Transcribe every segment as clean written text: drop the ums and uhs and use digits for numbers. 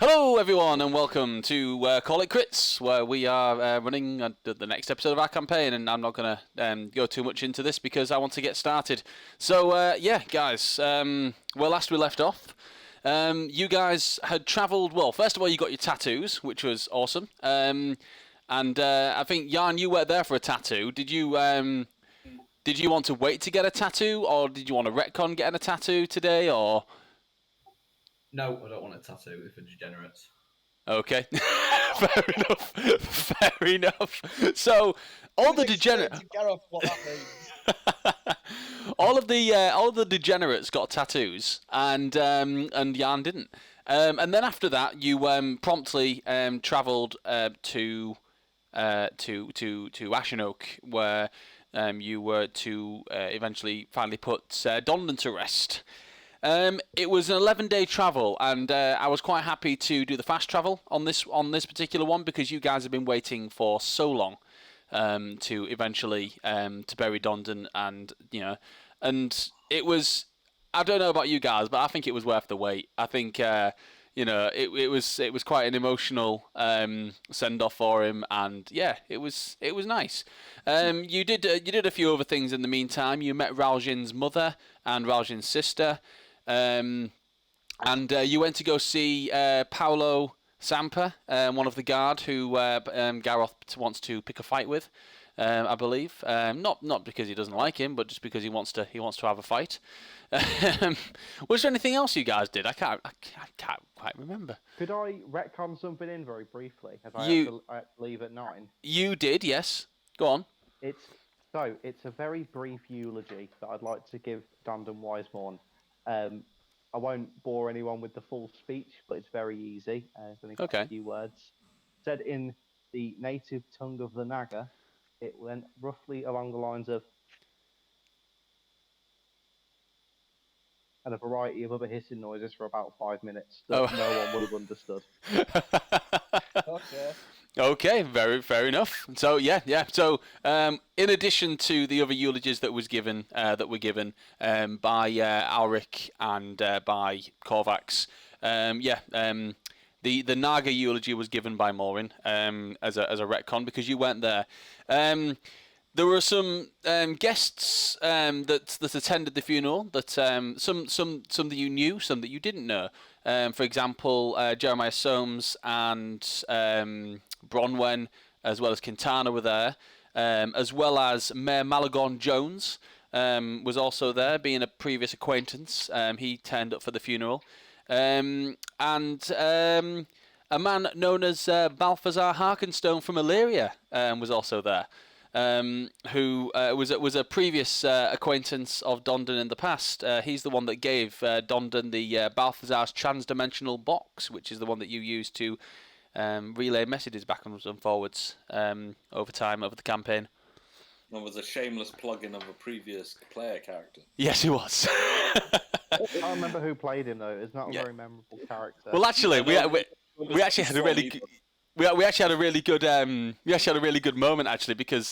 Hello everyone and welcome to Call It Crits, where we are running the next episode of our campaign, and I'm not going to go too much into this because I want to get started. So yeah guys, well, last we left off, you guys had travelled, well, first of all you got your tattoos, which was awesome, and I think Jan, you were there for a tattoo. Did you want to wait to get a tattoo, or did you want to retcon getting a tattoo today, or...? No, I don't want a tattoo if it's degenerates. Okay, fair enough. Fair enough. So all the degenerates, all of the degenerates got tattoos, and Jan didn't. And then after that, you promptly travelled to Ashenoak, where you were to eventually finally put Donlan to rest. It was an 11-day travel, and I was quite happy to do the fast travel on this particular one because you guys have been waiting for so long to eventually to bury Dondon, and and it was, I don't know about you guys, but I think it was worth the wait. I think it was quite an emotional send off for him, and yeah, it was nice. You did a few other things in the meantime. You met Raljin's mother and Raljin's sister. And you went to go see Paolo Sampa, one of the guard who Garroth wants to pick a fight with, I believe. Not because he doesn't like him, but just because he wants to have a fight. Was there anything else you guys did? I can't quite remember. Could I retcon something in very briefly? As I had to leave at 9. You did, yes. Go on. It's a very brief eulogy that I'd like to give Dondon Wisemorn. I won't bore anyone with the full speech, but it's very easy. It's only a few words. Said in the native tongue of the Naga, it went roughly along the lines of, and a variety of other hissing noises for about 5 minutes that no one would have understood. Okay, very fair enough. So yeah. So in addition to the other eulogies that were given by Alric and by Korvax, the Naga eulogy was given by Morin as a retcon because you weren't there. There were some guests that attended the funeral. That some that you knew, some that you didn't know. For example, Jeremiah Soames and Bronwen, as well as Quintana, were there, as well as Mayor Malagon Jones was also there, being a previous acquaintance. He turned up for the funeral, and a man known as Balthazar Harkenstone from Illyria was also there. Who was a previous acquaintance of Dondon in the past. He's the one that gave Dondon the Balthazar's transdimensional box, which is the one that you use to relay messages backwards and forwards over the campaign. That was a shameless plug-in of a previous player character. Yes, it was. I can't remember who played him though. It's not a very memorable character. Well, actually, we actually had a really good. We actually had a really good moment actually because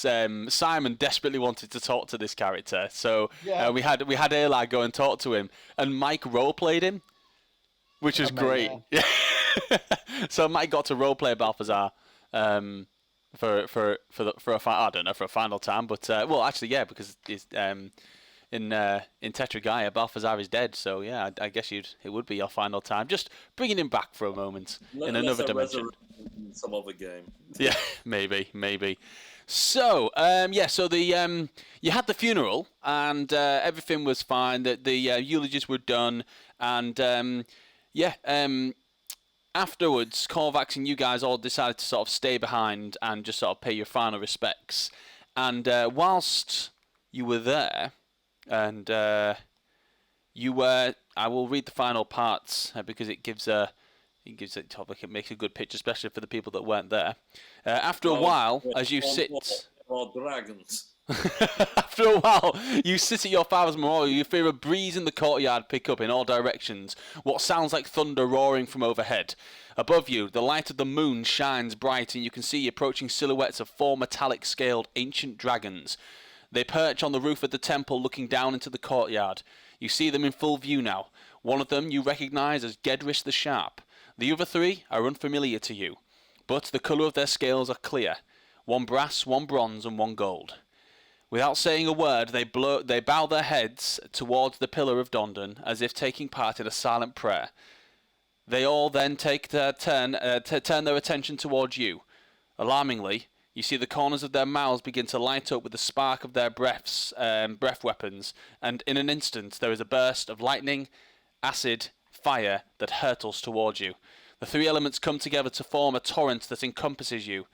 Simon desperately wanted to talk to this character, so we had Eli go and talk to him, and Mike roleplayed him, which was great. So Mike got to roleplay Balthazar for a I don't know, for a final time, but well, actually, yeah, because it's, in Tetragaia, Balthazar is dead, so yeah, I guess it would be your final time. Just bringing him back for a moment in another dimension. Some other game. Yeah, maybe. So, so the you had the funeral and everything was fine. The eulogies were done, and afterwards, Korvax and you guys all decided to sort of stay behind and just sort of pay your final respects. And whilst you were there, and you were, I will read the final parts because it gives a. It makes a good picture, especially for the people that weren't there. After a while, as you sit... dragons. After a while, you sit at your father's memorial, you feel a breeze in the courtyard pick up in all directions, what sounds like thunder roaring from overhead. Above you, the light of the moon shines bright, and you can see approaching silhouettes of 4 metallic-scaled ancient dragons. They perch on the roof of the temple looking down into the courtyard. You see them in full view now. One of them you recognise as Gedris the Sharp. The other 3 are unfamiliar to you, but the colour of their scales are clear. 1 brass, 1 bronze, and 1 gold. Without saying a word, they bow their heads towards the pillar of Dondon, as if taking part in a silent prayer. They all then take their turn their attention towards you. Alarmingly, you see the corners of their mouths begin to light up with the spark of their breath weapons, and in an instant there is a burst of lightning, acid, fire that hurtles towards you. The 3 elements come together to form a torrent that encompasses you.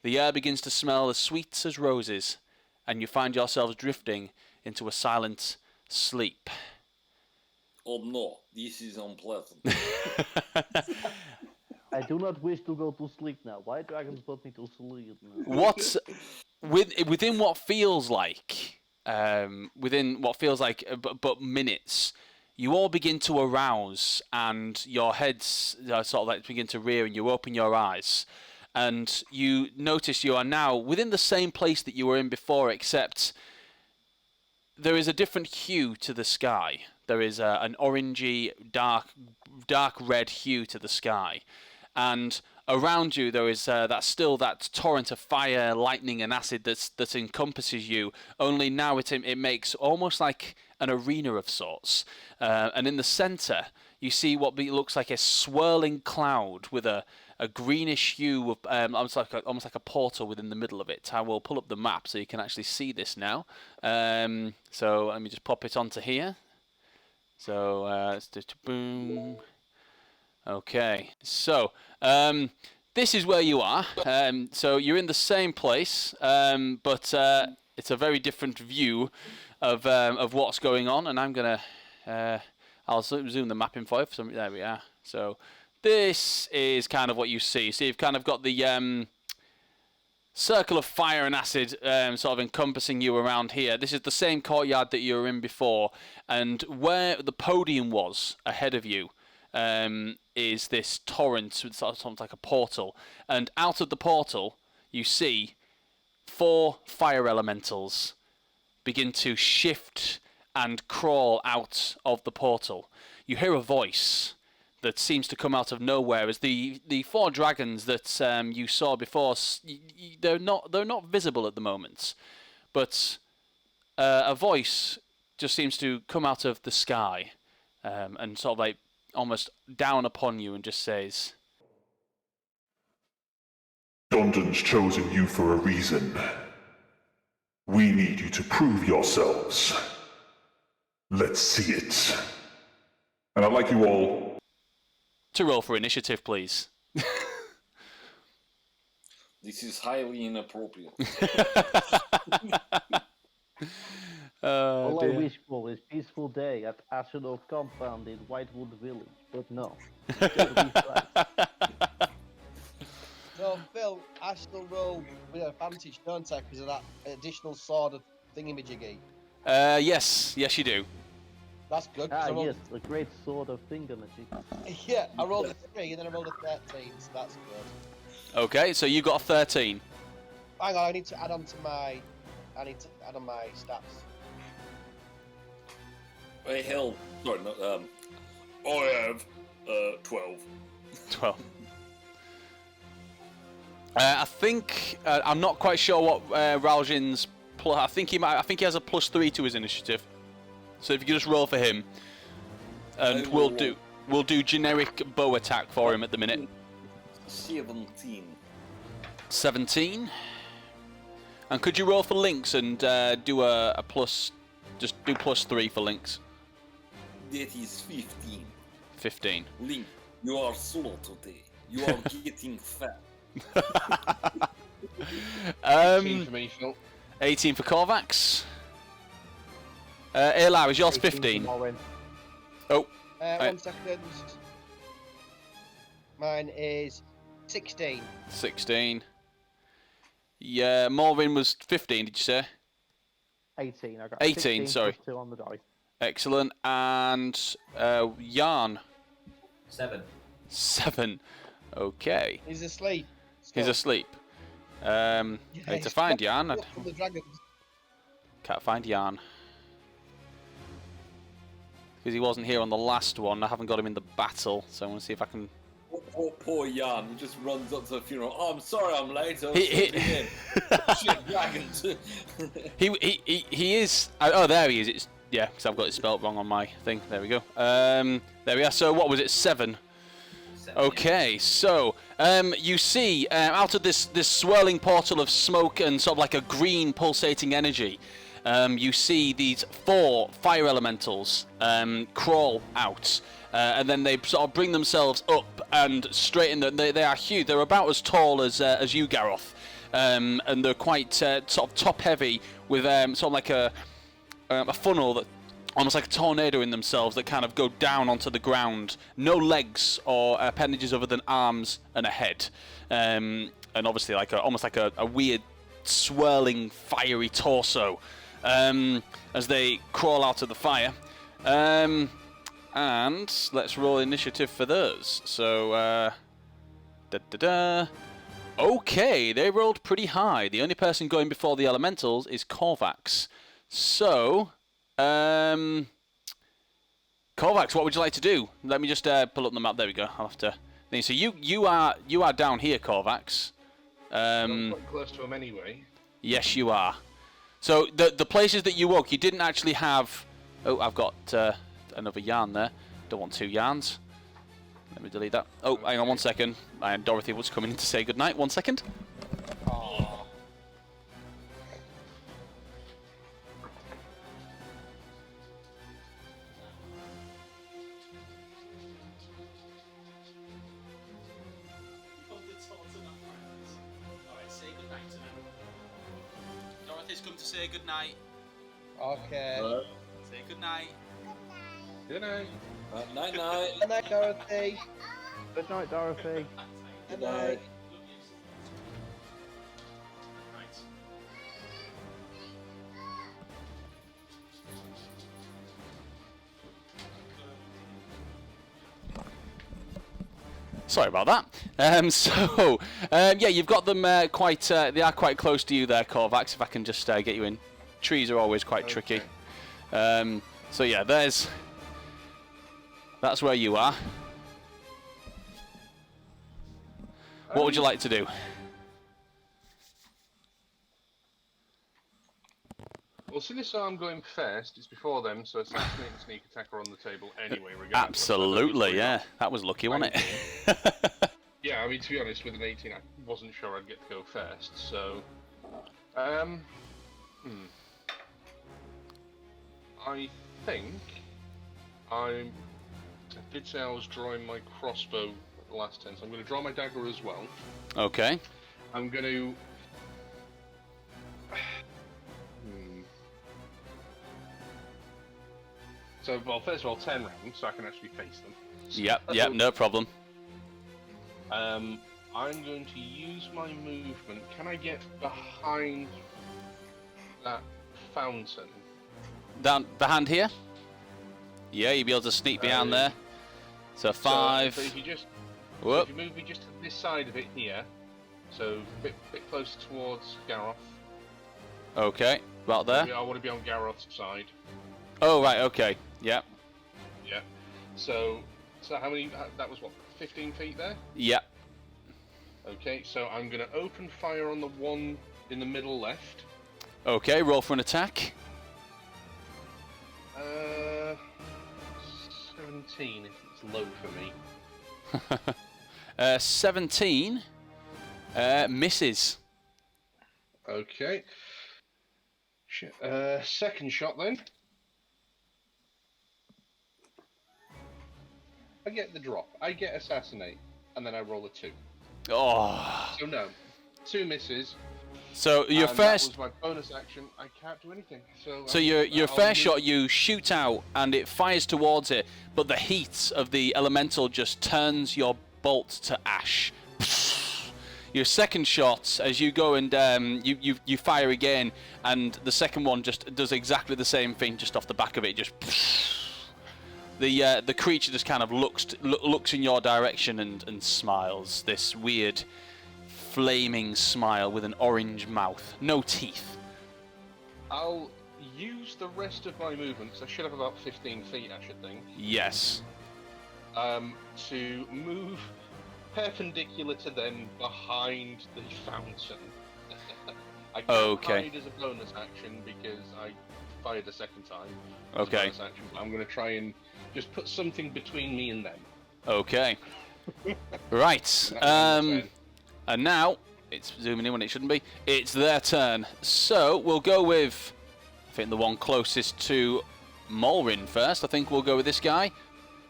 The air begins to smell as sweet as roses, and you find yourselves drifting into a silent sleep. Oh no, this is unpleasant. I do not wish to go to sleep now. Why dragons put me to sleep now? Within what feels like but minutes, you all begin to arouse, and your heads sort of like begin to rear, and you open your eyes, and you notice you are now within the same place that you were in before, except there is a different hue to the sky. There is an orangey, dark red hue to the sky, and around you there is that torrent of fire, lightning, and acid that encompasses you. Only now it makes almost like an arena of sorts, and in the centre you see what looks like a swirling cloud with a greenish hue of almost like a portal within the middle of it. I will pull up the map so you can actually see this now. So let me just pop it onto here. So let's do boom. Okay, so this is where you are. So you're in the same place, but it's a very different view of what's going on. And I'm gonna I'll zoom the map in for you. There we are. So this is kind of what you see. So you've kind of got the circle of fire and acid sort of encompassing you around here. This is the same courtyard that you were in before, and where the podium was ahead of you is this torrent, it's sort of like a portal, and out of the portal you see 4 fire elementals begin to shift and crawl out of the portal. You hear a voice that seems to come out of nowhere as the 4 dragons that you saw before, they're not visible at the moment, but a voice just seems to come out of the sky and sort of like almost down upon you and just says, Dondon's chosen you for a reason. We need you to prove yourselves. Let's see it. And I'd like you all to roll for initiative, please. This is highly inappropriate. All I wish for is peaceful day at Arsenal compound in Whitewood Village, but no. It's gotta be flat. So, Phil, I still roll with advantage, don't I, because of that additional sword of thingamajiggy? Yes, you do. That's good. 'cause I rolled, Yes, the great sword of thingamajig. Yeah, I rolled a 3 and then I rolled a 13, so that's good. Okay, so you got a 13. Hang on, I need to add on my stats. Hey, hell. Sorry, no, I have 12. 12. I think I'm not quite sure what Raljin's plus. I think he has a +3 to his initiative. So if you could just roll for him, and we'll do generic bow attack for him at the minute. 17. 17. And could you roll for Lynx and do a plus? Just do +3 for Lynx. That is 15. 15. Link, you are slow today. You are getting fat. 18 for me, Phil. 18 for Korvax. Elau, is yours 18 15? for Morwen. Oh, 1 second. Mine is 16. 16. Yeah, Morvin was 15, did you say? 18. I got 18, 16 sorry. plus 2 on the die. Excellent. And Yarn, 7. 7. Okay. He's asleep. He's asleep. I need to find Yarn. I From the dragons. can't find Yarn. Because he wasn't here on the last one. I haven't got him in the battle, so I want to see if I can Poor Jan, he just runs up to the funeral. Oh, I'm sorry I'm late. I was He- sleeping in. Shit, dragons. He is. Oh, there he is. It's yeah, because I've got it spelt wrong on my thing. There we go. There we are. So what was it? 7. Okay, so you see out of this swirling portal of smoke and sort of like a green pulsating energy, you see these 4 fire elementals crawl out, and then they sort of bring themselves up and straighten. They are huge. They're about as tall as you, Gareth, and they're quite sort of top heavy with sort of like a funnel that. Almost like a tornado in themselves that kind of go down onto the ground. No legs or appendages other than arms and a head. And obviously almost like a weird swirling fiery torso as they crawl out of the fire. And let's roll initiative for those. So, okay, they rolled pretty high. The only person going before the elementals is Korvax. So... Korvax, what would you like to do? Let me just pull up the map. There we go. I'll have to. So you are down here, Korvax. I'm quite close to him anyway. Yes, you are. So the places that you woke, you didn't actually have. Oh, I've got another yarn there. Don't want 2 yarns. Let me delete that. Oh, hang on 1 second. And Dorothy was coming in to say goodnight. 1 second. Dorothy's come to say goodnight. Okay. Say goodnight. Good night. Night night. Good night, Dorothy. Good night, Dorothy. Good night. Sorry about that. Yeah, you've got them quite. They are quite close to you there, Korvax. If I can just get you in. Trees are always quite tricky. So yeah, that's where you are. What would you like to do? Well, seeing as I'm going first, it's before them, so assassinate and sneak attack are on the table anyway, regardless. Absolutely, yeah. That was lucky, wasn't it? Yeah, I mean, to be honest, with an 18, I wasn't sure I'd get to go first, so... I think... I did say I was drawing my crossbow last turn, so I'm going to draw my dagger as well. Okay. I'm going to... So, well, first of all, 10 rounds, so I can actually face them. Yep, no problem. I'm going to use my movement. Can I get behind that fountain? Down behind here? Yeah, you'll be able to sneak behind there. So 5. So if you just Whoop. if you move me just to this side of it here, so a bit closer towards Gareth. Okay, about there. I want to be on Gareth's side. Oh, right, okay. Yep. Yeah. So how many? That was what, 15 feet there? Yep. Okay, so I'm going to open fire on the one in the middle left. Okay, roll for an attack. 17 if it's low for me. 17 misses. Okay. Second shot then. I get the drop. I get assassinate, and then I roll a 2. Oh. So no, 2 misses. So your and first. That was my bonus action. I can't do anything. So your first shot, you shoot out and it fires towards it, but the heat of the elemental just turns your bolt to ash. Your second shot, as you go and you fire again, and the second one just does exactly the same thing, just off the back of it. Just the creature just kind of looks in your direction and smiles. This weird, flaming smile with an orange mouth, no teeth. I'll use the rest of my movement, because I should have about 15 feet, I should think. Yes. To move perpendicular to them behind the fountain. I can't Okay. hide as a bonus action because I fired a second time. as a Okay. bonus action, but I'm going to try and just put something between me and them. Okay. Right. And now it's zooming in when it shouldn't be. It's their turn. So we'll go with, I think, the one closest to Molrin first. I think we'll go with this guy.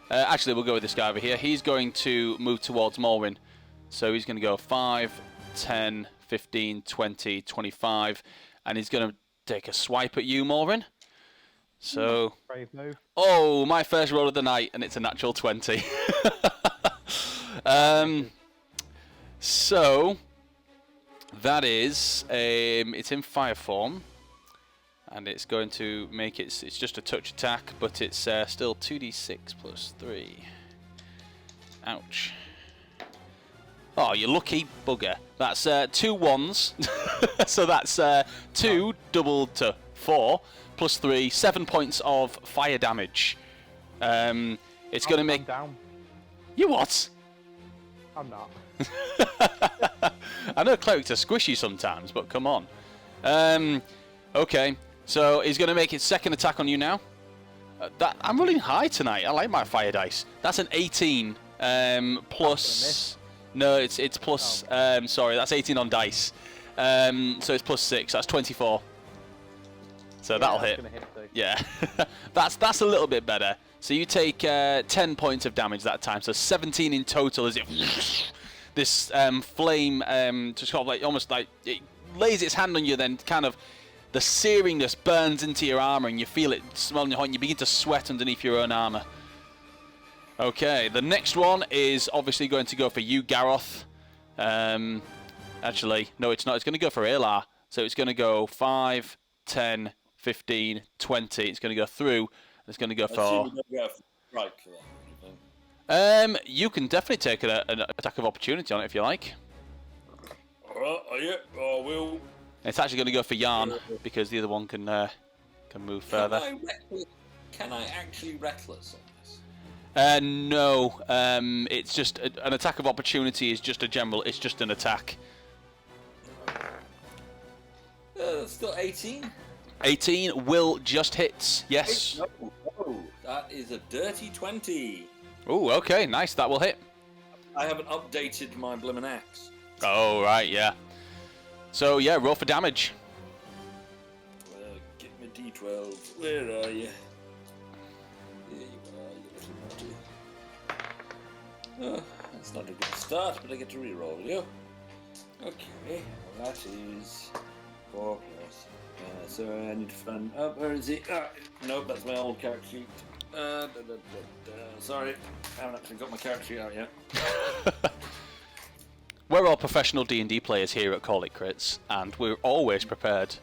Actually, we'll go with this guy over here. He's going to move towards Molrin. So he's going to go 5, 10, 15, 20, 25. And he's going to take a swipe at you, Molrin. So, Brave move. oh, my first roll of the night, and it's a natural 20. So, that is, it's in fire form. And it's going to make it's just a touch attack, but it's still 2d6 plus 3. Ouch. Oh, you lucky bugger. That's 2 1s. So that's 2 doubled to 4 plus 3, 7 points of fire damage. It's going to make. I'm down. You what? I'm not. I know clerics are squishy sometimes, but come on. Okay, so he's going to make his second attack on you now. I'm rolling high tonight. I like my fire dice. That's an 18 plus. No, it's plus. Sorry, that's 18 on dice. So it's plus 6. That's 24. So that'll hit. Gonna hit too. Yeah, that's a little bit better. So you take 10 points of damage that time. So 17 in total as it this flame just kind of like almost like it lays its hand on you, then kind of the searingness burns into your armor and you feel it smell in your heart and you begin to sweat underneath your own armor. Okay, the next one is obviously going to go for you, Garroth. Actually, no, it's not. It's going to go for Ilar. So it's going to go 5, 10, 15, 20. It's going to go through. It's going to go for. Right for that. You can definitely take an attack of opportunity on it if you like. Yeah, I will. It's actually going to go for Yarn because the other one can move further. Can I actually reckless on this? No, it's just an attack of opportunity is just a general. It's just an attack. Still 18. 18 will just hit. Yes. No, that is a dirty 20. Oh, okay, nice. That will hit. I haven't updated my blimmin' axe. Oh, right, yeah. So, yeah, roll for damage. Get me D12. Where are you? There you are, you little naughty. Oh, that's not a good start, but I get to re-roll you. Okay, well, that is 4 plus. So I need to find. Oh, where is he? Nope, that's my old character sheet. Sorry, I haven't actually got my character sheet out yet. We're all professional D&D players here at Call It Crits, and we're always prepared.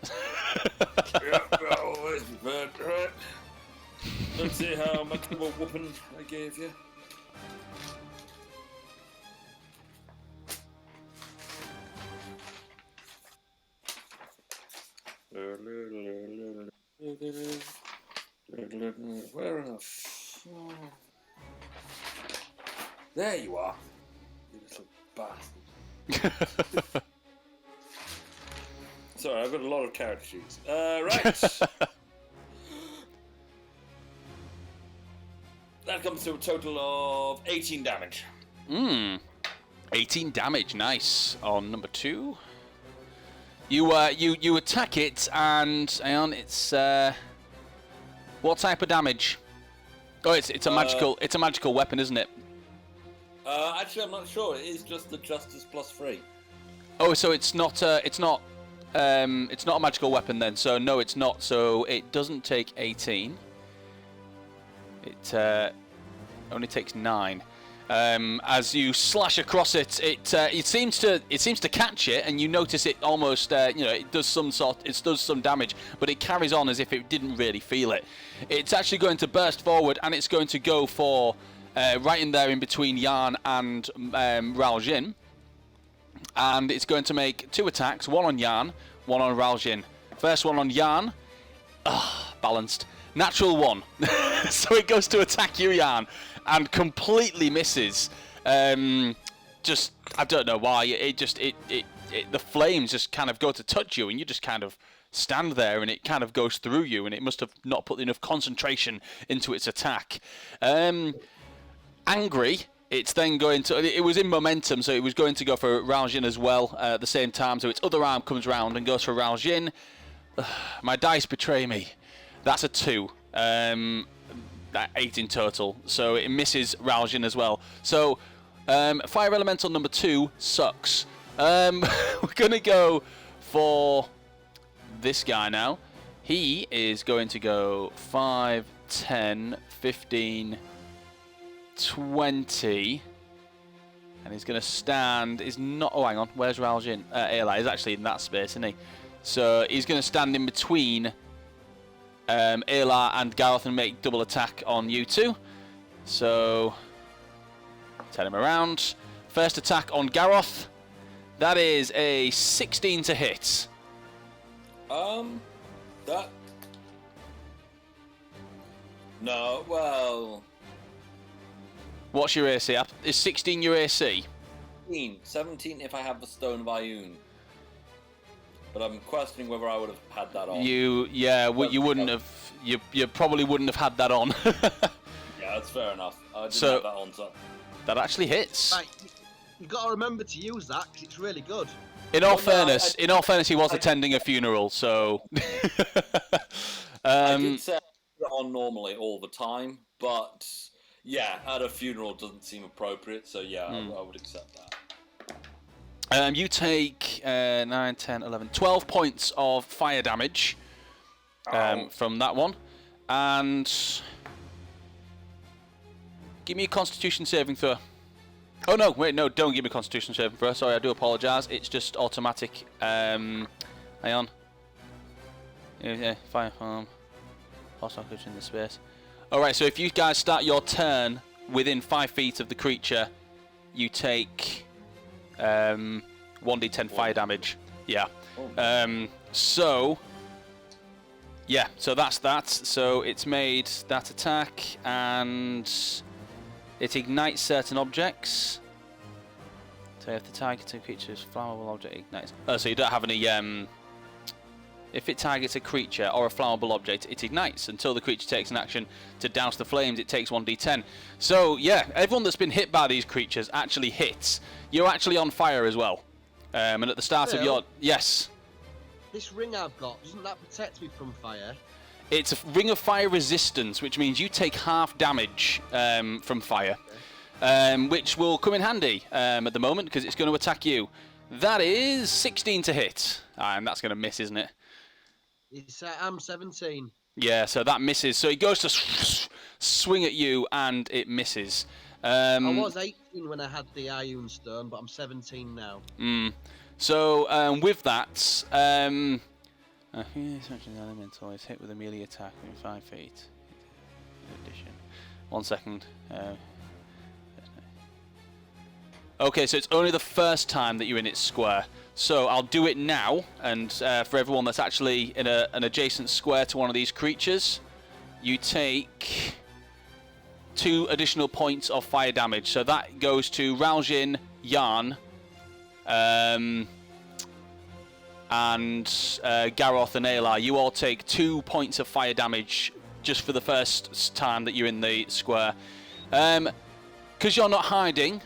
Yeah, we're always prepared. Right. Let's see how much of a whooping I gave you. Where enough? There you are, you little bastard. Sorry, I've got a lot of character sheets. Right. That comes to a total of 18 damage. 18 damage, nice. On number 2. You attack it, and hang on, it's what type of damage? Oh, it's a magical weapon, isn't it? Actually, I'm not sure. It is just the Justice plus 3. Oh, so it's not a magical weapon then. So no, it's not. So it doesn't take 18. It only takes 9. As you slash across it, it seems to catch it, and you notice it almost, it does some damage, but it carries on as if it didn't really feel it. It's actually going to burst forward, and it's going to go for right in there in between Yarn and Raljin, and it's going to make 2 attacks, one on Yarn, one on Raljin. First one on Yarn, balanced, natural 1, so it goes to attack you, Yarn, and completely misses. I don't know why. The flames just kind of go to touch you, and you just kind of stand there, and it kind of goes through you, and it must have not put enough concentration into its attack. Angry, it's then going to... It was in momentum, so it was going to go for Raljin as well at the same time. So its other arm comes round and goes for Raljin. My dice betray me. That's a 2. That 8 in total. So it misses Raljin as well. So Fire Elemental number 2 sucks. We're going to go for this guy now. He is going to go 5, 10, 15... 20, and he's going to stand. Is not. Oh, hang on. Where's Raljin? Eli is actually in that space, isn't he? So he's going to stand in between Eli and Gareth and make double attack on you two. So turn him around. First attack on Gareth. That is a 16 to hit. That. No, well. What's your AC? Is 16 your AC? 17 if I have the Stone of Ioun. But I'm questioning whether I would have had that on. You wouldn't have. You probably wouldn't have had that on. Yeah, that's fair enough. I didn't So- have that on, so. That actually hits. Right, you got to remember to use that because it's really good. In all Well, no, fairness, he was attending a funeral, so. I did say I put it on normally all the time, but yeah, at a funeral doesn't seem appropriate, so yeah, I would accept that. You take 9, 10, 11, 12 points of fire damage from that one. And give me a Constitution saving throw. Oh, no, wait, no, don't give me a Constitution saving throw. Sorry, I do apologise. It's just automatic. Hang on. Yeah, fire farm. Also, in the space. Alright, so if you guys start your turn within 5 feet of the creature, you take 1d10 fire damage. Yeah. So that's that. So it's made that attack, and it ignites certain objects. So if the targeted creature's flammable object ignites. Oh, so you don't have any. If it targets a creature or a flammable object, it ignites. Until the creature takes an action to douse the flames, it takes 1d10. So, yeah, everyone that's been hit by these creatures actually hits. You're actually on fire as well. And at the start of your... Yes. This ring I've got, doesn't that protect me from fire? It's a ring of fire resistance, which means you take half damage from fire. Which will come in handy at the moment, because it's going to attack you. That is 16 to hit. And that's going to miss, isn't it? It's I'm 17. Yeah, so that misses. So he goes to swing at you, and it misses. I was 18 when I had the Ioun Stone, but I'm 17 now. So with that, elemental is hit with a melee attack within 5 feet. In addition, 1 second. Okay, so it's only the first time that you're in its square. So I'll do it now, and for everyone that's actually in an adjacent square to one of these creatures, you take 2 additional points of fire damage. So that goes to Raljin, Yarn, and Garroth and Ayla. You all take 2 points of fire damage just for the first time that you're in the square. Because you're not hiding,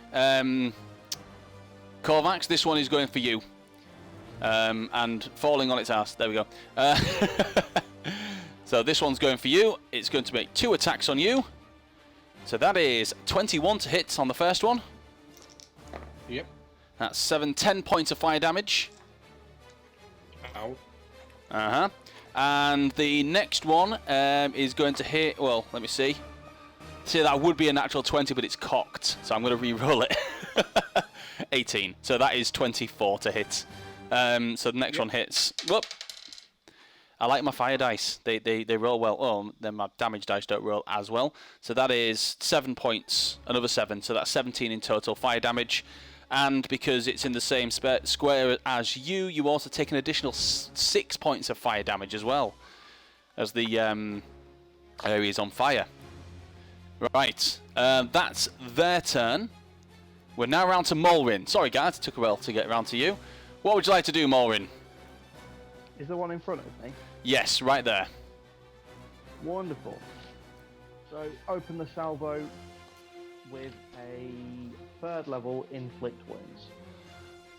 Korvax, this one is going for you. And falling on its ass. There we go. So this one's going for you. It's going to make 2 attacks on you. So that is 21 to hit on the first one. Yep. That's 10 points of fire damage. Ow. And the next one is going to hit... Well, let me see. See, that would be a natural 20, but it's cocked. So I'm going to re-roll it. 18. So that is 24 to hit. So the next one hits. Whoop. I like my fire dice. They roll well. Oh, then my damage dice don't roll as well. So that is 7 points. Another 7. So that's 17 in total fire damage. And because it's in the same square as you, you also take an additional 6 points of fire damage as well, as the area is on fire. Right. That's their turn. We're now round to Mulrin. Sorry, guys, it took a while to get around to you. What would you like to do, Mulrin? Is the one in front of me? Yes, right there. Wonderful. So open the salvo with a 3rd level inflict wounds.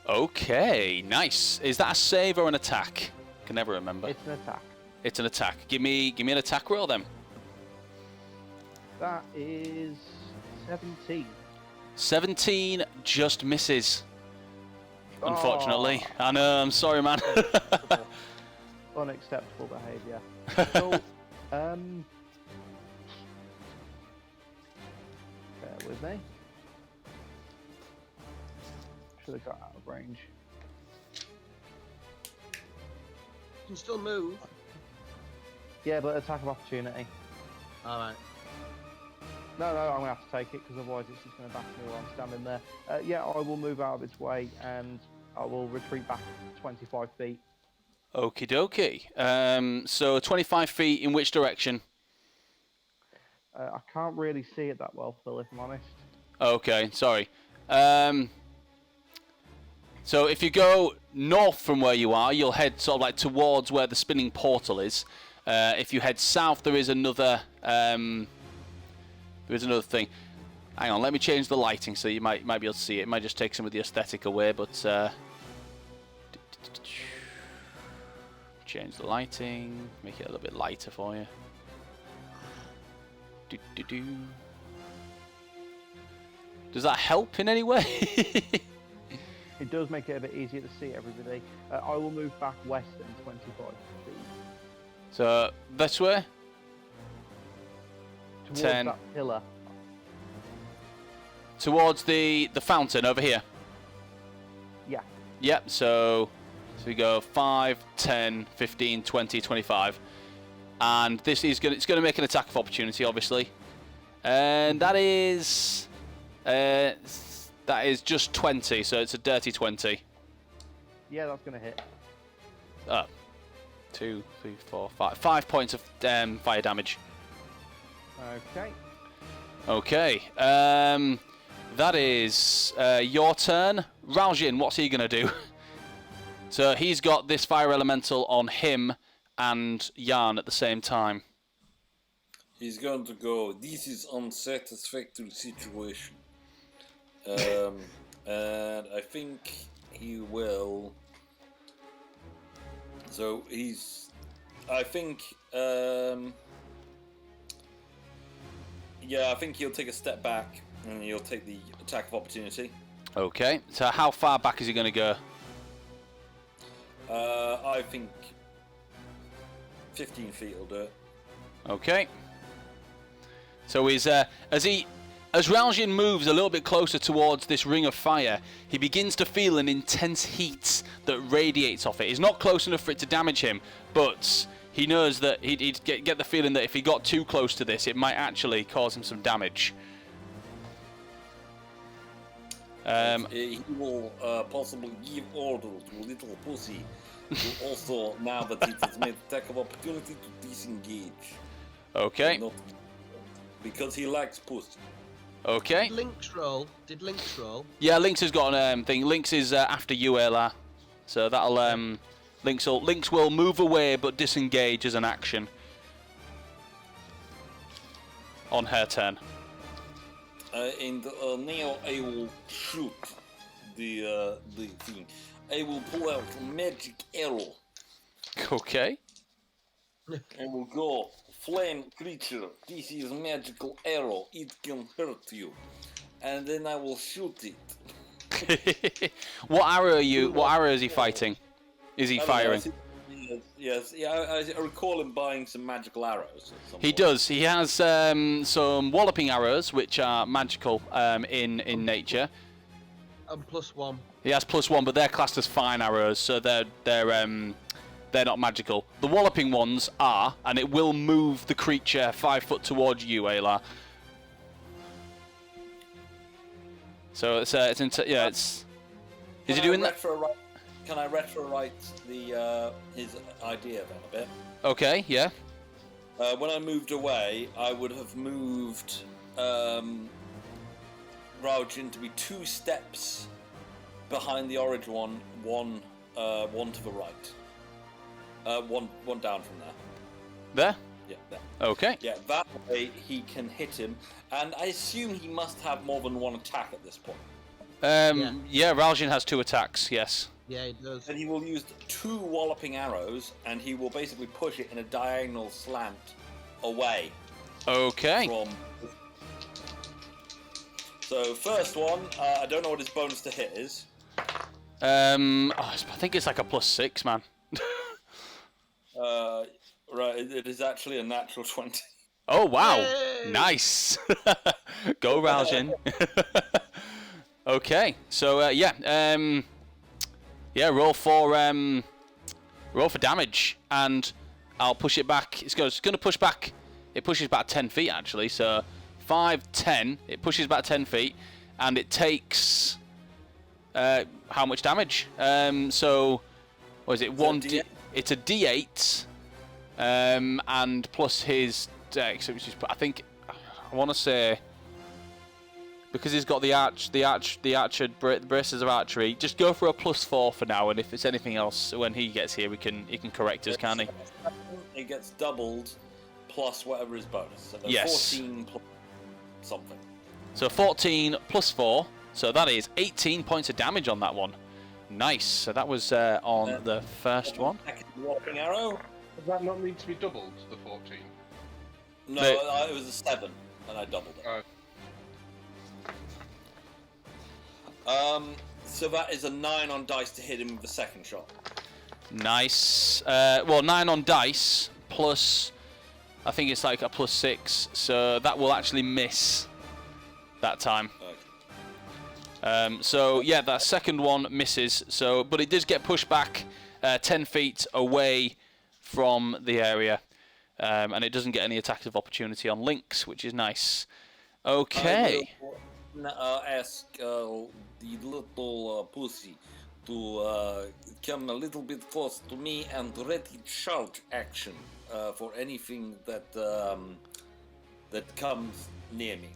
Okay, nice. Is that a save or an attack? Can never remember. It's an attack. It's an attack. Give me an attack roll then. That is 17. 17 just misses. Unfortunately. Oh. I know, I'm sorry, man. Unacceptable behaviour. So, bear with me. Should have got out of range. You can still move. Yeah, but attack of opportunity. Alright. No, I'm going to have to take it because otherwise it's just going to back me while I'm standing there. Yeah, I will move out of its way and I will retreat back 25 feet. Okie dokie. So 25 feet in which direction? I can't really see it that well, Phil, if I'm honest. Okay, sorry. So if you go north from where you are, you'll head sort of like towards where the spinning portal is. If you head south, there is another thing. Hang on, let me change the lighting so you might be able to see it. It might just take some of the aesthetic away, but change the lighting, make it a little bit lighter for you. Does that help in any way? It does make it a bit easier to see everybody. I will move back west and 25 feet. So this way? Towards 10. that pillar. Towards the fountain over here? Yeah. Yep, so we go 5, 10, 15, 20, 25. And this is it's going to make an attack of opportunity, obviously. And that is just 20, so it's a dirty 20. Yeah, that's going to hit. 2, 3, 4, 5. 5 points of fire damage. Okay. Okay. That is your turn. Raljin, what's he going to do? So he's got this fire elemental on him and Jan at the same time. He's going to go, this is unsatisfactory situation. And I think he will... So he's... I think... Yeah, I think he'll take a step back and he'll take the attack of opportunity. Okay, so how far back is he going to go? I think 15 feet will do it. Okay. So he's as Raljin moves a little bit closer towards this ring of fire, he begins to feel an intense heat that radiates off it. He's not close enough for it to damage him, but he knows that he'd get the feeling that if he got too close to this, it might actually cause him some damage. He will possibly give order to little pussy to also, now that it has made attack of opportunity, to disengage. Okay. Because he likes pussy. Okay. Did Lynx roll? Yeah, Lynx has got an thing. Lynx is after you, Ayla. So that'll Lynx will move away but disengage as an action on her turn. And now I will shoot the thing. I will pull out a magic arrow. Okay. I will go, flame creature, this is magical arrow, it can hurt you. And then I will shoot it. What arrow is he fighting? Is he firing? Yes. I recall him buying some magical arrows. He does. He has some walloping arrows, which are magical in nature. And +1. He has +1, but they're classed as fine arrows, so they're not magical. The walloping ones are, and it will move the creature 5 foot towards you, Ayla. So it's Is he doing that? Can I retro-write his idea then a bit? Okay, yeah. When I moved away, I would have moved Raujin to be 2 steps behind the orange one, one to the right. One down from there. There? Yeah, there. Okay. Yeah, that way he can hit him, and I assume he must have more than 1 attack at this point. Yeah, Raljin has 2 attacks, yes. Yeah, he does. And he will use 2 walloping arrows, and he will basically push it in a diagonal slant away Okay. from... So, first one, I don't know what his bonus to hit is. I think it's like a +6, man. Right, it is actually a natural 20. Oh, wow. Yay! Nice. Go, Raljin. Okay, so, roll for damage, and I'll push it back. It's going to push back. It pushes back 10 feet, actually, so 5, 10. It pushes back 10 feet, and it takes... how much damage? So, what is it? It's a D8, and plus his dex, which is, I think, I want to say, because he's got the braces of archery. Just go for a +4 for now, and if it's anything else when he gets here, he can correct us, can't he? It gets doubled plus whatever his bonus. So Yes. 14 plus something. So 14 + 4, so that is 18 points of damage on that one. Nice. So that was on the first one. Second whopping arrow. Does that not need to be doubled, the 14? No, it was a 7, and I doubled it. So that is a 9 on dice to hit him with the second shot. Nice. Well, 9 on dice plus, I think it's like a +6, so that will actually miss that time. Okay. So yeah, that second one misses. So, but it does get pushed back 10 feet away from the area, and it doesn't get any attack of opportunity on Lynx, which is nice. Okay. I will ask the little pussy to come a little bit close to me and ready charge action for anything that that comes near me.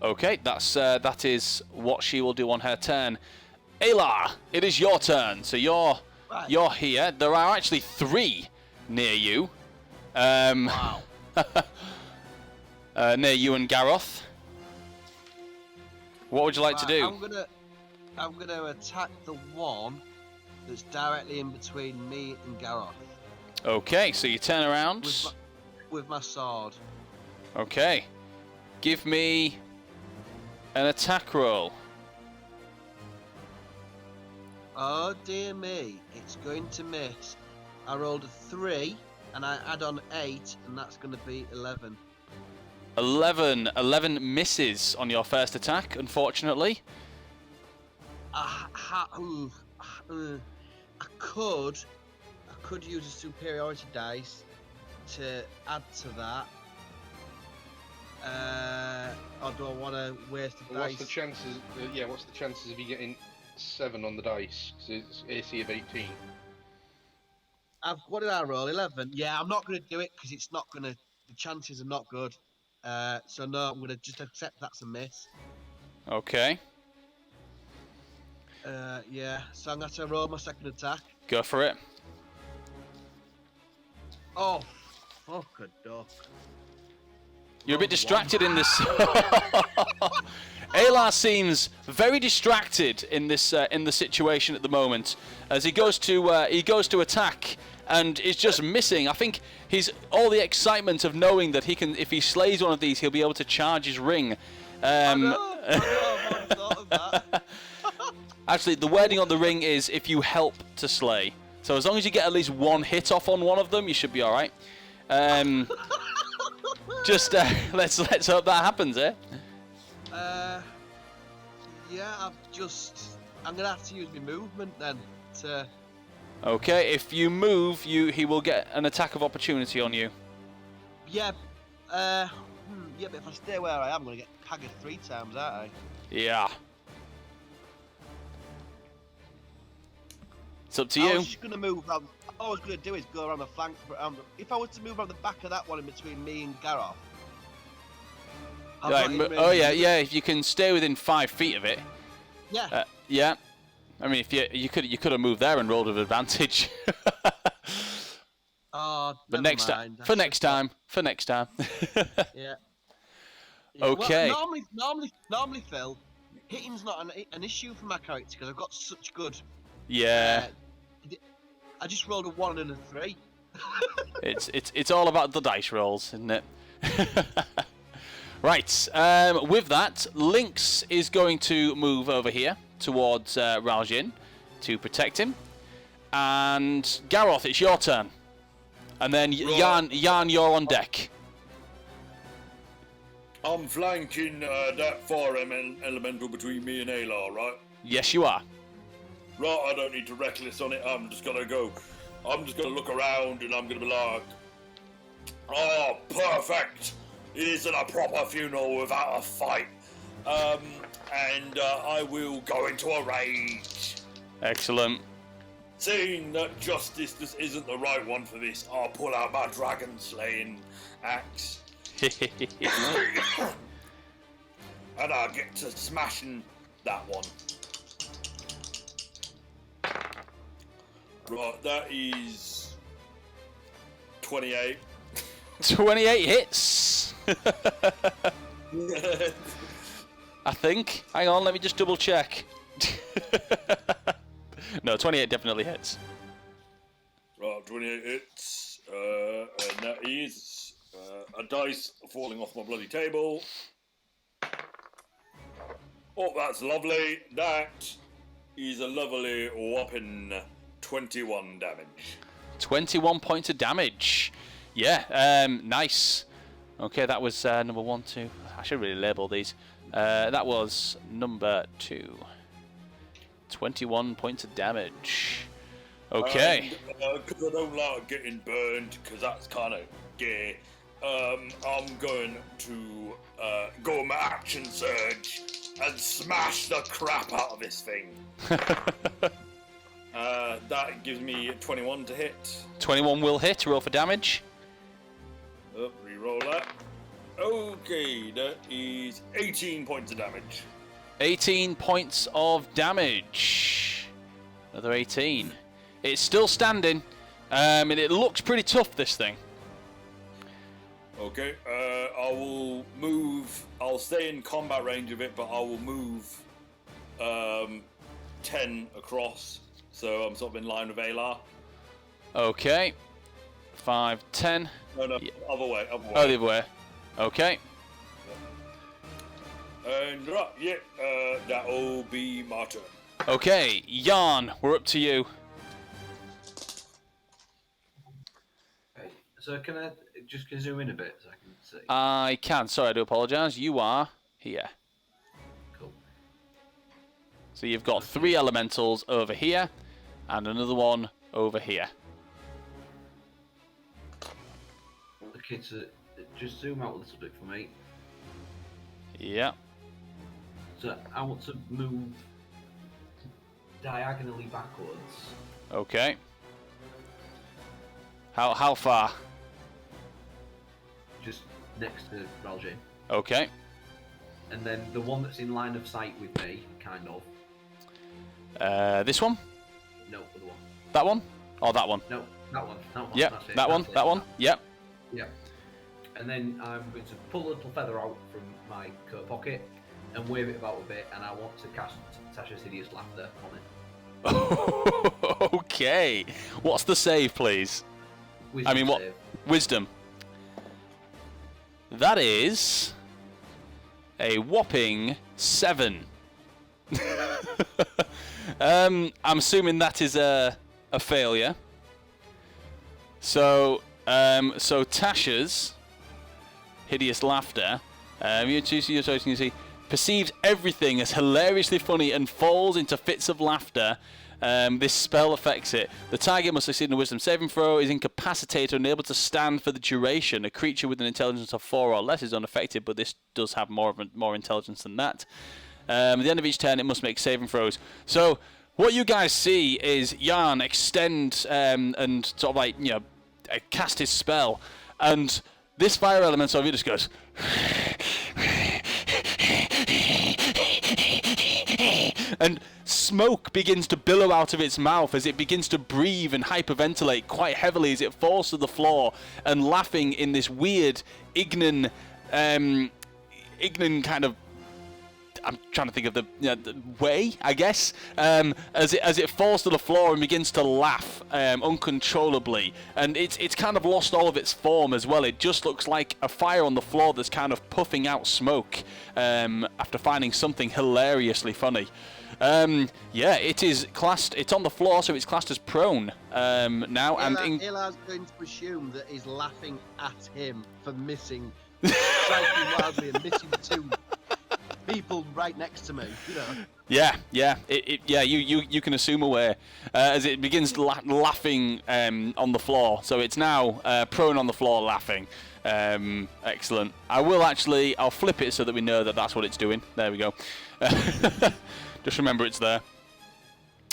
Okay, that is what she will do on her turn. Ayla, it is your turn. So you're here. There are actually 3 near you. Wow. Near you and Garroth. What would you like to do? I'm gonna attack the one that's directly in between me and Garroth. Okay, so you turn around. With my sword. Okay. Give me an attack roll. Oh dear me, it's going to miss. I rolled a 3 and I add on 8 and that's going to be 11. 11 misses on your first attack, unfortunately. I could use a superiority dice to add to that. Or do I want to waste the What's dice? the chances? What's the chances of you getting 7 on the dice? Because it's AC of 18. What did I roll? 11. Yeah, I'm not going to do it because it's not going to. The chances are not good. So no, I'm going to just accept that's a miss. Okay, Yeah, so I'm going to roll my second attack. go for it. Oh, fuck a duck. You're a bit distracted in this. Ayla seems very distracted in this in the situation at the moment, as he goes to attack and is just missing. I think he's all the excitement of knowing that he can, if he slays one of these, he'll be able to charge his ring. I know, I've already thought of that. Actually, the wording on the ring is if you help to slay. So as long as you get at least 1 hit off on one of them, you should be all right. Just let's hope that happens, eh? Yeah, I'm gonna have to use my movement then to. Okay, if you move, he will get an attack of opportunity on you. Yeah, yeah, but if I stay where I am, I'm gonna get paggered 3 times, aren't I? Yeah. It's up to I you. was just gonna move around. All I was gonna do is go around the flank. If I was to move around the back of that one in between me and Garroth, I'm Like, not in range oh of yeah, it. yeah. If you can stay within 5 feet of it, Yeah. yeah. I mean, if you could have moved there and rolled with advantage. Oh, But never next mind. time, I for should next have- time, for next time. Yeah. Okay. Well, normally, Phil, hitting's not an issue for my character because I've got such good. Yeah, I just rolled a 1 and a 3. it's all about the dice rolls, isn't it? Right. With that, Lynx is going to move over here towards Raljin to protect him, and Garroth, it's your turn. And then Right. Jan, you're on deck. I'm flanking that fire elemental between me and Alar, right? Yes, you are. Right, I don't need to reckless on it. I'm just gonna look around and I'm gonna be like, oh, perfect. It isn't a proper funeral without a fight. And I will go into a rage. Excellent. Seeing that justice just isn't the right one for this, I'll pull out my dragon slaying axe. And I'll get to smashing that one. Right, that is 28. 28 hits. I think. Hang on, let me just double check. No, 28 definitely hits. Right, 28 hits. And that is a dice falling off my bloody table. Oh, that's lovely. That is a lovely whopping 21 damage. 21 points of damage. Yeah, nice. Okay, that was number 1, 2. I should really label these. That was number 2. 21 points of damage. Okay. Because I don't like getting burned, because that's kind of gay. I'm going to go my action surge and smash the crap out of this thing. That gives me 21 to hit. 21 will hit. Roll for damage. Oh, reroll that. Okay, that is 18 points of damage. 18 points of damage. Another 18. It's still standing. And it looks pretty tough, this thing. Okay, I will move. I'll stay in combat range of it, but I will move 10 across. So I'm sort of in line with Alar. Okay. 5, 10. No, Yeah. other way. Oh, the other way. Okay. And right, yeah, that'll be my turn. Okay, Jan, we're up to you. Okay, so can I just zoom in a bit so I can see? I can. Sorry, I do apologise. You are here. Cool. So you've got 3 elementals over here, and another one over here. Okay, so just zoom out a little bit for me. Yeah. So I want to move diagonally backwards. Okay. How far? Just next to Raljin. Okay. And then the one that's in line of sight with me, kind of. This one? No, other one. That one? Or that one? No, that one. That one. Yep. That's it, That one. that's it. That one. Yep. Yep. And then I'm going to pull a little feather out from my coat pocket and wave it about a bit, and I want to cast Tasha's Hideous Laughter on it. Okay. What's the save, please? Wisdom I mean, what? save. Wisdom. That is a whopping 7. I'm assuming that is a failure. So Tasha's Hideous Laughter, you can see, perceives everything as hilariously funny and falls into fits of laughter. This spell affects it. The target must succeed in a wisdom saving throw, is incapacitated and unable to stand for the duration. A creature with an intelligence of 4 or less is unaffected, but this does have more intelligence than that. At the end of each turn, it must make saving throws. So what you guys see is Jan extend and sort of like, cast his spell, and this fire element sort of just goes and smoke begins to billow out of its mouth as it begins to breathe and hyperventilate quite heavily as it falls to the floor and laughing in this weird Ignan kind of, I'm trying to think of the way, I guess, as it falls to the floor and begins to laugh uncontrollably, and it's kind of lost all of its form as well. It just looks like a fire on the floor that's kind of puffing out smoke after finding something hilariously funny. Yeah, it is classed. It's on the floor, so it's classed as prone now. Ilar's going to assume that he's laughing at him for missing, striking wildly and missing 2 people right next to me, you know. Yeah. You can assume away as it begins laughing on the floor. So it's now prone on the floor, laughing. Excellent. I'll flip it so that we know that that's what it's doing. There we go. Just remember it's there.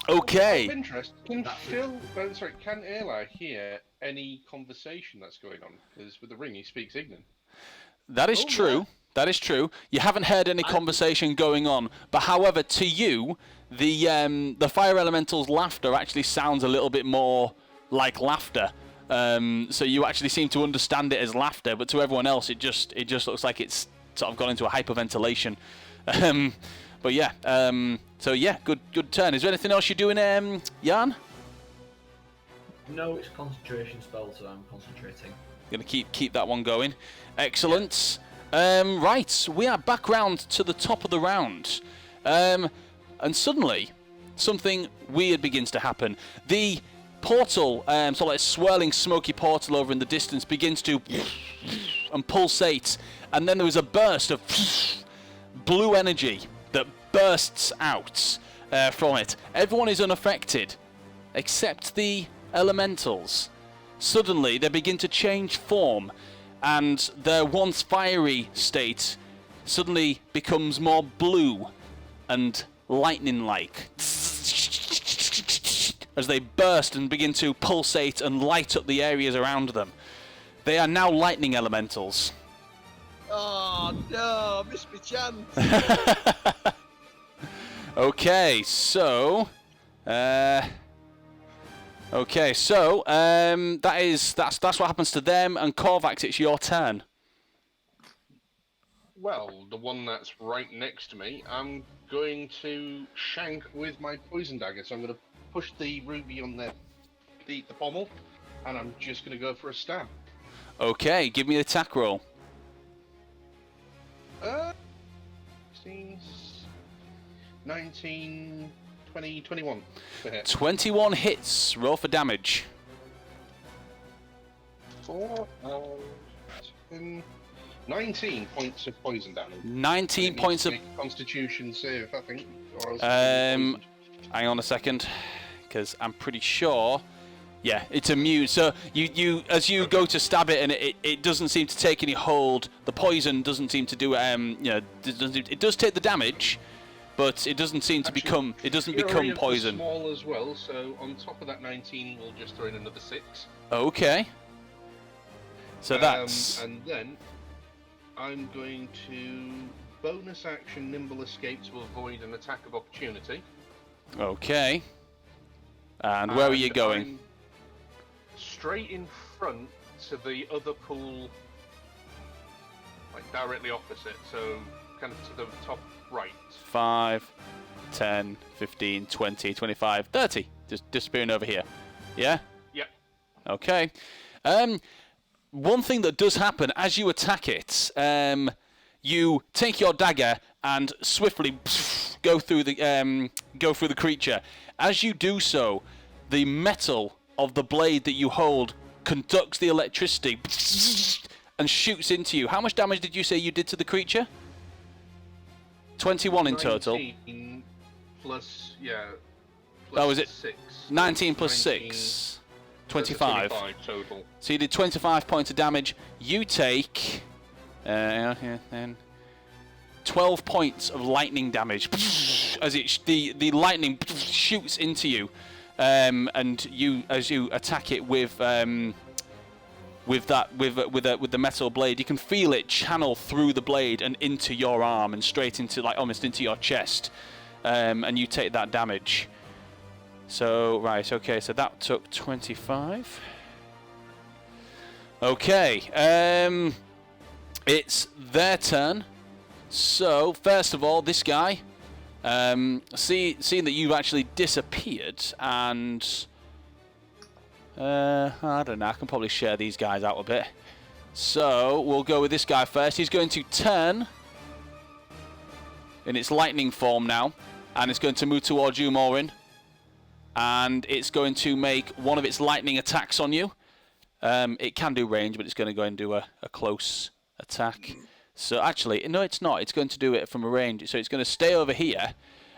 Okay. Of interest, can Ayla hear any conversation that's going on? Because with the ring, he speaks Ignan. That is true. Yeah. That is true. You haven't heard any conversation going on, but however, to you, the fire elemental's laughter actually sounds a little bit more like laughter. So you actually seem to understand it as laughter, but to everyone else, it just looks like it's sort of gone into a hyperventilation. But yeah, so yeah, good turn. Is there anything else you're doing, Jan? No, it's a concentration spell, so I'm concentrating. Gonna keep that one going. Excellent. Right, we are back round to the top of the round. And suddenly, something weird begins to happen. The portal, sort of like a swirling, smoky portal over in the distance, begins to and pulsate. And then there was a burst of blue energy that bursts out from it. Everyone is unaffected, except the elementals. Suddenly, they begin to change form, and their once fiery state suddenly becomes more blue and lightning-like as they burst and begin to pulsate and light up the areas around them. They are now lightning elementals. Oh no, I missed my chance. Okay, so that's what happens to them. And Korvax, it's your turn. Well, the one that's right next to me, I'm going to shank with my poison dagger. So I'm going to push the ruby on the pommel, and I'm just going to go for a stab. Okay, give me an attack roll. 16, 19, 20, 21 to hit. 21 hits. Roll for damage. 4, 10, 19 points of poison damage. 19 points of... Make a Constitution save, I think. Or else hang on a second, because I'm pretty sure... Yeah, it's immune. So you as you go to stab it, and it doesn't seem to take any hold. The poison doesn't seem to do it does take the damage, but it doesn't seem to become. It doesn't become poison. Small as well. So on top of that 19, we'll just throw in another 6. Okay. So that's. And then I'm going to bonus action nimble escape to avoid an attack of opportunity. Okay. And where are you going? I'm straight in front to the other pool, like directly opposite, so kind of to the top right. 5, 10, 15, 20, 25, 30. Just disappearing over here. Yeah? Yep. Okay. One thing that does happen as you attack it, you take your dagger and swiftly go through the creature. As you do so, the metal of the blade that you hold conducts the electricity and shoots into you. How much damage did you say you did to the creature? 21 in total. 19 plus, yeah. Plus was it 6. 19 plus 19, 6. 25. 25 total. So you did 25 points of damage. You take 12 points of lightning damage as the lightning shoots into you, and as you attack it with the metal blade, you can feel it channel through the blade and into your arm and straight into almost into your chest. and you take that damage. So, right, okay, so that took 25. Okay, it's their turn. So, first of all, this guy, seeing that you've actually disappeared, and I don't know, I can probably share these guys out a bit. So, we'll go with this guy first. He's going to turn in its lightning form now, and it's going to move towards you, Maureen. And it's going to make one of its lightning attacks on you. It can do range, but it's going to go and do a close attack. So actually, no, it's not. It's going to do it from a range. So it's going to stay over here,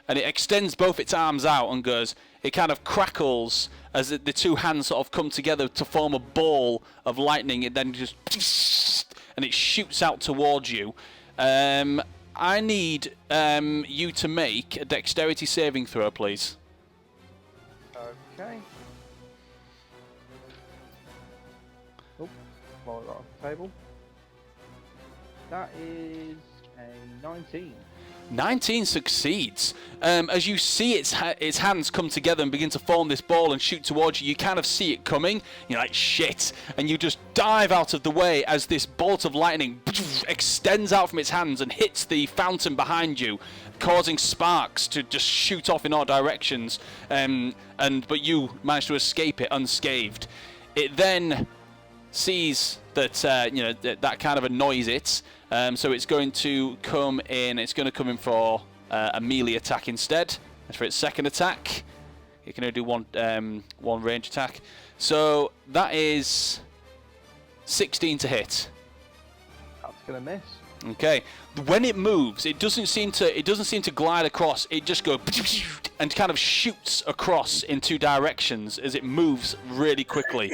and it extends both its arms out and goes. It kind of crackles as the two hands sort of come together to form a ball of lightning. It then just and it shoots out towards you. I need you to make a dexterity saving throw, please. Okay. Oh, roll it off the table. That is a 19. 19 succeeds. As you see its hands come together and begin to form this ball and shoot towards you, you kind of see it coming. You're like, shit. And you just dive out of the way as this bolt of lightning extends out from its hands and hits the fountain behind you, causing sparks to just shoot off in all directions. But you manage to escape it unscathed. It then sees that that kind of annoys it. So it's going to come in. It's going to come in for a melee attack instead. That's for its second attack. It can only do one range attack. So that is 16 to hit. That's gonna miss. Okay. When it moves, it doesn't seem to glide across. It just goes and kind of shoots across in two directions as it moves really quickly.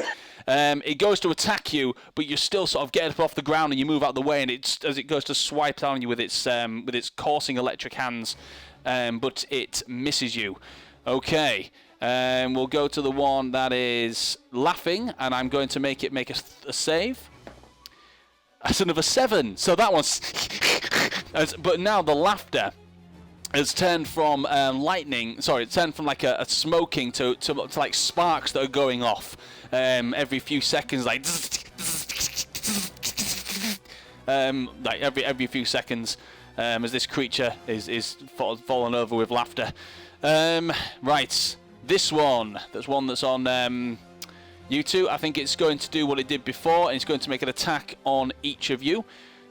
It goes to attack you, but you're still sort of getting up off the ground, and you move out of the way, and as it goes to swipe down on you with its coursing electric hands, but it misses you. Okay, we'll go to the one that is laughing, and I'm going to make it make a save. That's another 7, so that one's... But now the laughter has turned from it's turned from like a smoking to like sparks that are going off every few seconds, like every few seconds as this creature is falling over with laughter. Right, this one, that's on you two. I think it's going to do what it did before, and it's going to make an attack on each of you.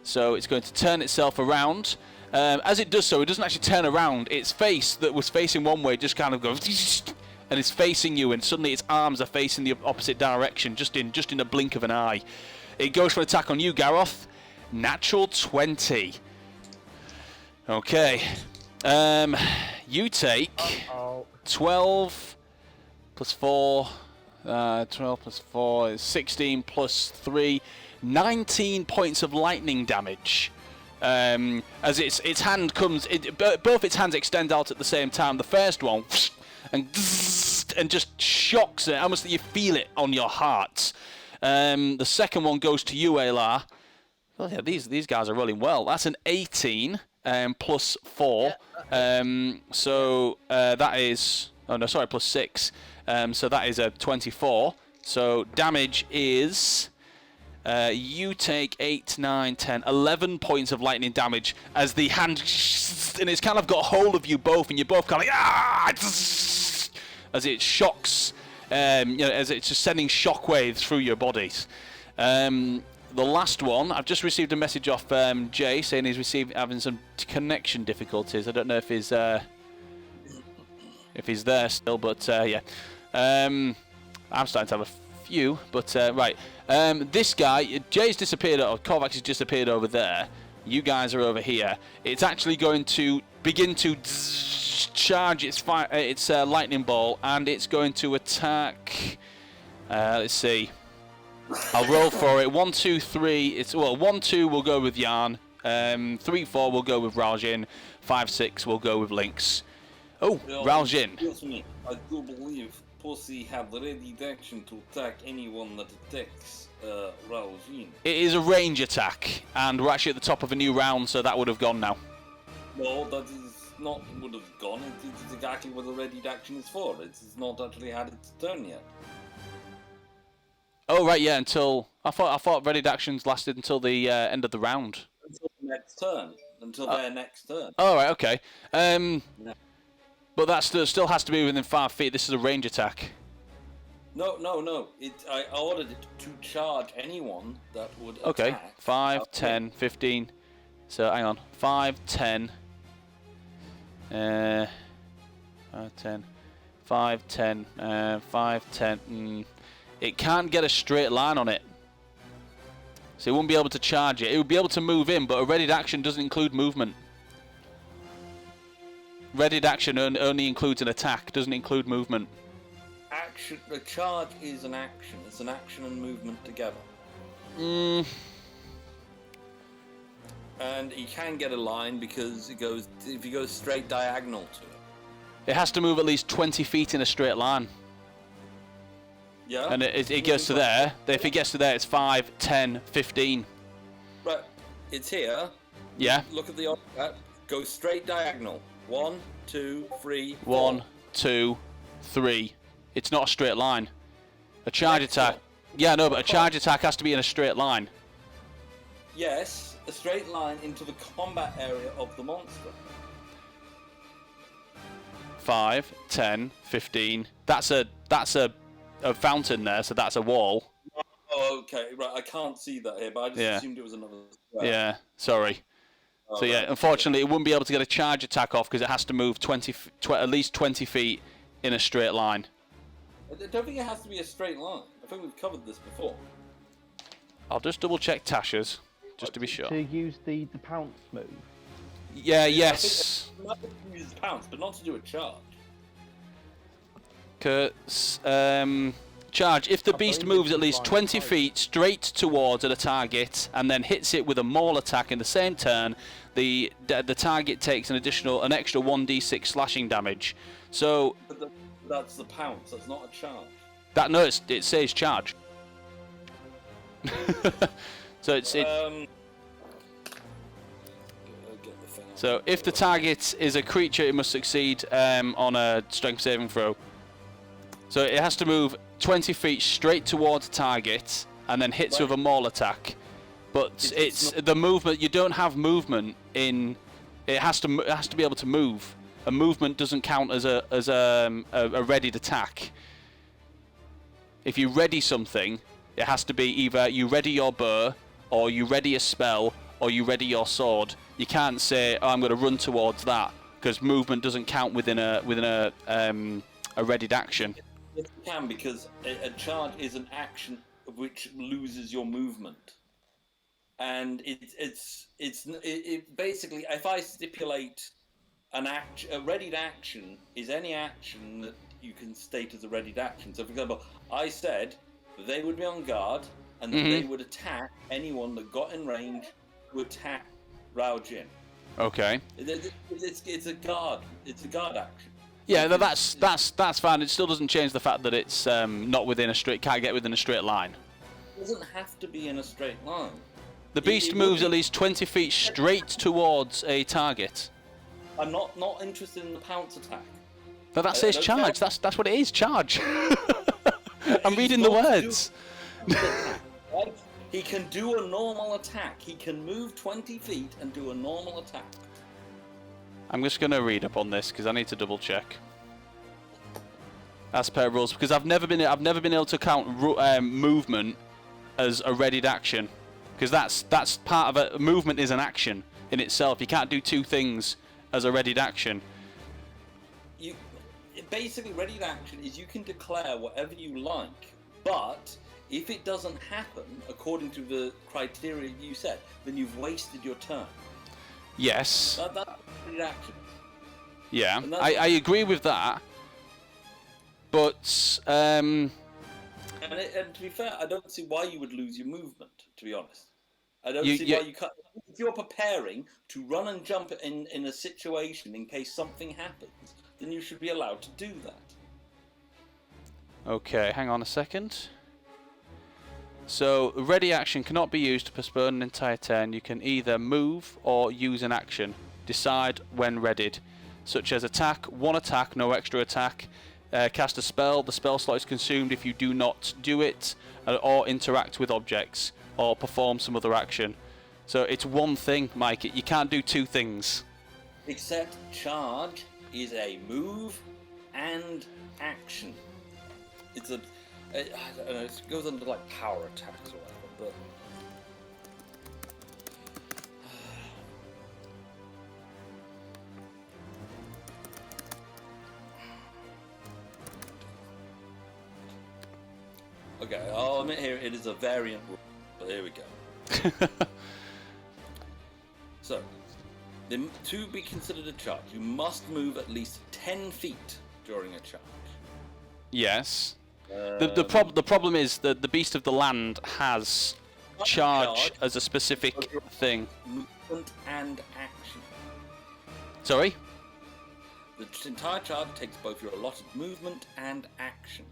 So it's going to turn itself around. As it does so, it doesn't actually turn around. Its face that was facing one way just kind of goes and it's facing you, and suddenly its arms are facing the opposite direction, just in a blink of an eye. It goes for an attack on you, Gareth. Natural 20. Okay. You take 12 plus 4. 12 plus 4 is 16 plus 3. 19 points of lightning damage. As its hand comes, both its hands extend out at the same time. The first one, and just shocks it. Almost that you feel it on your heart. The second one goes to you, Aylar. Oh yeah, these guys are rolling well. That's an 18 plus 4. So that is plus 6. So that is a 24. So damage is. You take 8, 9, 10, 11 points of lightning damage as the hand, and it's kind of got hold of you both, and you're both kind of like, as it shocks, as it's just sending shockwaves through your bodies. The last one, I've just received a message off Jay saying he's having some connection difficulties. I don't know if he's there still, but yeah. I'm starting to have a few, but right. This guy, Jay's disappeared, or Korvax has disappeared over there. You guys are over here. It's actually going to begin to charge its lightning ball, and it's going to attack. Let's see. I'll roll for it. 1, 2, 3. 1, 2 will go with Yarn. 3, 4 will go with Raljin. 5, 6 will go with Lynx. Oh, well, Raljin. Excuse me. I do believe Pussy have ready action to attack anyone that attacks Raljin. It is a range attack, and we're actually at the top of a new round, so that would have gone now. No, that is not would have gone. It's exactly what the ready action is for. It's not actually had its turn yet. Oh right, yeah. Until I thought ready actions lasted until the end of the round. Until the next turn. Until their next turn. Oh right, okay. No. But that still has to be within 5 feet. This is a range attack. No. I ordered it to charge anyone that would Okay, attack. 5, 10, 15. So hang on, 5, 10. 5, 10. 5, 10. 5, 10. It can't get a straight line on it. So it won't be able to charge it. It would be able to move in, but a readied action doesn't include movement. Readied action only includes an attack, doesn't include movement. Action. The charge is an action. It's an action and movement together. And you can get a line because it goes. If you go straight diagonal to it. It has to move at least 20 feet in a straight line. Yeah. And it gets to there. If it gets to there, it's 5, 10, 15. Right. It's here. Yeah. Look at the object. Go straight diagonal. 1, 2, 3. 4. 1, 2, 3. It's not a straight line. A charge attack. Yeah, no, but a charge attack has to be in a straight line. Yes, a straight line into the combat area of the monster. 5, 10, 15. That's a fountain there, so that's a wall. Oh, okay, right. I can't see that here, but I just assumed it was another square. Yeah, sorry. So yeah, unfortunately, it wouldn't be able to get a charge attack off because it has to move at least 20 feet in a straight line. I don't think it has to be a straight line. I think we've covered this before. I'll just double check Tasha's, just to be sure. To use the pounce move. Yeah, yes. I think you use pounce, but not to do a charge. Charge. If the beast moves at least 20 feet straight towards a target and then hits it with a maul attack in the same turn, the target takes an extra 1d6 slashing damage. So that's the pounce. That's not a charge. It says charge. So it's so if the target is a creature, it must succeed on a strength saving throw. So it has to move 20 feet straight towards the target and then hits with a maul attack. But it's the movement. You don't have movement in. It has to be able to move. A movement doesn't count as a readied attack. If you ready something, it has to be either you ready your bow, or you ready a spell, or you ready your sword. You can't say, "Oh, I'm going to run towards that," because movement doesn't count within a readied action. Yes, you can, because a charge is an action which loses your movement, and it's basically, if I stipulate a readied action is any action that you can state as a readied action. So, for example, I said they would be on guard and that they would attack anyone that got in range to attack Rao Jin. Okay. It's a guard. It's a guard action. Yeah, that's fine. It still doesn't change the fact that it's not within a straight. Can't get within a straight line. It doesn't have to be in a straight line. The beast moves at least 20 feet straight towards a target. I'm not interested in the pounce attack. But that says charge. That's what it is. Charge. I'm reading the words. He can do a normal attack. He can move 20 feet and do a normal attack. I'm just going to read up on this because I need to double check. As per rules, because I've never been able to count movement as a readied action, because that's part of a movement is an action in itself. You can't do two things as a readied action. Basically, readied action is you can declare whatever you like, but if it doesn't happen according to the criteria you set, then you've wasted your turn. Yes. That's readied action. Yeah, I agree with that. But and to be fair, I don't see why you would lose your movement. To be honest, I don't see why you can't. If you're preparing to run and jump in a situation in case something happens, then you should be allowed to do that. Okay, hang on a second. So, ready action cannot be used to postpone an entire turn. You can either move or use an action. Decide when readied. such as attack, 1 attack, no extra attack, cast a spell, the spell slot is consumed if you do not do it, or interact with objects, or perform some other action. So it's one thing, Mike. You can't do 2 things. Except charge is a move and action. It's a... I don't know, it goes under like power attacks or whatever, but... Okay, I'll admit here it is a variant rule, but here we go. So, to be considered a charge, you must move at least 10 feet during a charge. Yes. The problem is that the Beast of the Land has charge as a specific thing. Movement and action. Sorry? The entire charge takes both your allotted movement and action.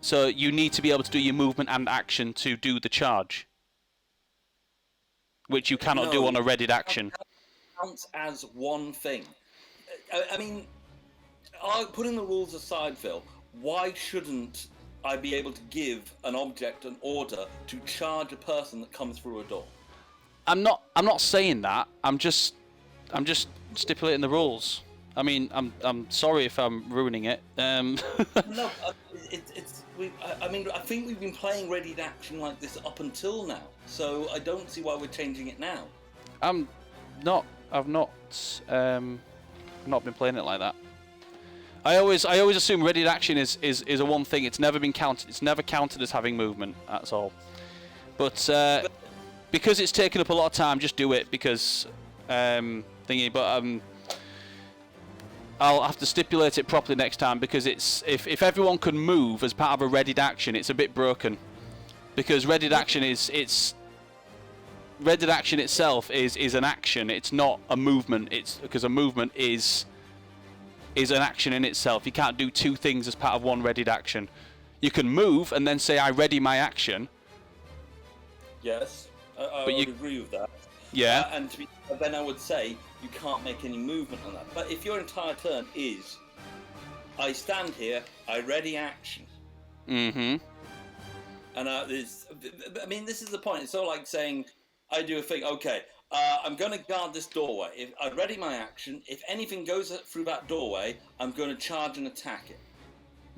So you need to be able to do your movement and action to do the charge, which you cannot do on a readied action. Counts as one thing. I mean, putting the rules aside, Phil, why shouldn't I be able to give an object an order to charge a person that comes through a door? I'm not saying that. I'm just stipulating the rules. I mean, I'm sorry if I'm ruining it. No, I mean, I think we've been playing readied action like this up until now, so I don't see why we're changing it now. I've not been playing it like that. I always assume readied action is a one thing. It's never been counted. It's never counted as having movement. That's all. But because it's taken up a lot of time, just do it because thingy. But I'll have to stipulate it properly next time because it's if everyone can move as part of a readied action, it's a bit broken. Because readied action readied action itself is an action. It's not a movement. It's because a movement is an action in itself. You can't do 2 things as part of one readied action. You can move and then say I ready my action. Yes, I would agree with that. Yeah. Then I would say you can't make any movement on that. But if your entire turn is, I stand here, I ready action. Mm-hmm. And this is the point. It's sort of like saying, I do a thing. Okay, I'm going to guard this doorway. If I ready my action, if anything goes through that doorway, I'm going to charge and attack it.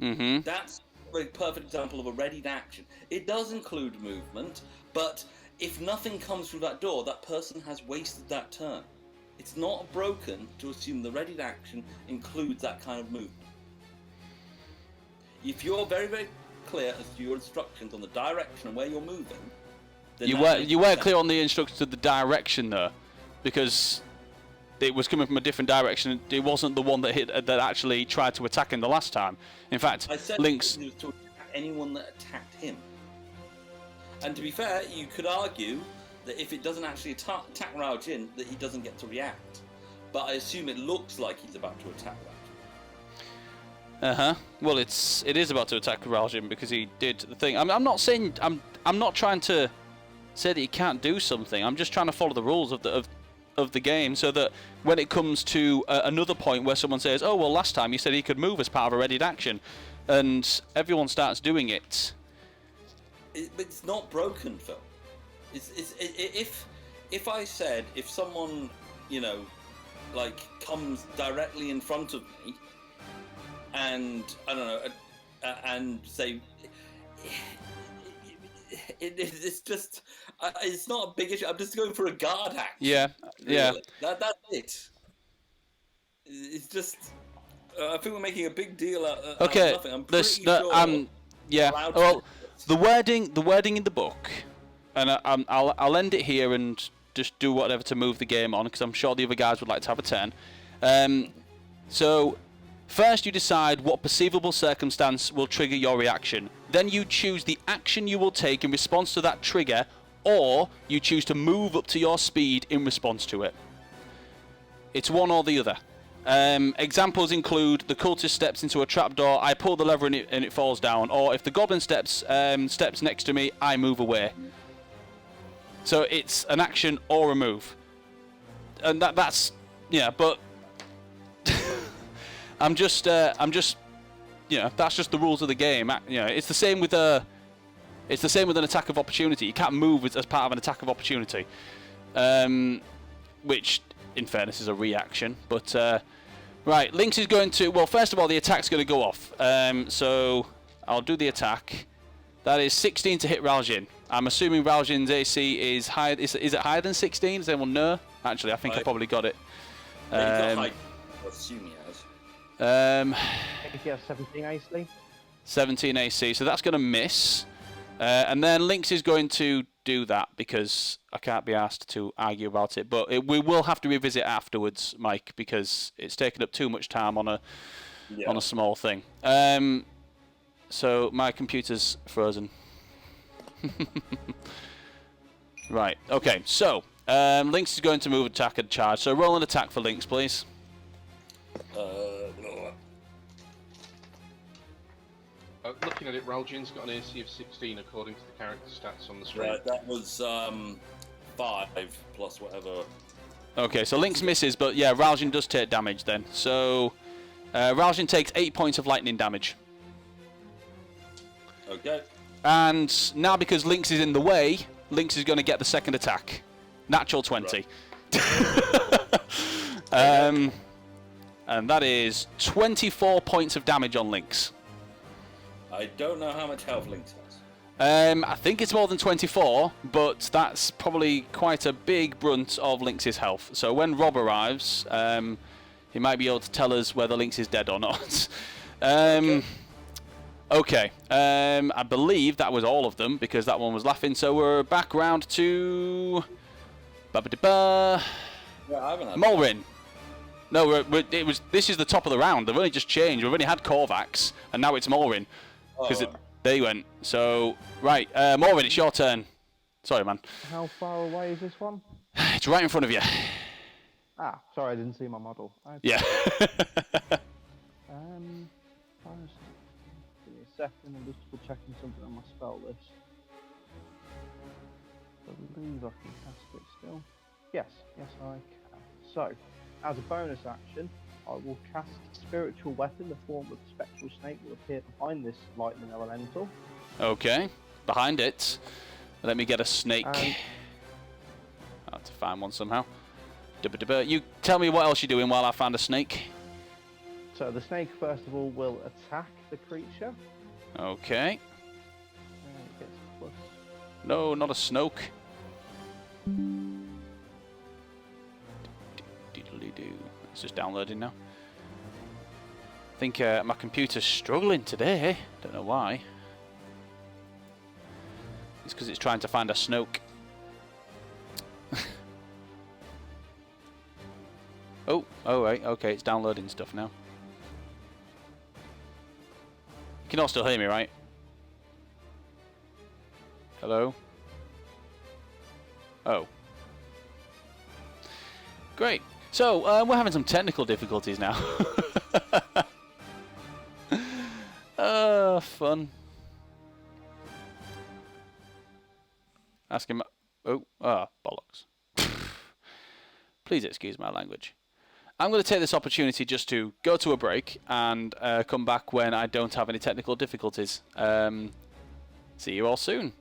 Mm-hmm. That's a perfect example of a readied action. It does include movement, but if nothing comes through that door, that person has wasted that turn. It's not broken to assume the readied action includes that kind of movement. If you're very, very clear as to your instructions on the direction and where you're moving, then you weren't clear on the instructions of the direction though, because it was coming from a different direction. It wasn't the one that actually tried to attack him the last time. In fact, I said Link's it was to attack anyone that attacked him. And to be fair, you could argue that if it doesn't actually attack Rao Jin, that he doesn't get to react. But I assume it looks like he's about to attack Rao Jin. Well, it is about to attack Rao Jin because he did the thing. I'm not saying I'm not trying to say that he can't do something. I'm just trying to follow the rules of the game so that when it comes to another point where someone says, "Oh well, last time you said he could move as part of a readied action," and everyone starts doing it. It's not broken, Phil. If I said if someone comes directly in front of me and I don't know and say it's just it's not a big issue. I'm just going for a guard action. Yeah, really. yeah. That's it. It's just I think we're making a big deal out of nothing. I'm pretty sure. Yeah. Well, the wording in the book, and I'll end it here and just do whatever to move the game on because I'm sure the other guys would like to have a turn. So, first you decide what perceivable circumstance will trigger your reaction. Then you choose the action you will take in response to that trigger, or you choose to move up to your speed in response to it. It's one or the other. Examples include the cultist steps into a trapdoor, I pull the lever and it falls down, or if the goblin steps next to me, I move away. So it's an action or a move, and that's yeah. But I'm just, you know, that's just the rules of the game. You know, it's the same with an attack of opportunity. You can't move as part of an attack of opportunity, which, in fairness, is a reaction. But right, Lynx is going to. Well, first of all, the attack's going to go off. So I'll do the attack. That is 16 to hit Raljin. I'm assuming Raljin's AC is high. Is it higher than 16? Does anyone know? Actually, I think I probably got it. I assume he has. I think he has 17 AC. 17 AC, so that's going to miss. And then Lynx is going to do that because I can't be asked to argue about it. But we will have to revisit afterwards, Mike, because it's taken up too much time on a small thing. So my computer's frozen. Right, okay, so Lynx is going to move, attack, and charge. So roll an attack for Lynx, please. Looking at it, Raljin's got an AC of 16 according to the character stats on the screen. Right, that was 5 plus whatever. Okay, so Lynx misses, but yeah, Raljin does take damage then. So Raljin takes 8 points of lightning damage. Okay. And now because Lynx is in the way, Lynx is going to get the second attack. Natural 20. Right. And that is 24 points of damage on Lynx. I don't know how much health Lynx has. I think it's more than 24, but that's probably quite a big brunt of Lynx's health. So when Rob arrives, he might be able to tell us whether Lynx is dead or not. Okay. I believe that was all of them because that one was laughing. So we're back round to Yeah, I haven't had Mulrin. No, this is the top of the round. They've only just changed. We've only had Korvax, and now it's Mulrin. Because they went. So, right, Mulrin, it's your turn. Sorry, man. How far away is this one? It's right in front of you. Ah, sorry, I didn't see my model. Okay. Yeah. Give me a second, I'm just double checking something on my spell list. I believe I can cast it still. Yes, I can. So, as a bonus action, I will cast Spiritual Weapon. The form of Spectral Snake will appear behind this lightning elemental. Okay, behind it. Let me get a snake. And I have to find one somehow. You tell me what else you're doing while I find a snake. so the snake, first of all, will attack the creature. Okay. And it gets plus. No, not a Snoke. It's just downloading now. I think my computer's struggling today. Don't know why. It's because it's trying to find a Snoke. Oh, right, okay, it's downloading stuff now. You can all still hear me, right? Hello? Oh. Great. So, we're having some technical difficulties now. Fun. Ask him. Oh, bollocks. Please excuse my language. I'm going to take this opportunity just to go to a break and come back when I don't have any technical difficulties. See you all soon.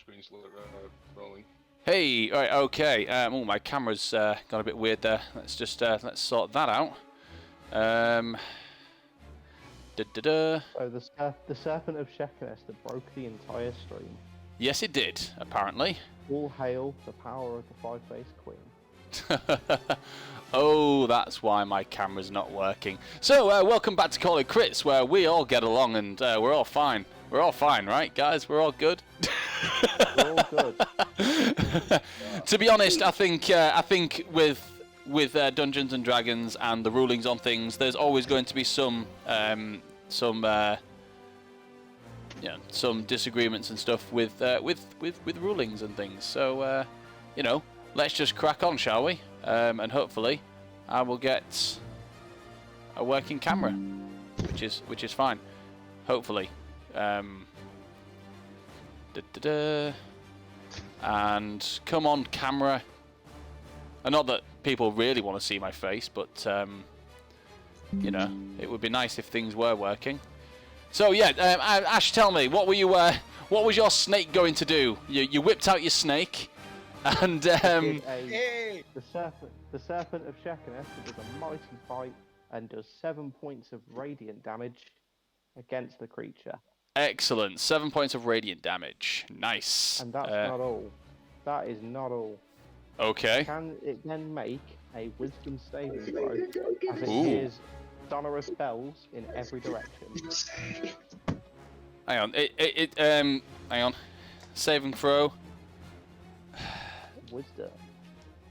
screen's rolling. Hey, all right, okay. Oh, my camera's got a bit weird there. Let's just let's sort that out. So the Serpent of Shekinah broke the entire stream. Yes, it did, apparently. All hail the power of the five-faced queen. Oh, that's why my camera's not working. So, welcome back to Call It Crits, where we all get along and we're all fine. We're all fine, right, guys? We're all good. We're all good. To be honest, I think with Dungeons and Dragons and the rulings on things, there's always going to be some disagreements and stuff with rulings and things. So, let's just crack on, shall we? And hopefully, I will get a working camera, which is fine. Hopefully. And come on, camera. And not that people really want to see my face, but it would be nice if things were working. So yeah, Ash, tell me, what was your snake going to do? You whipped out your snake, and The Serpent of Shekinah does a mighty bite and does 7 points of radiant damage against the creature. Excellent, 7 points of radiant damage. Nice. And that's not all. That is not all. Okay. Can it then make a wisdom saving throw as it hears sonorous bells in every direction? Hang on. Hang on. Saving throw.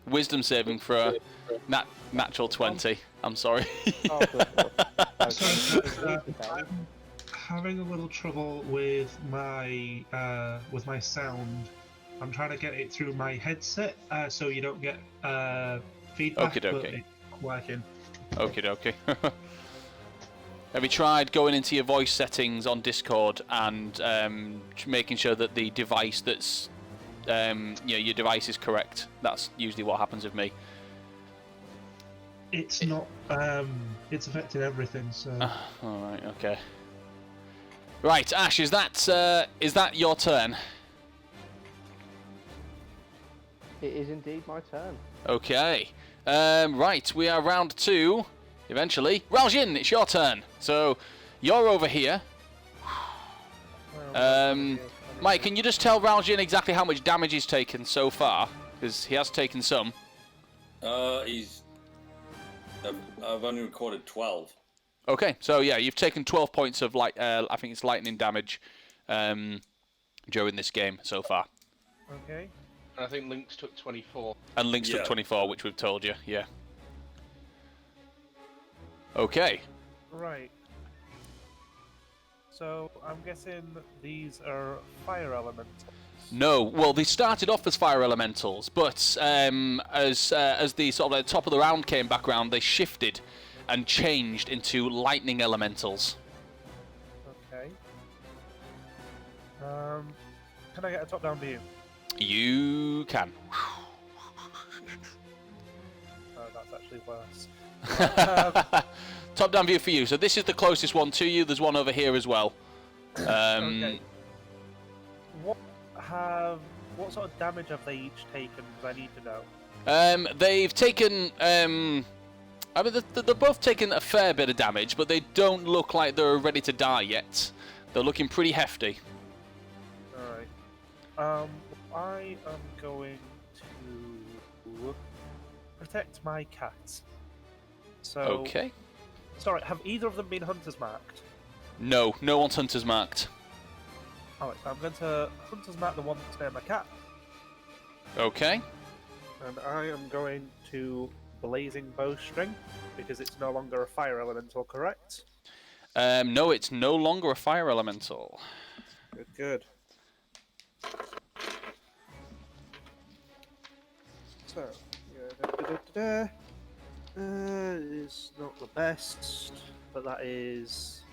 Wisdom saving throw. Natural 20. I'm sorry. Oh, good lord. I'm having a little trouble with my sound. I'm trying to get it through my headset, so you don't get feedback. Okie dokie. But it's working. Okie dokie. Have you tried going into your voice settings on Discord and making sure that the device that's your device is correct? That's usually what happens with me. It's not. It's affecting everything. So. All right. Okay. Right, Ash. Is that your turn? It is indeed my turn. Okay. Right, we are round 2. Eventually, Raljin, it's your turn. So, you're over here. Mike, can you just tell Raljin exactly how much damage he's taken so far? Because he has taken some. I've only recorded 12. Okay, so yeah, you've taken 12 points of I think it's lightning damage during this game so far. Okay. And I think Lynx took 24. And Lynx took 24, which we've told you, yeah. Okay. Right. So I'm guessing these are fire elementals. No, well they started off as fire elementals, but as the sort of top of the round came back round, they shifted and changed into lightning elementals. Okay. Can I get a top-down view? You can. Oh, that's actually worse. Top down view for you. So this is the closest one to you. There's one over here as well. Okay. What sort of damage have they each taken? Because I need to know. They've taken. I mean, they're both taken a fair bit of damage, but they don't look like they're ready to die yet. They're looking pretty hefty. All right. I am going to protect my cats. So. Okay. Sorry, have either of them been hunters marked? No, no one's hunters marked. Alright, so I'm going to hunters mark the one that's near my cat. Okay. And I am going to blazing bowstring because it's no longer a fire elemental, correct? No, it's no longer a fire elemental. Good, good. So, is not the best, but that is.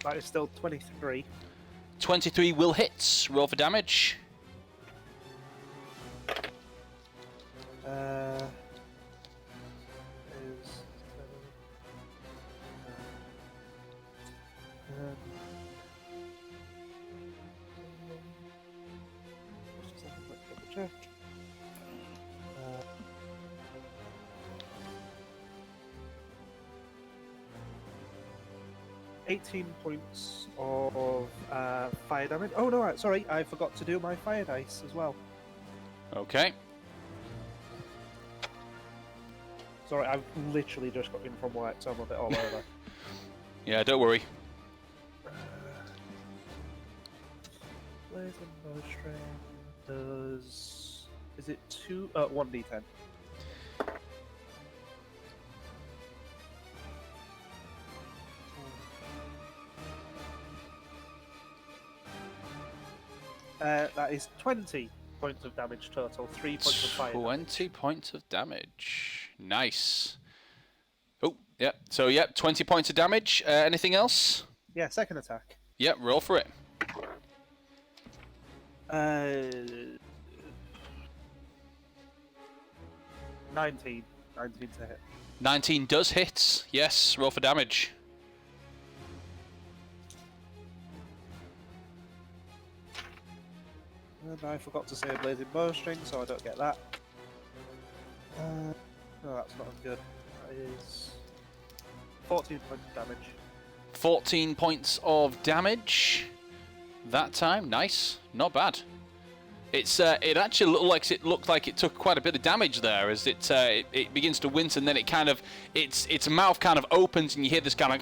That is still 23. 23 will hit. Roll for damage. Is check. 18 points of fire damage. Oh no, sorry, I forgot to do my fire dice as well. Okay. Sorry, I've literally just got in from work, so I'm a bit all over. Yeah, don't worry. Blazing Bowstring does... Is it 1d10? That is 20 points of damage total, 3 points of fire. 20 points of damage. Nice. Oh, yeah. So, yeah, 20 points of damage. Anything else? Yeah, second attack. Yeah, roll for it. 19. 19 to hit. 19 does hit. Yes, roll for damage. And I forgot to say Blazing Bowstring, so I don't get that. No, that's not as good. That is 14 points of damage. 14 points of damage. That time, nice. Not bad. It actually looked like it took quite a bit of damage there, as it begins to wince, and then it kind of its mouth kind of opens, and you hear this kind of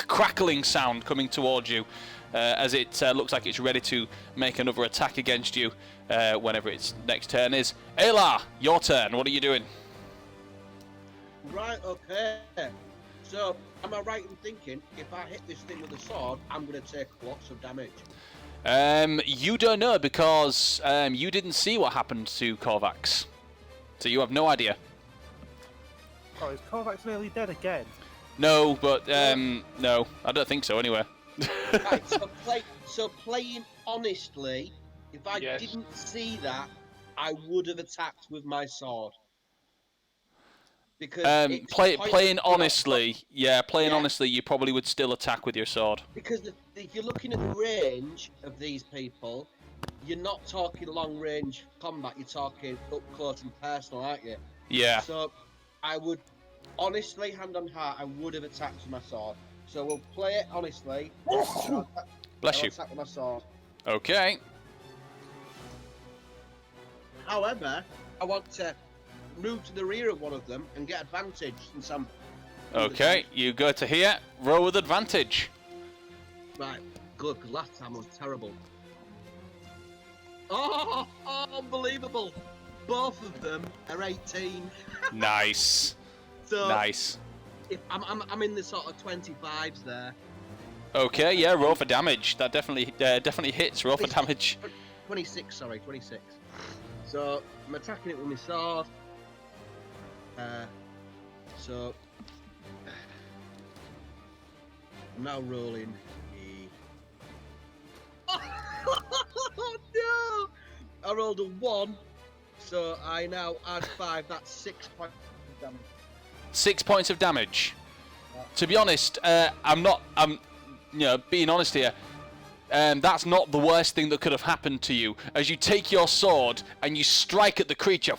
crackling sound coming towards you, as it looks like it's ready to make another attack against you whenever its next turn is. Ayla, your turn. What are you doing? Right, okay. So, am I right in thinking if I hit this thing with a sword, I'm going to take lots of damage? You don't know, because you didn't see what happened to Korvax, so you have no idea. Oh, is Korvax nearly dead again? No, but no, I don't think so. Anyway. Right, so playing honestly, if I didn't see that, I would have attacked with my sword. Because playing honestly, honestly, you probably would still attack with your sword. Because if you're looking at the range of these people, you're not talking long range combat. You're talking up close and personal, aren't you? Yeah. So I would honestly, hand on heart, I would have attacked with my sword. So we'll play it honestly. Bless you. Attack with my sword. Okay. However, I want to move to the rear of one of them and get advantage since I'm... Okay, you go to here. Roll with advantage. Right, good, because last time I was terrible. Oh, unbelievable. Both of them are 18. Nice. So nice. If I'm in the sort of 25s there. Okay, yeah, roll for damage. That definitely hits. Roll for damage. 26, sorry, 26. So I'm attacking it with my sword. So I'm now rolling the... Oh no! I rolled a 1, so I now add 5. That's 6 points of damage. 6 points of damage. Yeah. To be honest, I'm being honest here. That's not the worst thing that could have happened to you. As you take your sword and you strike at the creature,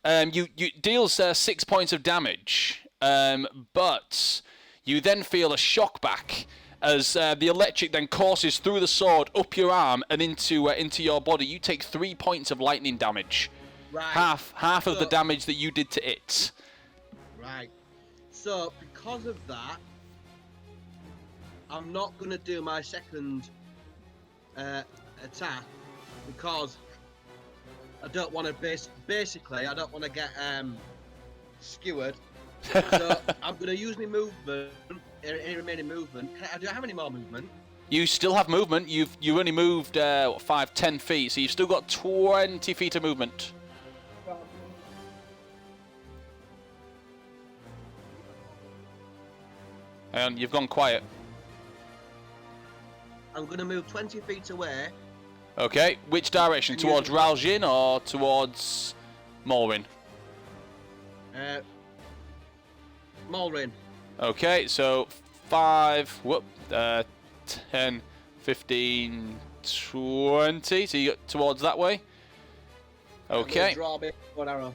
you deals 6 points of damage, but you then feel a shock back as the electric then courses through the sword up your arm and into your body. You take 3 points of lightning damage. Right. Half of the damage that you did to it. Right. So because of that, I'm not going to do my second attack because I don't want to basically I don't want to get skewered. So I'm going to use my movement, any remaining movement. Do I have any more movement? You still have movement. You only moved 5-10 feet, so you've still got 20 feet of movement. And you've gone quiet. I'm going to move 20 feet away. Okay, which direction? Towards Raljin or towards Molrin? Molrin. Okay, so 5, 10, 15, 20. So you got towards that way. Okay. Draw a bit, one arrow.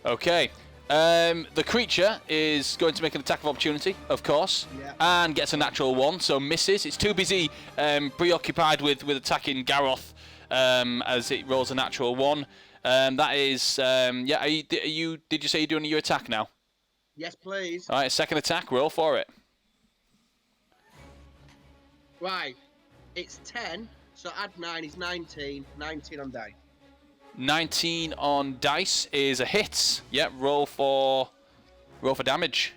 Okay. The creature is going to make an attack of opportunity, of course, and gets a natural 1, so misses. It's too busy preoccupied with attacking Garroth as it rolls a natural 1. That is, yeah. Did you say you're doing your attack now? Yes, please. All right, second attack. Roll for it. Right. It's 10, so add 9 is 19. 19 on die. 19 on dice is a hit. Yep. Roll for damage.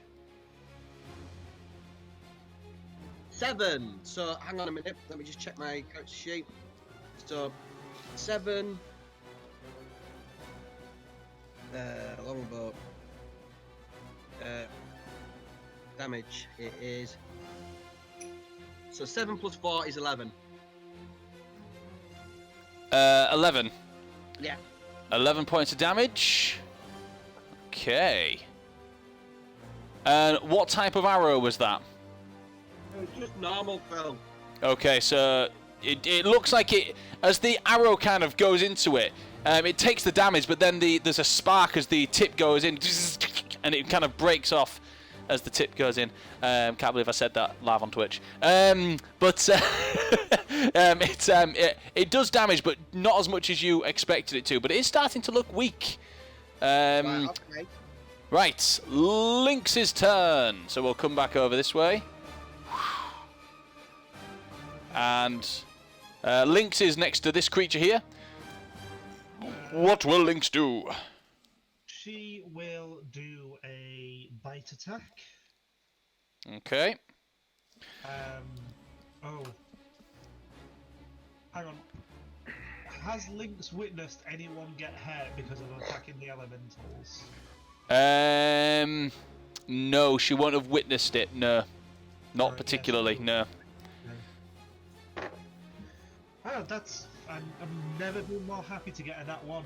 7. So hang on a minute. Let me just check my character sheet. So 7. Longbow. Damage. It is. So 7 plus 4 is 11. 11. Yeah. 11 points of damage. Okay. And what type of arrow was that? It was just normal, Phil. Okay, so it looks like it, as the arrow kind of goes into it, it takes the damage, but then there's a spark as the tip goes in, and it kind of breaks off as the tip goes in. Can't believe I said that live on Twitch. But it does damage, but not as much as you expected it to. But it is starting to look weak. Okay. Right, Lynx's turn. So we'll come back over this way. And Lynx is next to this creature here. What will Lynx do? She will do a bite attack. Okay. Oh. Hang on. Has Lynx witnessed anyone get hurt because of attacking the elementals? No, she won't have witnessed it. No, not particularly. No. Oh, that's. I'm never been more happy to get a nat 1.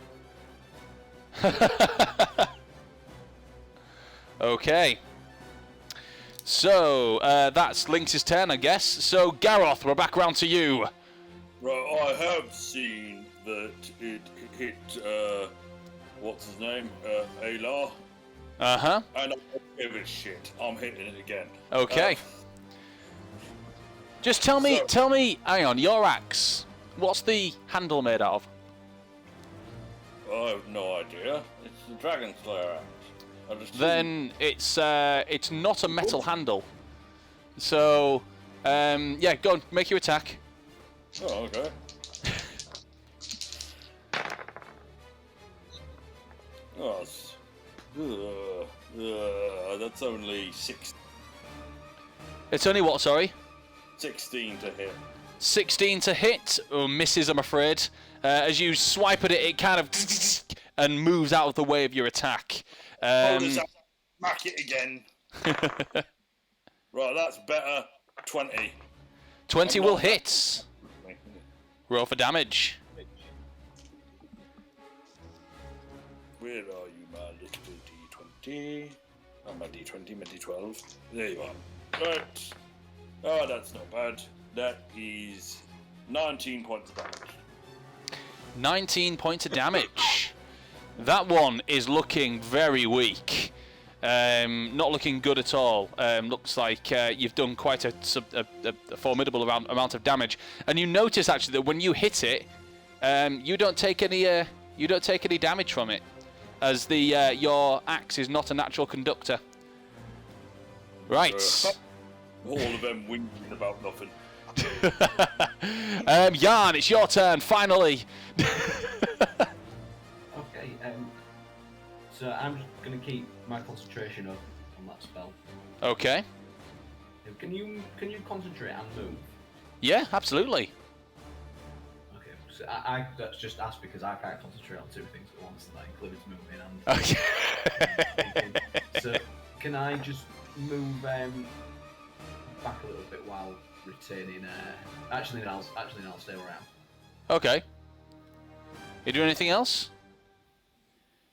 Okay. So, that's Lynx's turn, I guess. So, Garroth, we're back round to you. Right, I have seen that it hit, what's his name? Alar. Uh-huh. And I don't give a shit. I'm hitting it again. Okay. Just tell me, hang on, your axe, what's the handle made out of? I have no idea. It's the Dragon Slayer axe. Then it's not a metal handle. So, yeah, go on, make your attack. Oh, okay. Oh, that's only 6. It's only what, sorry? 16 to hit. 16 to hit. Oh, misses, I'm afraid. As you swipe at it, it kind of and moves out of the way of your attack. Smack it again. Right, that's better. 20. 20 will hit. Roll for damage. Where are you, my little D20? Oh, my D20, my D12. There you are. Right. Oh, that's not bad. That is 19 points of damage. 19 points of damage. That one is looking very weak. Not looking good at all. Looks like you've done quite a formidable amount of damage. And you notice actually that when you hit it, you don't take any damage from it, as your axe is not a natural conductor. Right. All of them whinging about nothing. Jan, it's your turn finally. Okay. So I'm just gonna keep my concentration up on that spell. Okay. Can you concentrate and move? Yeah, absolutely. Okay. So I that's just asked because I can't concentrate on 2 things at once, and that includes moving and. Okay. So can I just move back a little bit while retaining? Actually, no, I'll stay where I am. Okay. You do anything else?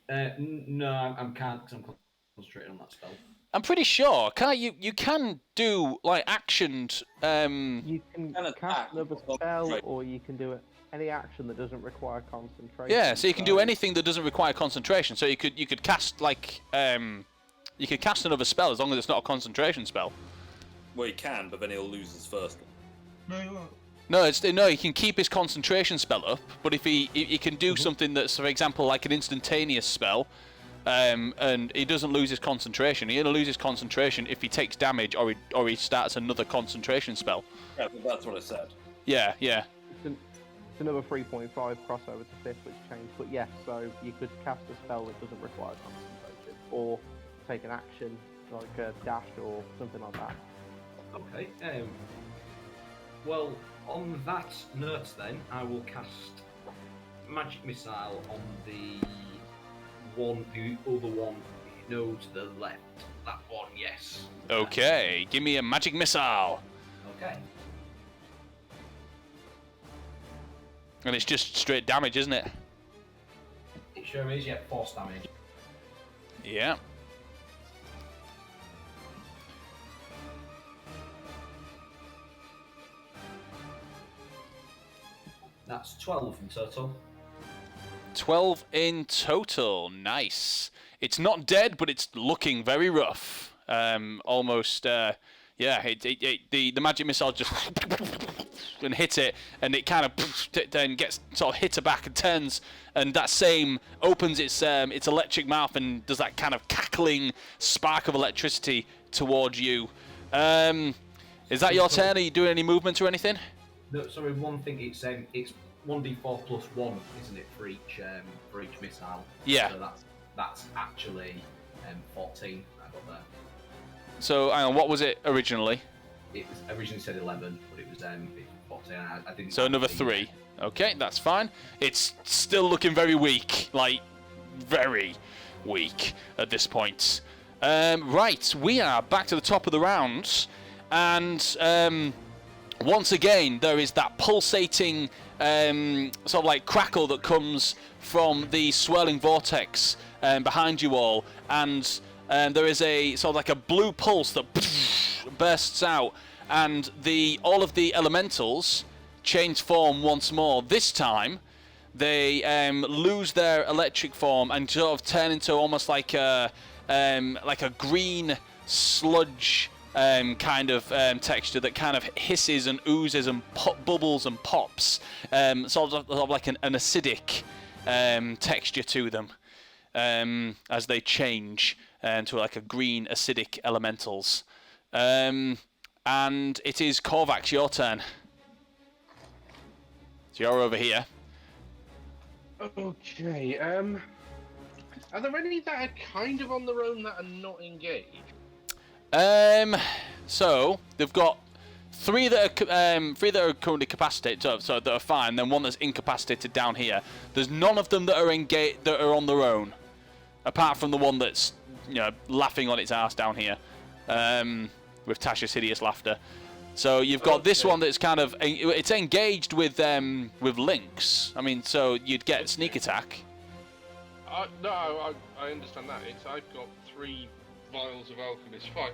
No, I can't because I'm concentrating on that spell. I'm pretty sure. You can do like actioned. You can Can cast attack another or spell, concentrate. or you can do it any action that doesn't require concentration. Yeah, so you can do anything that doesn't require concentration. So you could cast like you could cast another spell as long as it's not a concentration spell. Well, he can, but then he'll lose his first one. No, you won't. No, he can keep his concentration spell up, but if he can do something that's, for example, like an instantaneous spell, and he doesn't lose his concentration. He only loses concentration if he takes damage or he starts another concentration spell. Yeah, but that's what I said. Yeah. It's another 3.5 crossover to 5th, which changed. But yes, so you could cast a spell that doesn't require concentration, or take an action like a dash or something like that. Okay. Well, on that note, then I will cast Magic Missile on the other one, no, to the left. That one, yes. Okay, give me a magic missile. Okay. And it's just straight damage, isn't it? It sure is, yeah, force damage. Yeah. That's 12 in total. 12 in total. Nice. It's not dead, but it's looking very rough. Almost, yeah. The magic missile just and hit it, and it kind of then gets sort of hit her back and turns, and that same opens its electric mouth and does that kind of cackling spark of electricity towards you. Is that your turn? Are you doing any movements or anything? No, sorry. One thing. It's 1d4 plus 1, isn't it, for each missile? Yeah. So that's actually 14. I got there. So, hang on, what was it originally? It was originally said 11, but it was 14. I didn't. So another 3. Okay, that's fine. It's still looking very weak, like very weak at this point. Right, we are back to the top of the round, and once again there is that pulsating sort of like crackle that comes from the swirling vortex behind you all, and there is a sort of like a blue pulse that bursts out, and all of the elementals change form once more. This time, they lose their electric form and sort of turn into almost like a green sludge kind of texture that kind of hisses and oozes and bubbles and pops, sort of like an acidic texture to them as they change to like a green acidic elementals. And it is Korvax, your turn. So you're over here. Okay. Are there any that are kind of on their own that are not engaged? So they've got three that are currently capacitated, so that are fine. Then one that's incapacitated down here. There's none of them that are engaged that are on their own, apart from the one that's laughing on its ass down here, with Tasha's hideous laughter. So you've got this one that's kind of it's engaged with Lynx. I mean, so you'd get sneak attack. No, I understand that. I've got 3 vials of alchemist fire.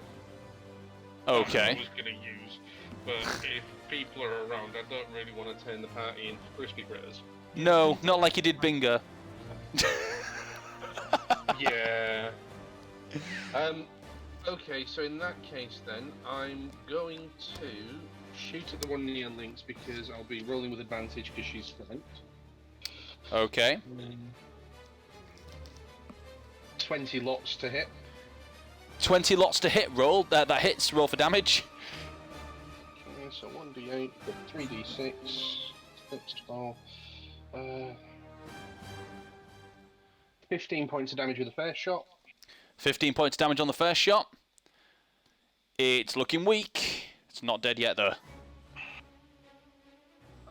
Okay. I was going to use, but if people are around, I don't really want to turn the party into crispy critters. No, not like you did Bingo. Yeah. Okay, so in that case then, I'm going to shoot at the one near Lynx because I'll be rolling with advantage because she's flanked. Okay. 20 lots to hit. 20 lots to hit. Roll. That hits. Roll for damage. Okay, so 1d8, 3d6, 6, 12. 15 points of damage with the first shot. 15 points of damage on the first shot. It's looking weak. It's not dead yet, though.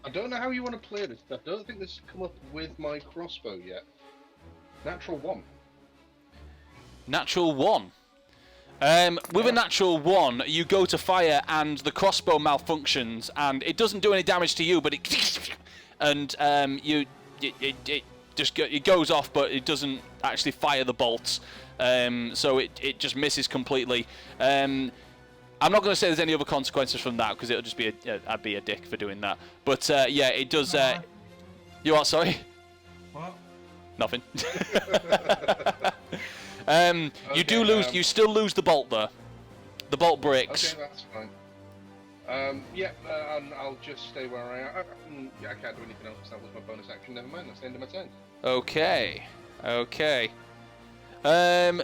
I don't know how you want to play this. I don't think this has come up with my crossbow yet. Natural 1. Natural 1. With a natural 1, you go to fire and the crossbow malfunctions, and it doesn't do any damage to you, but it and it goes off, but it doesn't actually fire the bolts. So it just misses completely. I'm not going to say there's any other consequences from that because it'll just be I'd be a dick for doing that. But yeah, it does. You are sorry. What? Nothing. Okay, you do lose. You still lose the bolt though. The bolt breaks. Okay, that's fine. And I'll just stay where I am. I can't do anything else because that was my bonus action. Never mind, that's the end of my turn. Okay.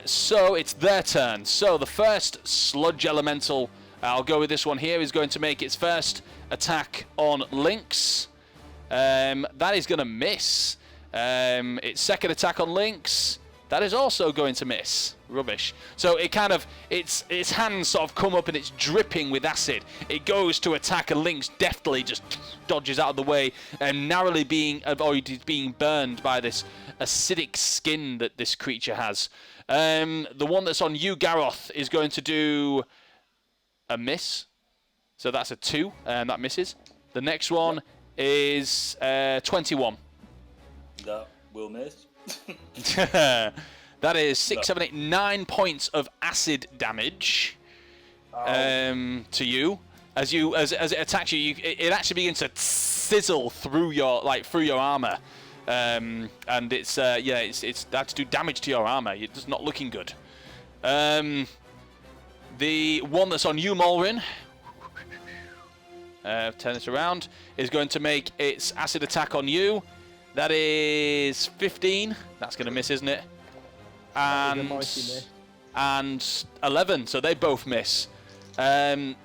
So it's their turn. So the first sludge elemental, I'll go with this one here, is going to make its first attack on Lynx. That is going to miss. Its second attack on Lynx, that is also going to miss. Rubbish. So it kind of, its hands sort of come up and it's dripping with acid. It goes to attack and Lynx deftly just dodges out of the way and narrowly being burned by this acidic skin that this creature has. The one that's on you, Garroth, is going to do a miss. So that's a 2, and that misses. The next one is 21. That will miss. That is 6, 7, 8, 9 points of acid damage to you. As it attacks you, it actually begins to sizzle through your armor, and it's that to do damage to your armor. It's not looking good. The one that's on you, Mulrin, turn this around, is going to make its acid attack on you. That is 15. That's going to miss, isn't it? And 11. So they both miss. The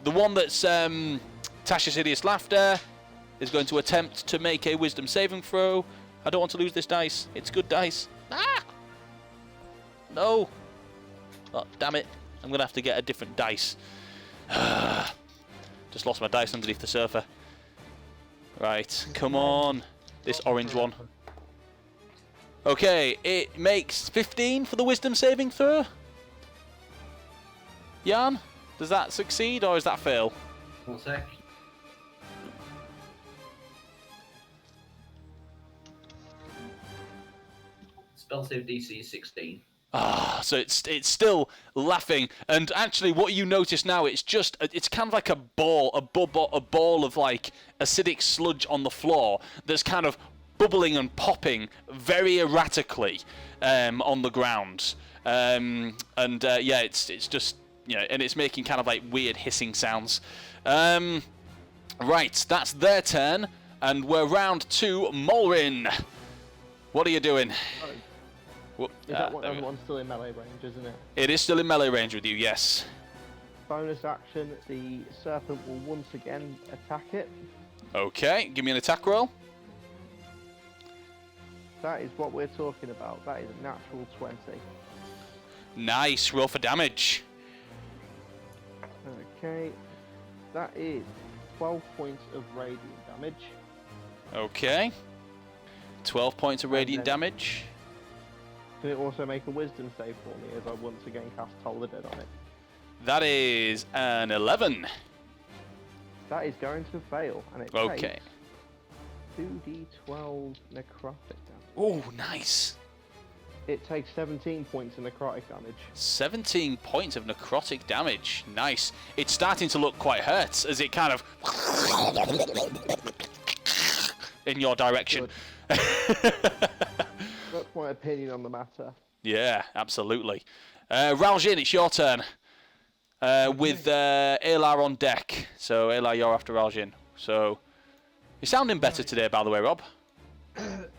one that's Tasha's Hideous Laughter is going to attempt to make a wisdom saving throw. I don't want to lose this dice. It's good dice. Ah! No. Oh, damn it. I'm going to have to get a different dice. Just lost my dice underneath the sofa. Right, come on. This orange one. Okay, it makes 15 for the wisdom saving throw. Jan, does that succeed or does that fail? 1 sec. Spell save DC is 16. So it's still laughing, and actually, what you notice now, it's kind of like a ball of like acidic sludge on the floor that's kind of bubbling and popping very erratically on the ground, it's just and it's making kind of like weird hissing sounds. Right, that's their turn, and we're round 2. Mulrin, what are you doing? Is that one's still in melee range, isn't it? It is still in melee range with you, yes. Bonus action, the serpent will once again attack it. Okay, give me an attack roll. That is what we're talking about. That is a natural 20. Nice, roll for damage. Okay, that is 12 points of radiant damage. Okay, 12 points of radiant damage. Can it also make a wisdom save for me as I once again cast Toll the Dead on it? That is an 11. That is going to fail, and it Okay. takes 2d12 necrotic damage. Oh, nice. It takes 17 points of necrotic damage. 17 points of necrotic damage. Nice. It's starting to look quite hurt as it kind of in your direction. That's my opinion on the matter. Yeah, absolutely. Raljin, it's your turn. With Alar on deck. So, Alar, you're after Raljin. So, you're sounding better today, by the way, Rob.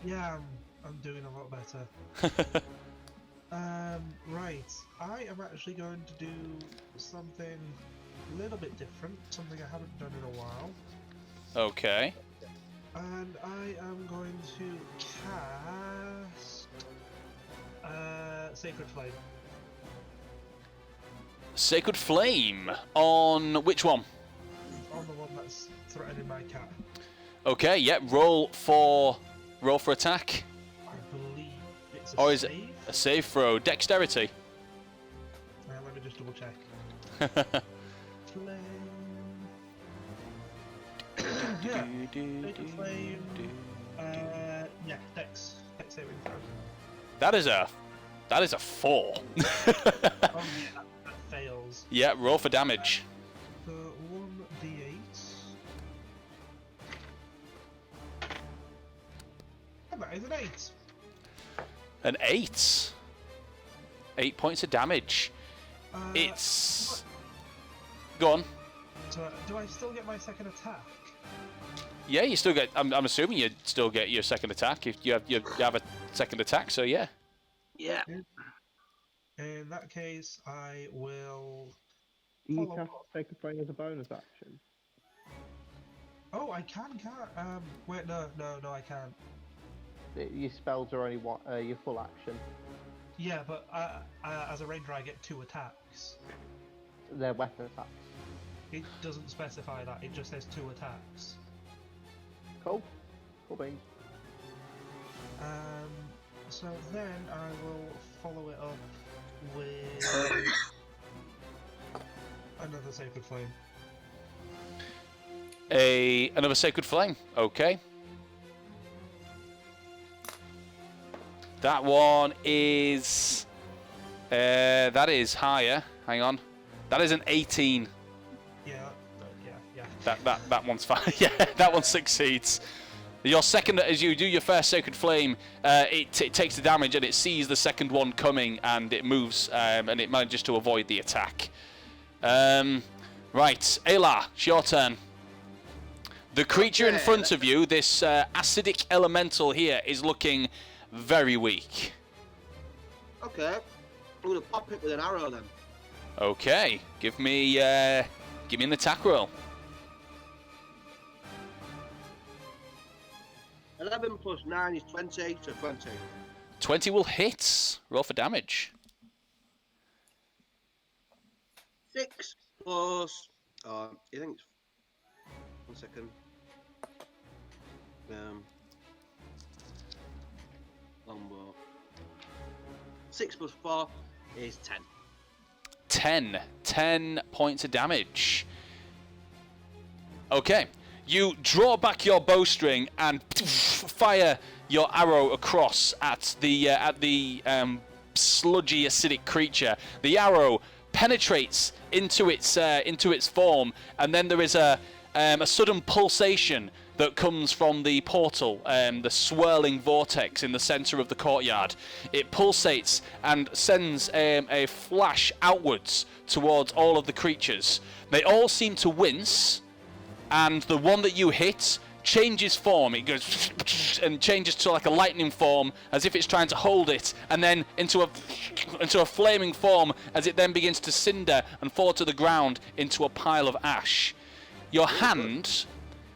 Yeah, I'm doing a lot better. Right. I am actually going to do something a little bit different. Something I haven't done in a while. Okay. And I am going to cast Sacred Flame. Sacred Flame on which one? On the one that's threatening my cat. Okay, yep. Roll for attack. I believe it's a Or save. is it a save throw? Dexterity. Let me just double check. Flame. Yeah. Sacred Flame. Yeah, Dex saving throw. That is a That is a 4. Oh yeah, that fails. Yeah, roll for damage. So 1d8. And that is an 8. An 8. 8 points of damage. It's... Go on. So, do I still get my second attack? Yeah, you still get... I'm assuming you still get your second attack if you have a second attack, so yeah. Yeah. In that case, I will... You follow cast up. Sacred Flame as a bonus action. Oh, I can't. Wait, no, I can't. Your spells are only one, your full action. Yeah, but as a ranger, I get 2 attacks. They're weapon attacks. It doesn't specify that. It just says 2 attacks. Cool. Cool beans. So then I will follow it up with another Sacred Flame. Another Sacred Flame. Okay. That one is... that is higher. Hang on. That is an 18. Yeah. That one's fine. Yeah, that one succeeds. Your second, as you do your first Sacred Flame, it takes the damage and it sees the second one coming and it moves and it manages to avoid the attack. Right, Ayla, it's your turn. The creature in front of you, this acidic elemental here, is looking very weak. Okay. I'm gonna pop it with an arrow then. Okay, give me an attack roll. 11 plus 9 is 20, so 20. 20 will hit. Roll for damage. 6 plus... I think it's... 1 second. Longbow. 6 plus 4 is 10. 10 points of damage. Okay, you draw back your bowstring and fire your arrow across at the sludgy acidic creature. The arrow penetrates into its form, and then there is a sudden pulsation that comes from the portal, the swirling vortex in the center of the courtyard. It pulsates and sends a flash outwards towards all of the creatures. They all seem to wince, and the one that you hit changes form. It goes and changes to like a lightning form, as if it's trying to hold it, and then into a flaming form, as it then begins to cinder and fall to the ground into a pile of ash. Your hand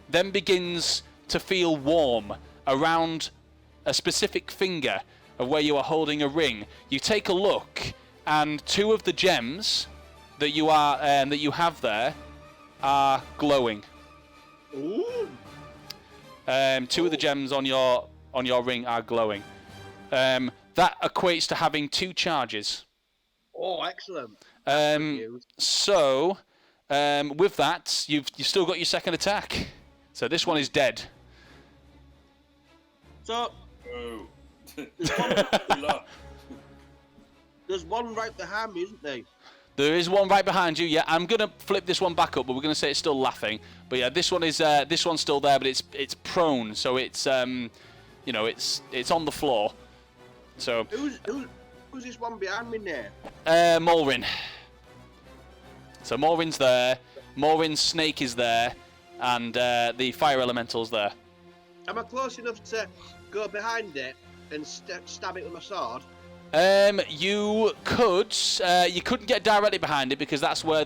then begins to feel warm around a specific finger of where you are holding a ring. You take a look, and 2 of the gems that you have there are glowing. Ooh. 2 of the gems on your ring are glowing. That equates to having 2 charges. Oh, excellent. So, with that, you've still got your second attack. So this one is dead. So, Oh. there's one right behind me, isn't there? There is one right behind you. Yeah, I'm gonna flip this one back up, but we're gonna say it's still laughing. But yeah, this one's still there, but it's prone, so it's it's on the floor. So Who's this one behind me now? Molrin. So Molrin's there. Molrin's snake is there, and the fire elemental's there. Am I close enough to go behind it and stab it with my sword? You couldn't get directly behind it because that's where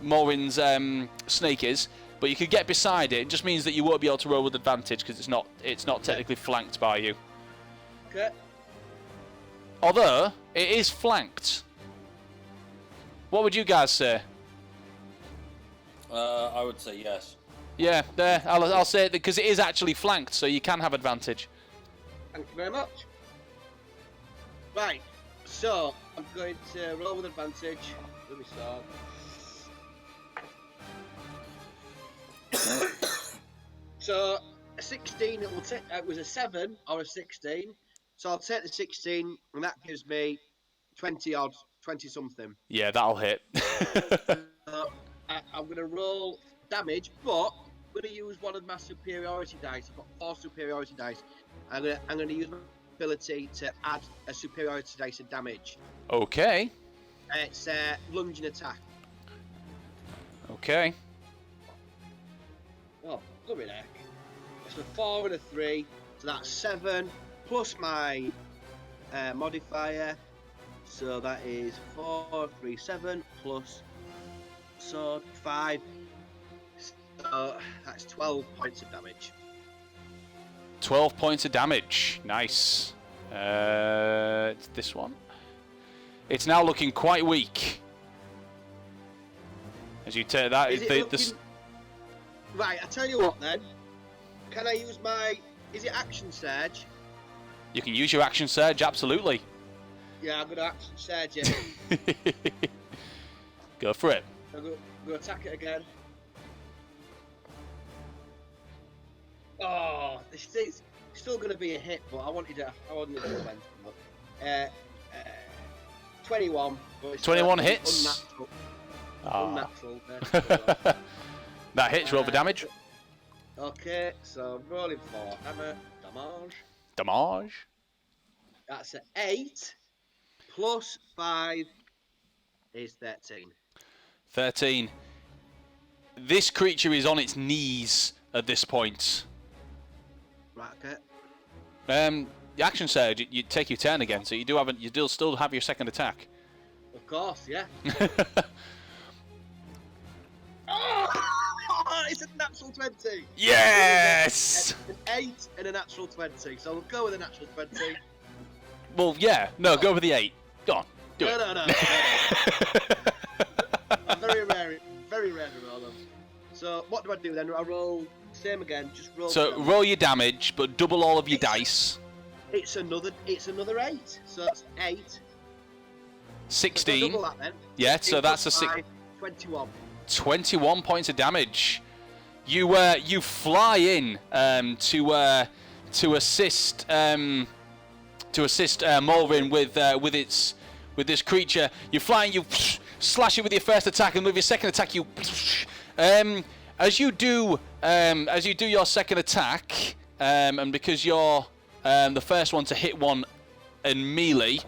Molrin's snake is. But you could get beside it. It just means that you won't be able to roll with advantage because it's not technically flanked by you. Okay. Although it is flanked. What would you guys say? I would say yes. Yeah, there. I'll say it because it is actually flanked, so you can have advantage. Thank you very much. Right, so I'm going to roll with advantage with my sword. So, 16. It was a 7 or a 16. So I'll take the 16, and that gives me 20 odd, 20 something. Yeah, that'll hit. I'm going to roll damage, but I'm going to use one of my superiority dice. I've got 4 superiority dice. I'm going to use my ability to add a superiority dice of damage. Okay. It's lunging attack. Okay. Oh, bloody heck. It's a 4 and a 3, so that's 7 plus my modifier. So that is 4, 3, 7 plus sword 5. So that's 12 points of damage. 12 points of damage. Nice. It's this one. It's now looking quite weak. As you take that, Right, I tell you what then. Can I use my? Is it action surge? You can use your action surge, absolutely. Yeah, I'm gonna action surge it. Go for it. I'm gonna attack it again. Oh, it's still gonna be a hit, but I wanted to win. 21. But it's 21 hits. Unnatural. That hits. Roll for damage. Okay, so I'm rolling for hammer damage. Damage. That's an 8 plus 5 is 13. 13. This creature is on its knees at this point. Right, okay. The action surge, you take your turn again, so you do still have your second attack. Of course, yeah. Oh, it's a natural 20. Yes! An 8 and a natural 20. So we'll go with a natural 20. Well, yeah. No, go with the 8. Go on. Do it. No. I'm very rare to roll them. So what do I do then? I roll same again. Just roll. So roll your damage, but double all of your dice. It's another 8. So that's 8. 16. So double that then. Yeah. So that's a 6. 21. 21 points of damage. You fly in to assist Mulrin with this creature. You fly and you slash it with your first attack, and with your second attack you as you do your second attack, and because you're the first one to hit one in melee.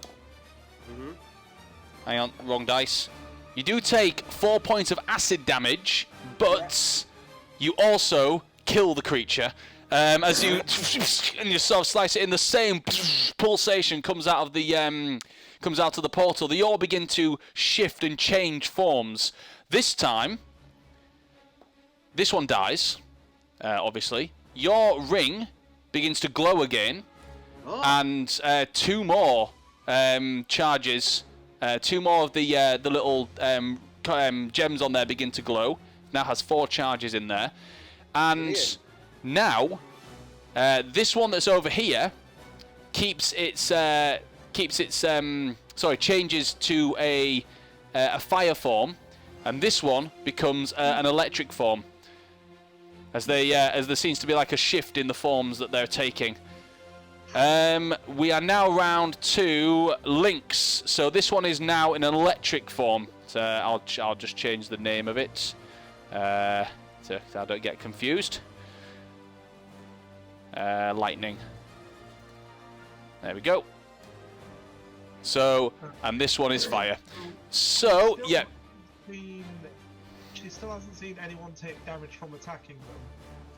Hang on, wrong dice. You do take 4 points of acid damage, but you also kill the creature as you and you sort of slice it in. The same pulsation comes out of the portal. They all begin to shift and change forms. This time, this one dies. Obviously, your ring begins to glow again, and 2 more charges. 2 more of the little gems on there begin to glow. Now has 4 charges in there, and now this one that's over here changes to a fire form, and this one becomes an electric form. As there seems to be like a shift in the forms that they're taking. We are now round to Lynx. So this one is now in an electric form. So I'll just change the name of it, so I don't get confused. Lightning. There we go. So, and this one is fire. So, yeah. She still hasn't seen anyone take damage from attacking them.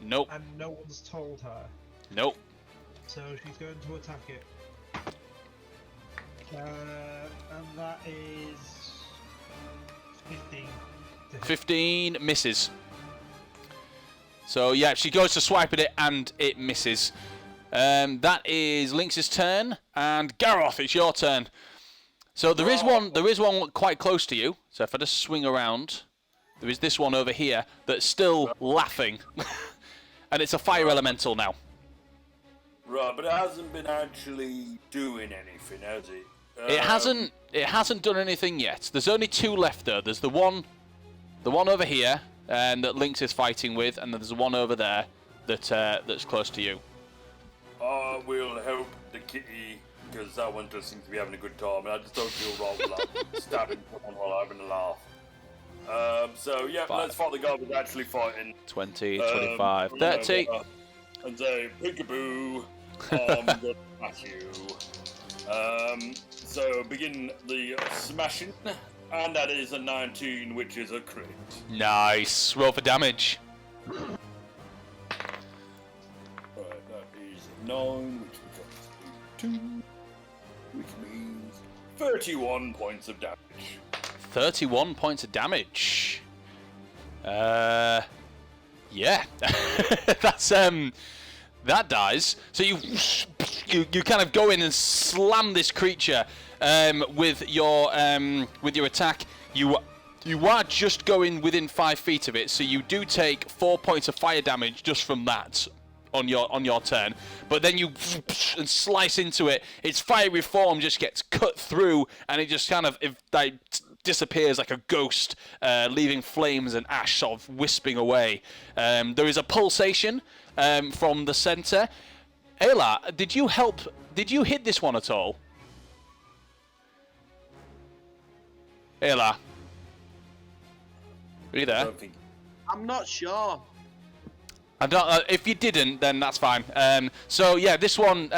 Nope. And no one's told her. Nope. So she's going to attack it. And that is 15. 15 misses. So yeah, she goes to swipe at it and it misses. That is Lynx's turn, and Garroth, it's your turn. So there is one quite close to you. So if I just swing around, there is this one over here that's still laughing, and it's a fire elemental now. Right, but it hasn't been actually doing anything, has it? It hasn't done anything yet. There's only 2 left though. There's the one over here that Lynx is fighting with, and then there's one over there that's close to you. We'll help the kitty, because that one just seems to be having a good time, and I just don't feel right with stabbing someone while having a laugh. So, yeah, let's fight the guy who's actually fighting. 20, 25, 30. And say, peekaboo, I'm gonna smash you. So, begin the smashing, and that is a 19, which is a crit. Nice. Roll for damage. Right, that is 9, which becomes 2, which means 31 points of damage. 31 points of damage. Yeah. That's that dies. So you kind of go in and slam this creature with your attack. You are just going within 5 feet of it, so you do take 4 points of fire damage just from that on your turn. But then you and slice into it. Its fiery form just gets cut through, and it just kind of disappears like a ghost, leaving flames and ash sort of wisping away. There is a pulsation from the center. Ayla, did you hit this one at all? Ayla, are you there? I'm not sure. I don't, if you didn't, then that's fine. So yeah, this one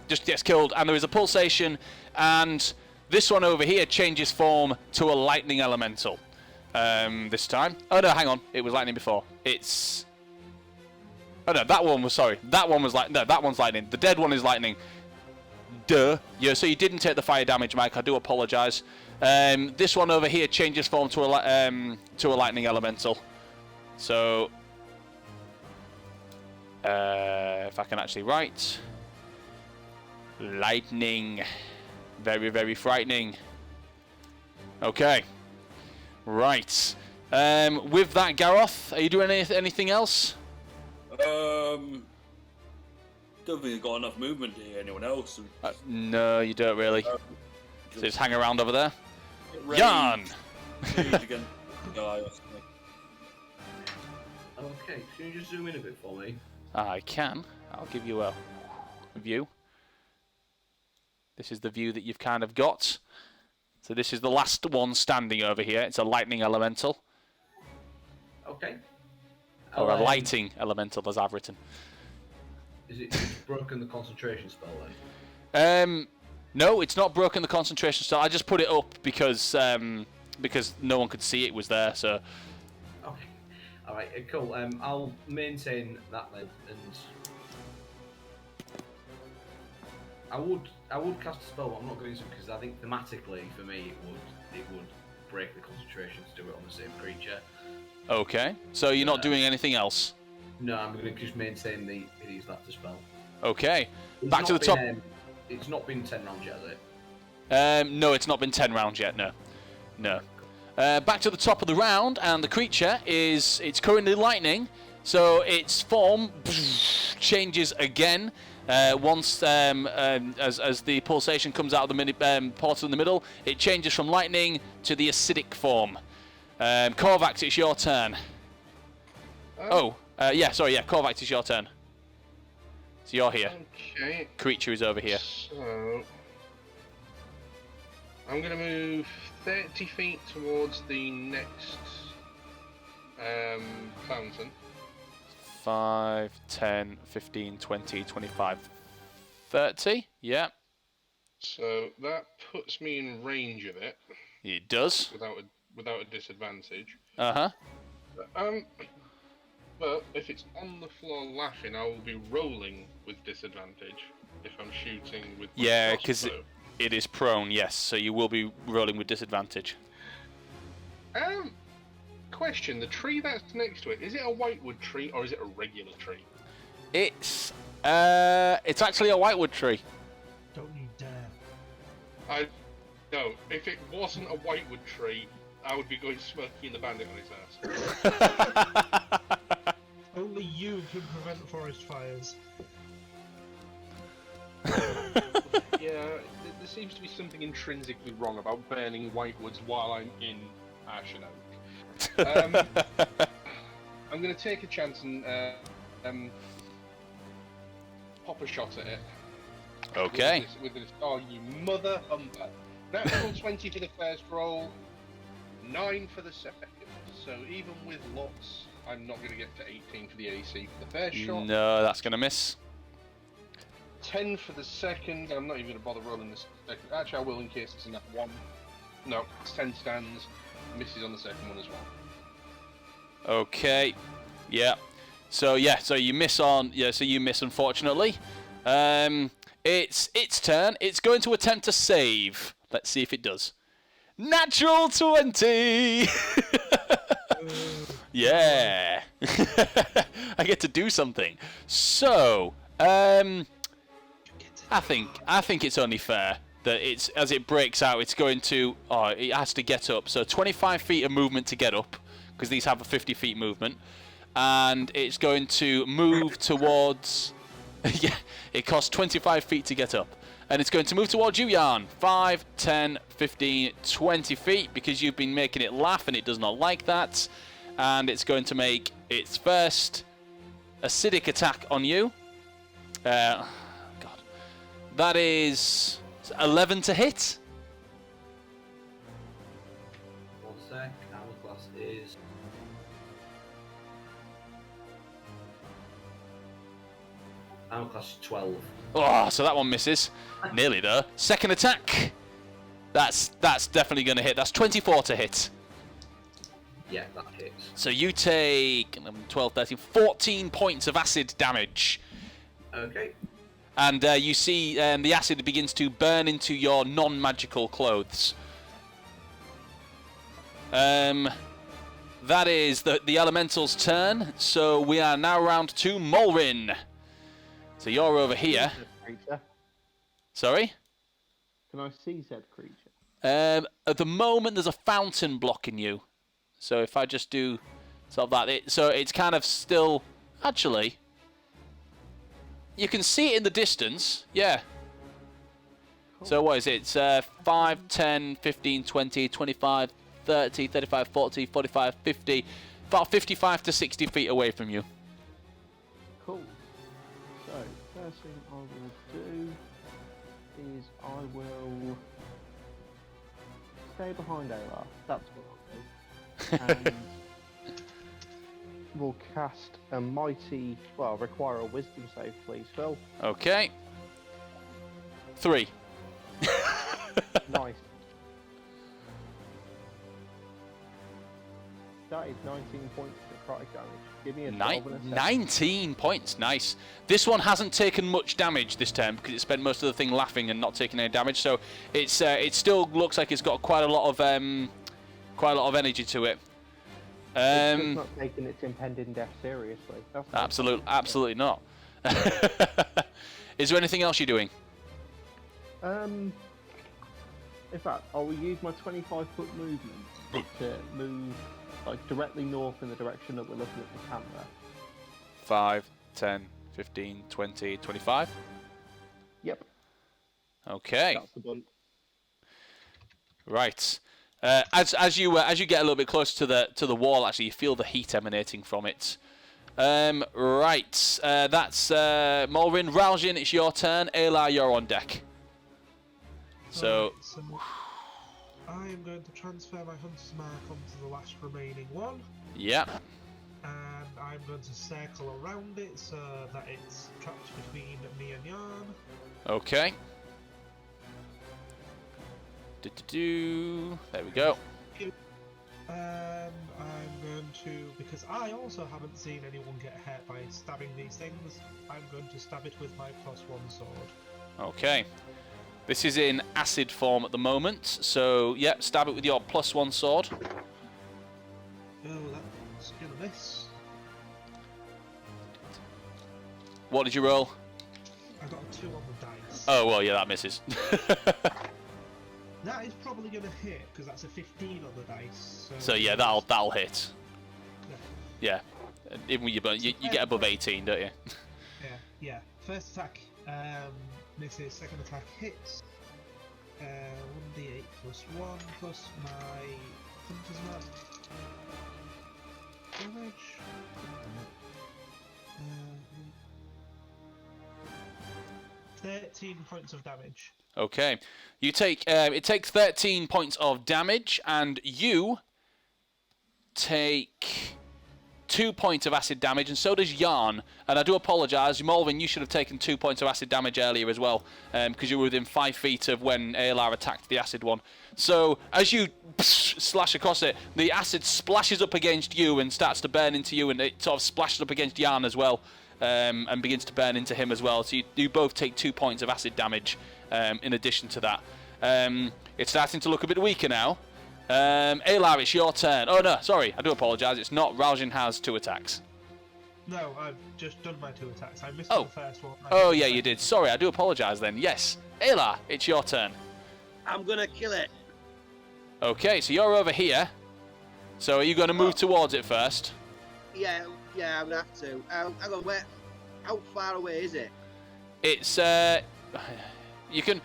just gets killed, and there is a pulsation, and this one over here changes form to a lightning elemental. This time. Oh no, hang on. It was lightning before. It's. Oh no, that one was sorry. That one was no, that one's lightning. The dead one is lightning. Duh. Yeah. So you didn't take the fire damage, Mike. I do apologise. This one over here changes form to a lightning elemental. So. If I can actually write. Lightning. Very, very frightening. Okay. Right. With that, Garroth, are you doing anything else? Don't think I've got enough movement to hear anyone else. No, you don't really. So just hang around over there. Yarn! Okay, can you just zoom in a bit for me? I can. I'll give you a view. This is the view that you've kind of got. So this is the last one standing over here. It's a lightning elemental. Okay. Or a lighting elemental, as I've written. Is it broken the concentration spell then? No, it's not broken the concentration spell. I just put it up because no one could see it was there. So. Okay. All right. Cool. I'll maintain that then, and I would cast a spell, but I'm not going to because I think thematically for me it would break the concentration to do it on the same creature. Okay, so you're not doing anything else? No, I'm going to just maintain the Hideous Laughter spell. Okay, back to the top. It's not been 10 rounds yet, has it? No, it's not been 10 rounds yet, no. Back to the top of the round, and the creature it's currently lightning, so its form changes again. Once as the pulsation comes out of the portal in the middle, it changes from lightning to the acidic form. Korvax, it's your turn. Korvax, it's your turn. So you're here. Okay. Creature is over here. So I'm going to move 30 feet towards the next fountain. 5, 10, 15, 20, 25, 30. Yeah. So that puts me in range of it. It does. Without a disadvantage. Uh-huh. But if it's on the floor laughing, I will be rolling with disadvantage if I'm shooting with my yeah, because crossbow. it is prone, yes, so you will be rolling with disadvantage. Question, the tree that's next to it, is it a whitewood tree or is it a regular tree? It's actually a whitewood tree. Don't you dare. No, if it wasn't a whitewood tree, I would be going Smokey and the Bandit on his ass. Only you can prevent forest fires. Yeah, there seems to be something intrinsically wrong about burning whitewoods while I'm in Ashen Oak. I'm going to take a chance and pop a shot at it. Okay. With this, oh, you mother humper. Natural 20 for the first roll, 9 for the second. So even with lots, I'm not going to get to 18 for the AC for the first shot. No, that's going to miss. 10 for the second. I'm not even going to bother rolling this second. Actually, I will in case it's enough one. No, it's 10 stands. Misses on the second one as well. Okay. Yeah. So you miss on. Yeah. So you miss, unfortunately. It's its turn. It's going to attempt to save. Let's see if it does. Natural 20. Yeah. I get to do something. So, I think it's only fair that it's as it breaks out, it's going to. Oh, it has to get up. So 25 feet of movement to get up, because these have a 50 feet movement, and it's going to move towards. Yeah, it costs 25 feet to get up. And it's going to move towards you, Jan. 5, 10, 15, 20 feet, because you've been making it laugh and it does not like that. And it's going to make its first acidic attack on you. God. That is 11 to hit. One sec, armor class is... Armor class is 12. Oh, so that one misses. Nearly there. Second attack. That's definitely going to hit. That's 24 to hit. Yeah, that hits. So you take 12, 13, 14 points of acid damage. Okay. And you see the acid begins to burn into your non-magical clothes. That is the elemental's turn. So we are now round to Molrin. So you're over here. Creature. Sorry? Can I see said creature? At the moment, there's a fountain blocking you. So if I just do sort of that, so it's kind of still. Actually, you can see it in the distance. Yeah. Cool. So what is it? It's 5, 10, 15, 20, 25, 30, 35, 40, 45, 50. About 55 to 60 feet away from you. Cool. So, first thing I will do is I will stay behind Ayla. That's what I'll do. And we'll cast a mighty, well, require a wisdom save, please, Phil. Okay. 3. Nice. That is 19 points of necrotic damage. Give me a 12 and a 7. 19 points, nice. This one hasn't taken much damage this turn because it spent most of the thing laughing and not taking any damage. So it's it still looks like it's got quite a lot of energy to it. It's just not taking its impending death seriously. That's absolutely not. Is there anything else you're doing? In fact, I will use my 25-foot movement to move like directly north in the direction that we're looking at the camera. 5, 10, 15, 20, 25? Yep. Okay. That's the bump. Right. As you get a little bit closer to the wall, actually, you feel the heat emanating from it. Right. That's Molrin. Ralgin, it's your turn. Ayla, you're on deck. So I am going to transfer my Hunter's Mark onto the last remaining one. Yeah. And I'm going to circle around it so that it's trapped between me and Yarn. Okay. There we go. I'm going to, because I also haven't seen anyone get hurt by stabbing these things, I'm going to stab it with my +1 sword. Okay. This is in acid form at the moment, so yeah, stab it with your +1 sword. Oh, that's gonna miss. What did you roll? I got a 2 on the dice. Oh, well, yeah, that misses. That is probably gonna hit, because that's a 15 on the dice. So yeah, that'll hit. Yeah. Even with your bone, you get above 18, don't you? Yeah. First attack misses, second attack hits. 1d8 +1 plus my Hunter's Mark damage. 13 points of damage. Okay. You take it takes 13 points of damage, and you take 2 points of acid damage, and so does Yarn. And I do apologise, Malvin, you should have taken 2 points of acid damage earlier as well, because you were within 5 feet of when Alar attacked the acid one. So as you slash across it, the acid splashes up against you and starts to burn into you, and it sort of splashes up against Yarn as well, and begins to burn into him as well. So you both take 2 points of acid damage in addition to that. It's starting to look a bit weaker now. Alar, it's your turn. Oh no, sorry, I do apologise. It's not. Ralston has 2 attacks. No, I've just done my 2 attacks. I missed Oh. the first one. Oh yeah, you did. Sorry, I do apologise then. Yes, Alar, it's your turn. I'm gonna kill it. Okay, so you're over here. So are you going to move towards it first? Yeah, I'm gonna have to. Hang on, where? How far away is it? It's you can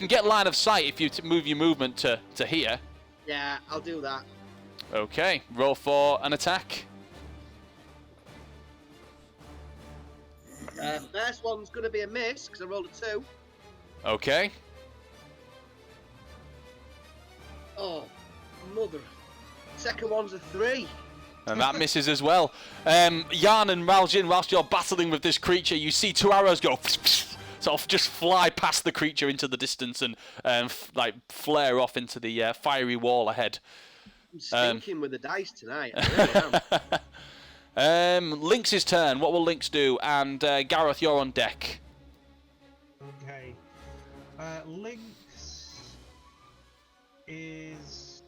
get line of sight if you move your movement to here. Yeah, I'll do that. Okay, roll for an attack. First one's gonna be a miss because I rolled a 2. Okay. Oh, mother. Second one's a 3. And that misses as well. Yarn and Ralston, whilst you're battling with this creature, you see 2 arrows go sort of just fly past the creature into the distance and like flare off into the fiery wall ahead. I'm stinking with the dice tonight. I really am. Lynx's turn. What will Lynx do? And Gareth, you're on deck. Okay. Lynx is.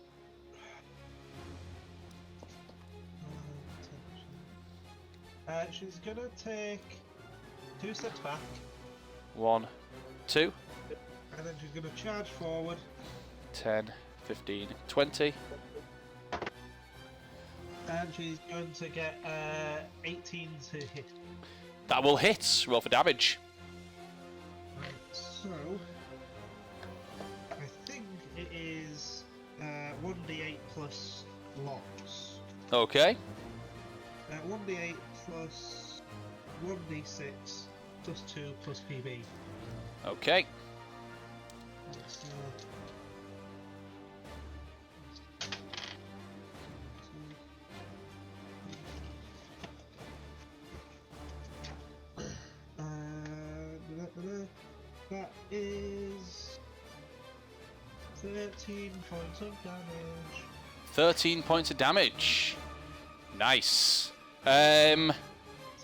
She's gonna take 2 steps back. 1, 2, And then she's gonna charge forward. 10, 15, 20. And she's going to get 18 to hit. That will hit. Roll for damage. Right, so I think it is 1d8 plus lots. Okay. 1d8 plus 1d6 plus 2 plus PB. Okay. That's, that is 13 points of damage. 13 points of damage. Nice. So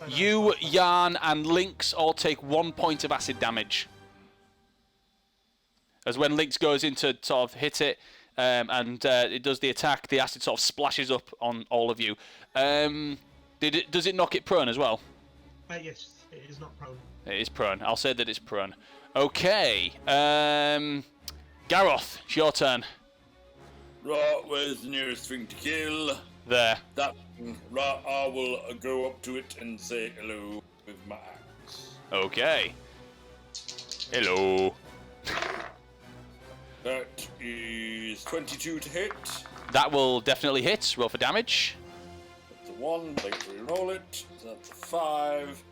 You, that's Yarn, and Lynx all take 1 point of acid damage. As when Lynx goes in to sort of hit it, and it does the attack, the acid sort of splashes up on all of you. Does it knock it prone as well? yes, it is not prone. It is prone. I'll say that it's prone. Okay. Gareth, it's your turn. Right, where's the nearest thing to kill? There. That thing. Right, I will go up to it and say hello with my axe. Okay. Hello. That is 22 to hit. That will definitely hit. Roll for damage. That's a 1, let's re-roll it. So that's a 5.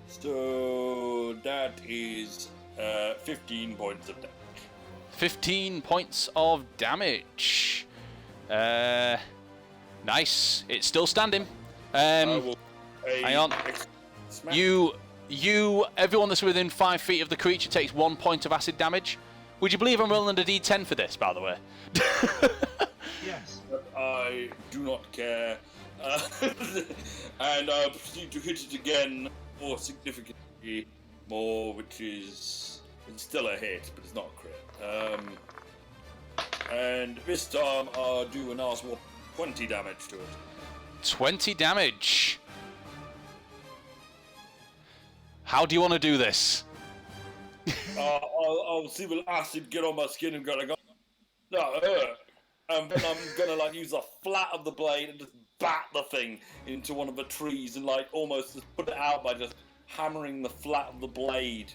So that is 15 points of damage. 15 points of damage. Nice. It's still standing. I will Hang on. Smack. Everyone that's within 5 feet of the creature takes 1 point of acid damage. Would you believe I'm rolling a d10 for this, by the way? Yes. But I do not care. And I'll proceed to hit it again more significantly more, which is it's still a hit, but it's not a crit. And this time I'll do a nice 20 damage to it. 20 damage. How do you want to do this? I'll see the acid get on my skin and go like, no, and then I'm gonna like use the flat of the blade and just bat the thing into one of the trees and like almost just put it out by just hammering the flat of the blade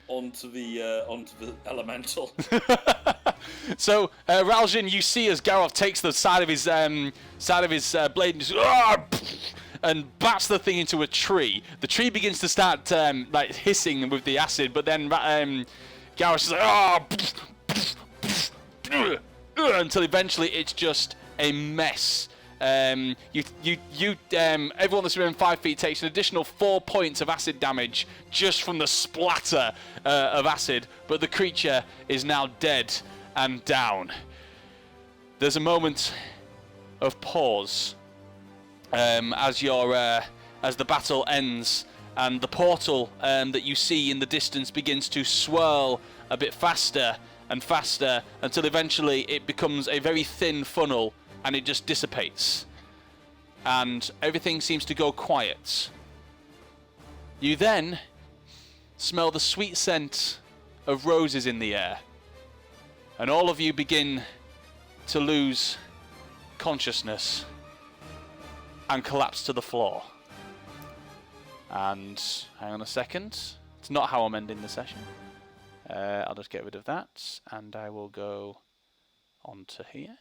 onto the elemental. So, Ralston, you see as Gareth takes the side of his blade and just, and bats the thing into a tree. The tree begins to start like hissing with the acid, but then Garrus is like, until eventually it's just a mess. Everyone that's within 5 feet takes an additional 4 points of acid damage just from the splatter of acid, but the creature is now dead and down. There's a moment of pause as the battle ends, and the portal that you see in the distance begins to swirl a bit faster and faster until eventually it becomes a very thin funnel and it just dissipates. And everything seems to go quiet. You then smell the sweet scent of roses in the air. And all of you begin to lose consciousness and collapse to the floor. And hang on a second. It's not how I'm ending the session. I'll just get rid of that, and I will go on to here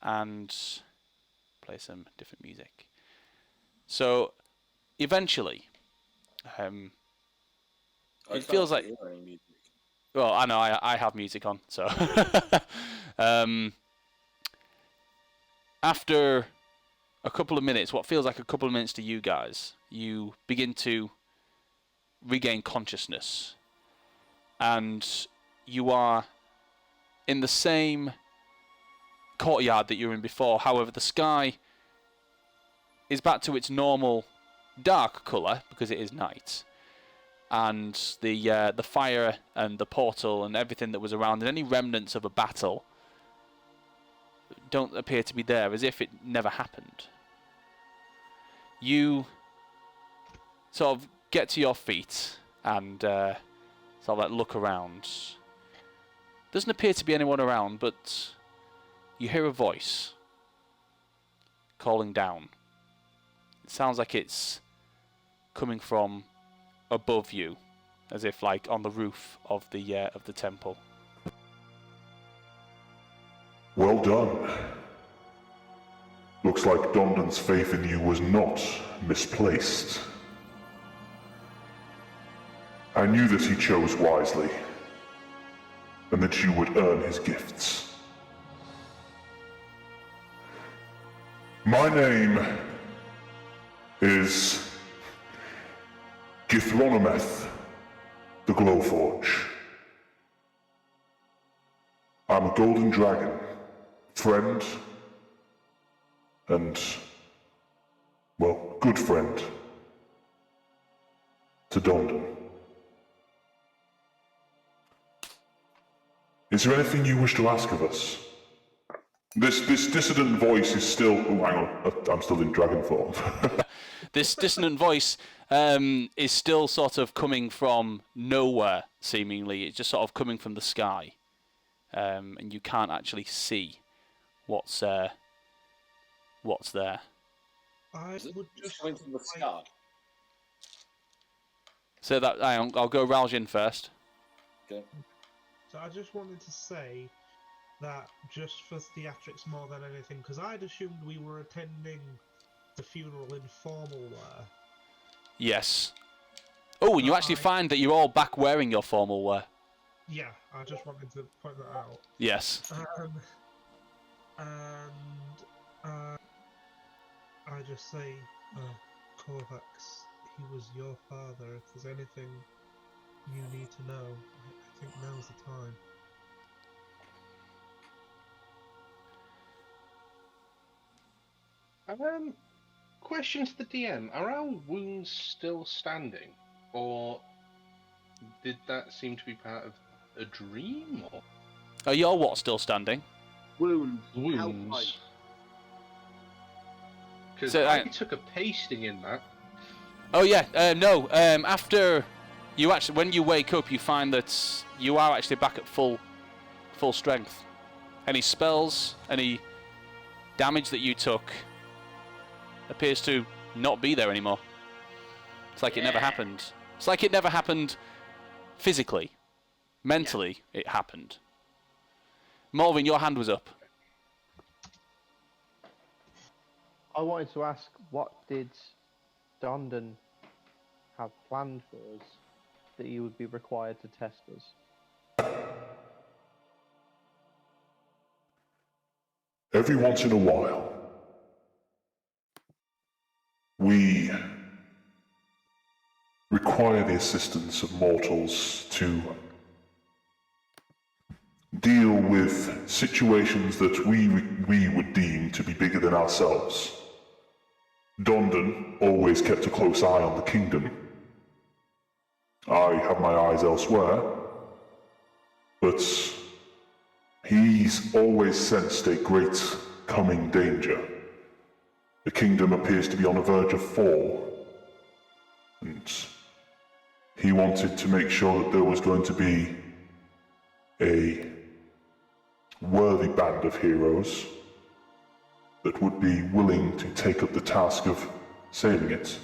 and play some different music. So eventually, it feels like. Well, I know I have music on, so after a couple of minutes, what feels like a couple of minutes to you guys, you begin to regain consciousness, and you are in the same courtyard that you were in before. However, the sky is back to its normal dark colour because it is night, and the fire and the portal and everything that was around and any remnants of a battle don't appear to be there, as if it never happened. You sort of get to your feet and sort of like look around. Doesn't appear to be anyone around, but you hear a voice calling down. It sounds like it's coming from above you, as if like on the roof of the temple. Well done. Looks like Dondon's faith in you was not misplaced. I knew that he chose wisely, and that you would earn his gifts. My name is Githronometh the Glowforge. I'm a golden dragon, friend, and, well, good friend to Dondon. Is there anything you wish to ask of us? This dissonant voice is still... Oh, hang on. I'm still in dragon form. This dissonant voice is still sort of coming from nowhere, seemingly. It's just sort of coming from the sky. And you can't actually see what's there. I would just coming from the sky. So that I'll go Raljin first. Okay. So I just wanted to say that just for theatrics more than anything, because I'd assumed we were attending the funeral in formal wear. Yes. Oh, and you actually find that you're all back wearing your formal wear. Yeah, I just wanted to point that out. Yes. I just say, Korvax, he was your father. If there's anything you need to know, I think now's the time. Question to the DM: are our wounds still standing, or did that seem to be part of a dream? Or Are your what still standing? Wounds. wounds? Because So, I took a pasting in that. Oh yeah, no. After you actually, when you wake up, you find that you are actually back at full strength. Any spells, any damage that you took appears to not be there anymore. It's like it never happened. It's like it never happened physically. Mentally, it happened. Morvin, your hand was up. I wanted to ask, what did Dondon have planned for us that he would be required to test us? Every once in a while, we require the assistance of mortals to deal with situations that we would deem to be bigger than ourselves. Dondon always kept a close eye on the kingdom. I have my eyes elsewhere, but he's always sensed a great coming danger. The kingdom appears to be on the verge of fall, and he wanted to make sure that there was going to be a worthy band of heroes that would be willing to take up the task of saving it.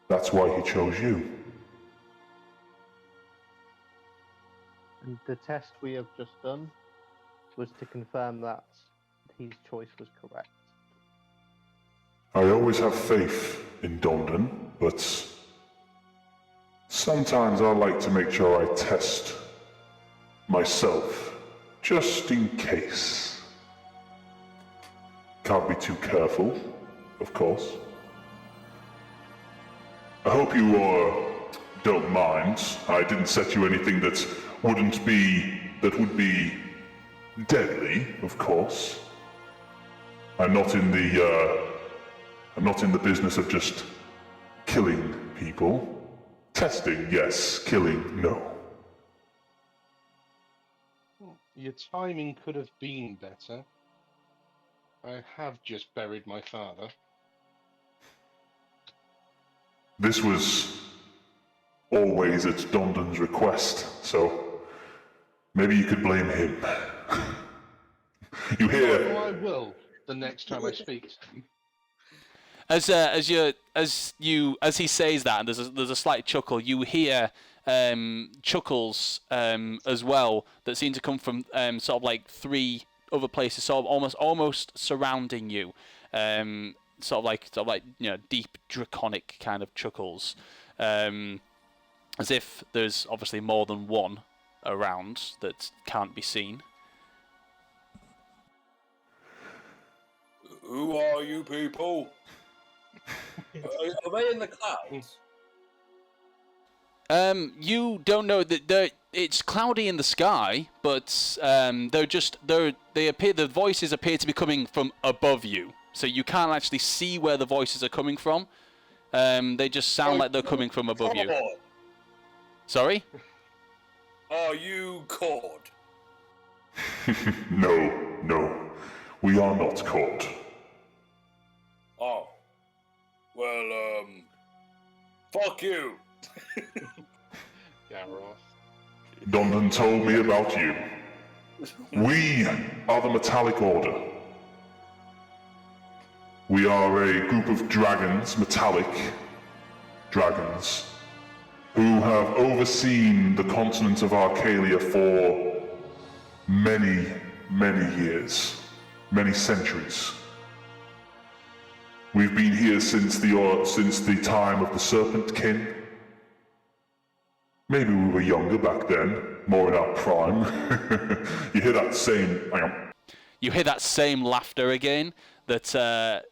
That's why he chose you. And the test we have just done was to confirm that his choice was correct. I always have faith in Dondon, but sometimes I like to make sure I test myself, just in case. Can't be too careful, of course. I hope you don't mind. I didn't set you anything that would be deadly, of course. I'm not in the business of just killing people. Testing, yes. Killing, no. Your timing could have been better. I have just buried my father. This was always at Dondon's request, so maybe you could blame him. You hear? Oh, I will the next time I speak to him. As he says that, and there's a slight chuckle. You hear chuckles as well that seem to come from sort of like 3 other places, sort of almost surrounding you. Sort of like deep draconic kind of chuckles, as if there's obviously more than one around that can't be seen. Who are you people? Are they in the clouds? You don't know that it's cloudy in the sky, but the voices appear to be coming from above you, so you can't actually see where the voices are coming from. They just sound like they're coming from above you. Sorry? Are you caught? No. We are not caught. Oh. Well, fuck you. Garroth. Dondon told me about you. We are the Metallic Order. We are a group of dragons, metallic dragons, who have overseen the continent of Accalia for many, many years, many centuries. We've been here since the time of the Serpent Kin. Maybe we were younger back then, more in our prime. You hear that same... You hear that same laughter again, that the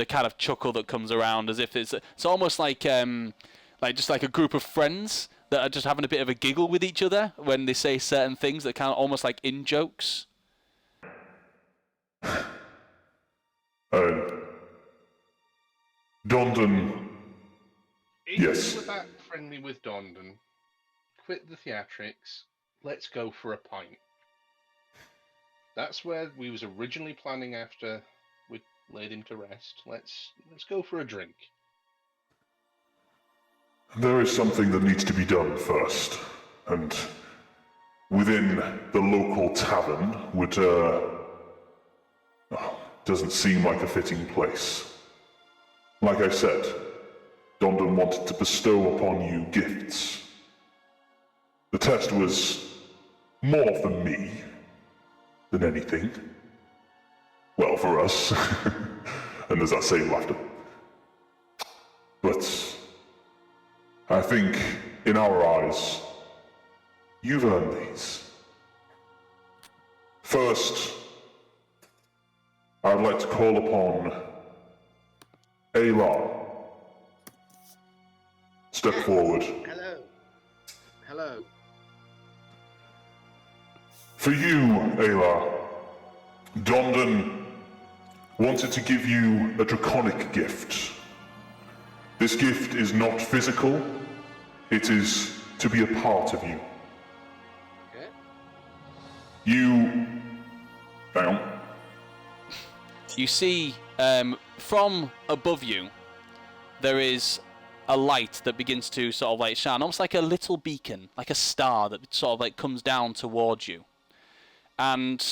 kind of chuckle that comes around, as if it's almost like just like a group of friends that are just having a bit of a giggle with each other when they say certain things that kind of almost like in jokes. Dondon... If Yes. you were that friendly with Dondon, quit the theatrics, let's go for a pint. That's where we was originally planning after we laid him to rest. Let's go for a drink. There is something that needs to be done first, and within the local tavern would, doesn't seem like a fitting place. Like I said, Dondon wanted to bestow upon you gifts. The test was more for me than anything. Well, for us. And there's that same laughter. But I think, in our eyes, you've earned these. First, I'd like to call upon Ayla. Step forward. Hello. Hello. For you, Ayla, Dondon wanted to give you a draconic gift. This gift is not physical, it is to be a part of you. Okay. You... Down. You see, from above you, there is a light that begins to sort of like shine, almost like a little beacon, like a star that sort of like comes down towards you. And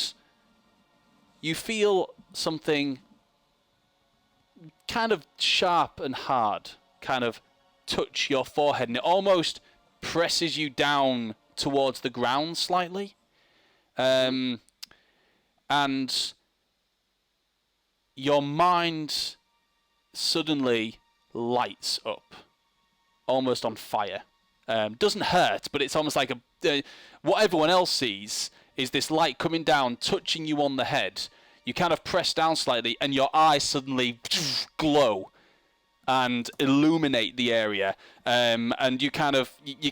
you feel something kind of sharp and hard kind of touch your forehead, and it almost presses you down towards the ground slightly. And your mind suddenly lights up, almost on fire. Doesn't hurt, but it's almost like what everyone else sees is this light coming down, touching you on the head. You kind of press down slightly, and your eyes suddenly glow and illuminate the area. And you're kind of in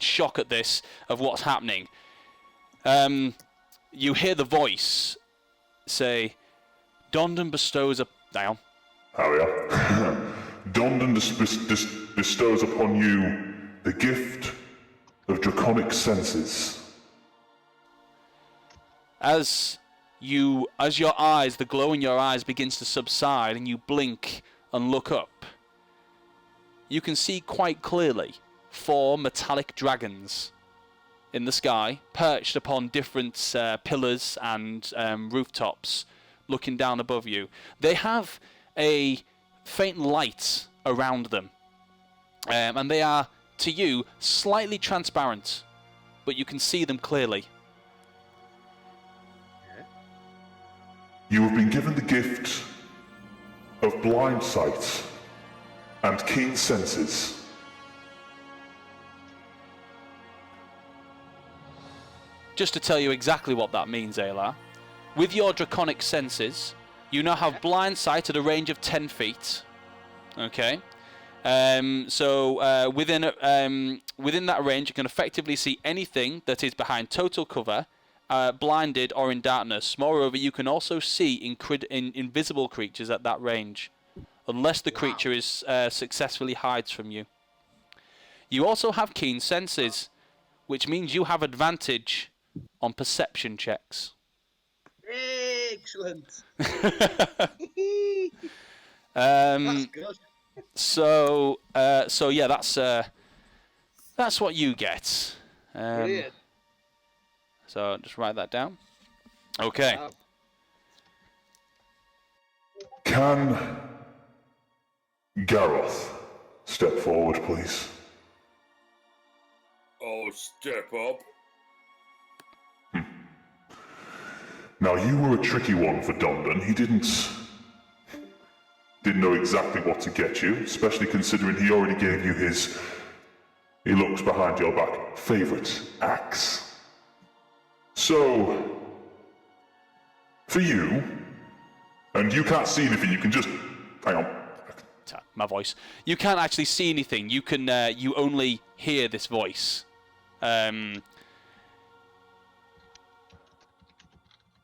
shock at this of what's happening. You hear the voice say, "Dondon bestows a..." Down. Accalia. Dondon bestows upon you the gift of draconic senses. As your eyes, the glow in your eyes begins to subside and you blink and look up, you can see quite clearly 4 metallic dragons in the sky, perched upon different pillars and rooftops, looking down above you. They have a faint light around them, and they are, to you, slightly transparent, but you can see them clearly. You have been given the gift of blind sight and keen senses. Just to tell you exactly what that means, Ayla, with your draconic senses, you now have blind sight at a range of 10 feet. Okay? So within that range, you can effectively see anything that is behind total cover, blinded or in darkness. Moreover, you can also see invisible creatures at that range, unless the creature is successfully hides from you. You also have keen senses, which means you have advantage on perception checks. Excellent. That's good. So yeah, that's what you get. Brilliant. So just write that down. Okay. Wow. Can Gareth step forward, please? Oh, step up. Now, you were a tricky one for Dondon. He didn't know exactly what to get you, especially considering he already gave you his, he looks behind your back, favourite axe. So, for you, and you can't see anything, you can just, hang on. My voice. You can't actually see anything. You can, you only hear this voice.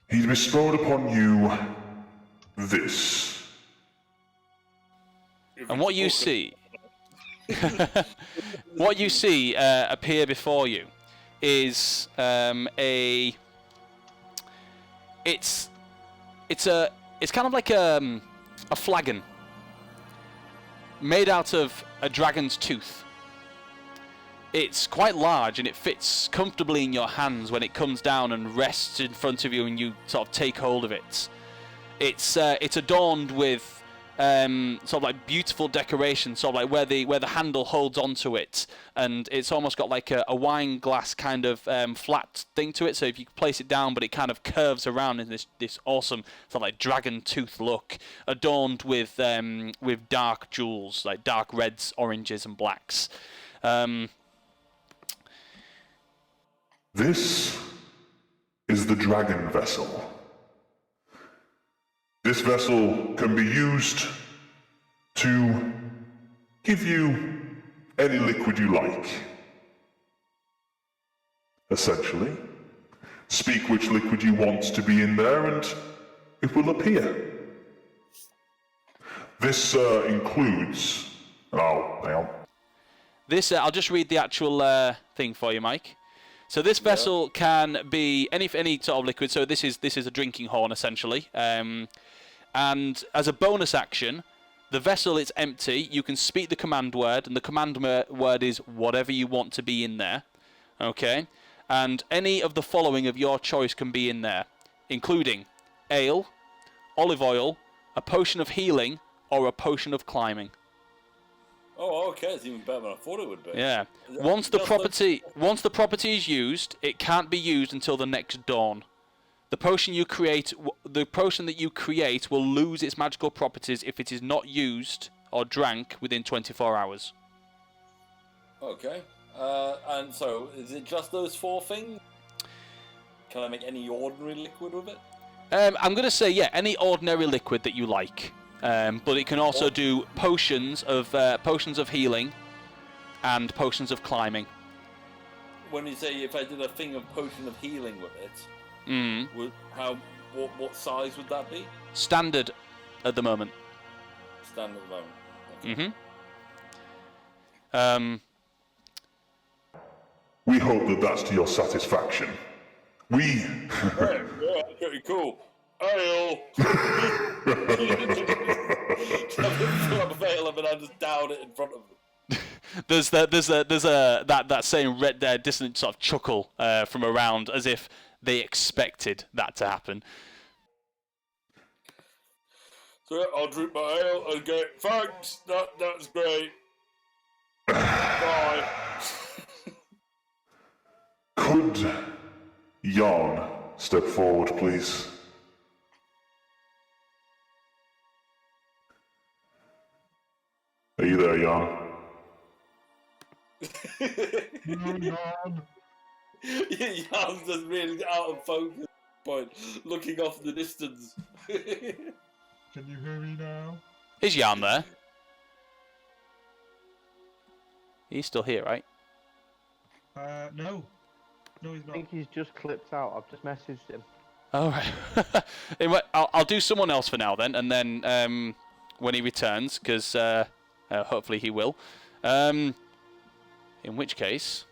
He's bestowed upon you this. And what you see, appear before you is it's kind of like a flagon made out of a dragon's tooth. It's quite large and it fits comfortably in your hands when it comes down and rests in front of you and you sort of take hold of it. It's adorned with sort of like beautiful decoration, sort of like where the handle holds onto it, and it's almost got like a wine glass kind of flat thing to it. So if you place it down, but it kind of curves around in this awesome sort of like dragon tooth look, adorned with dark jewels, like dark reds, oranges, and blacks. This is the dragon vessel. This vessel can be used to give you any liquid you like. Essentially, speak which liquid you want to be in there and it will appear. This includes... Oh, hang on. This, I'll just read the actual thing for you, Mike. So this vessel can be any sort of liquid. So this is a drinking horn, essentially. And as a bonus action, the vessel is empty. You can speak the command word, and the command word is whatever you want to be in there. Okay? And any of the following of your choice can be in there, including ale, olive oil, a potion of healing, or a potion of climbing. Oh, okay, it's even better than I thought it would be. Yeah. Once the property is used, it can't be used until the next dawn. The potion that you create will lose its magical properties if it is not used or drank within 24 hours. Okay. And so, is it just those 4 things? Can I make any ordinary liquid with it? I'm going to say, yeah, any ordinary liquid that you like. But it can also do potions of healing and potions of climbing. When you say if I did a thing of potion of healing with it, what size would that be? Standard at the moment. Standard at the moment. Okay. We hope that that's to your satisfaction. Yeah, pretty cool. Ale! Fill up a veil and I just down it in front of them. There's that same dissonant sort of chuckle from around, as if they expected that to happen. So I'll drink my ale and go, thanks, that's great. Bye. Could Yarn step forward, please? Are you there, Yarn? Yarn. Yarn's just really out of focus point, looking off in the distance. Can you hear me now? Is Yarn there? He's still here, right? No. No, he's I not. think he's just clipped out. I've just messaged him. All right. I'll do someone else for now then, and then when he returns, because hopefully he will. In which case...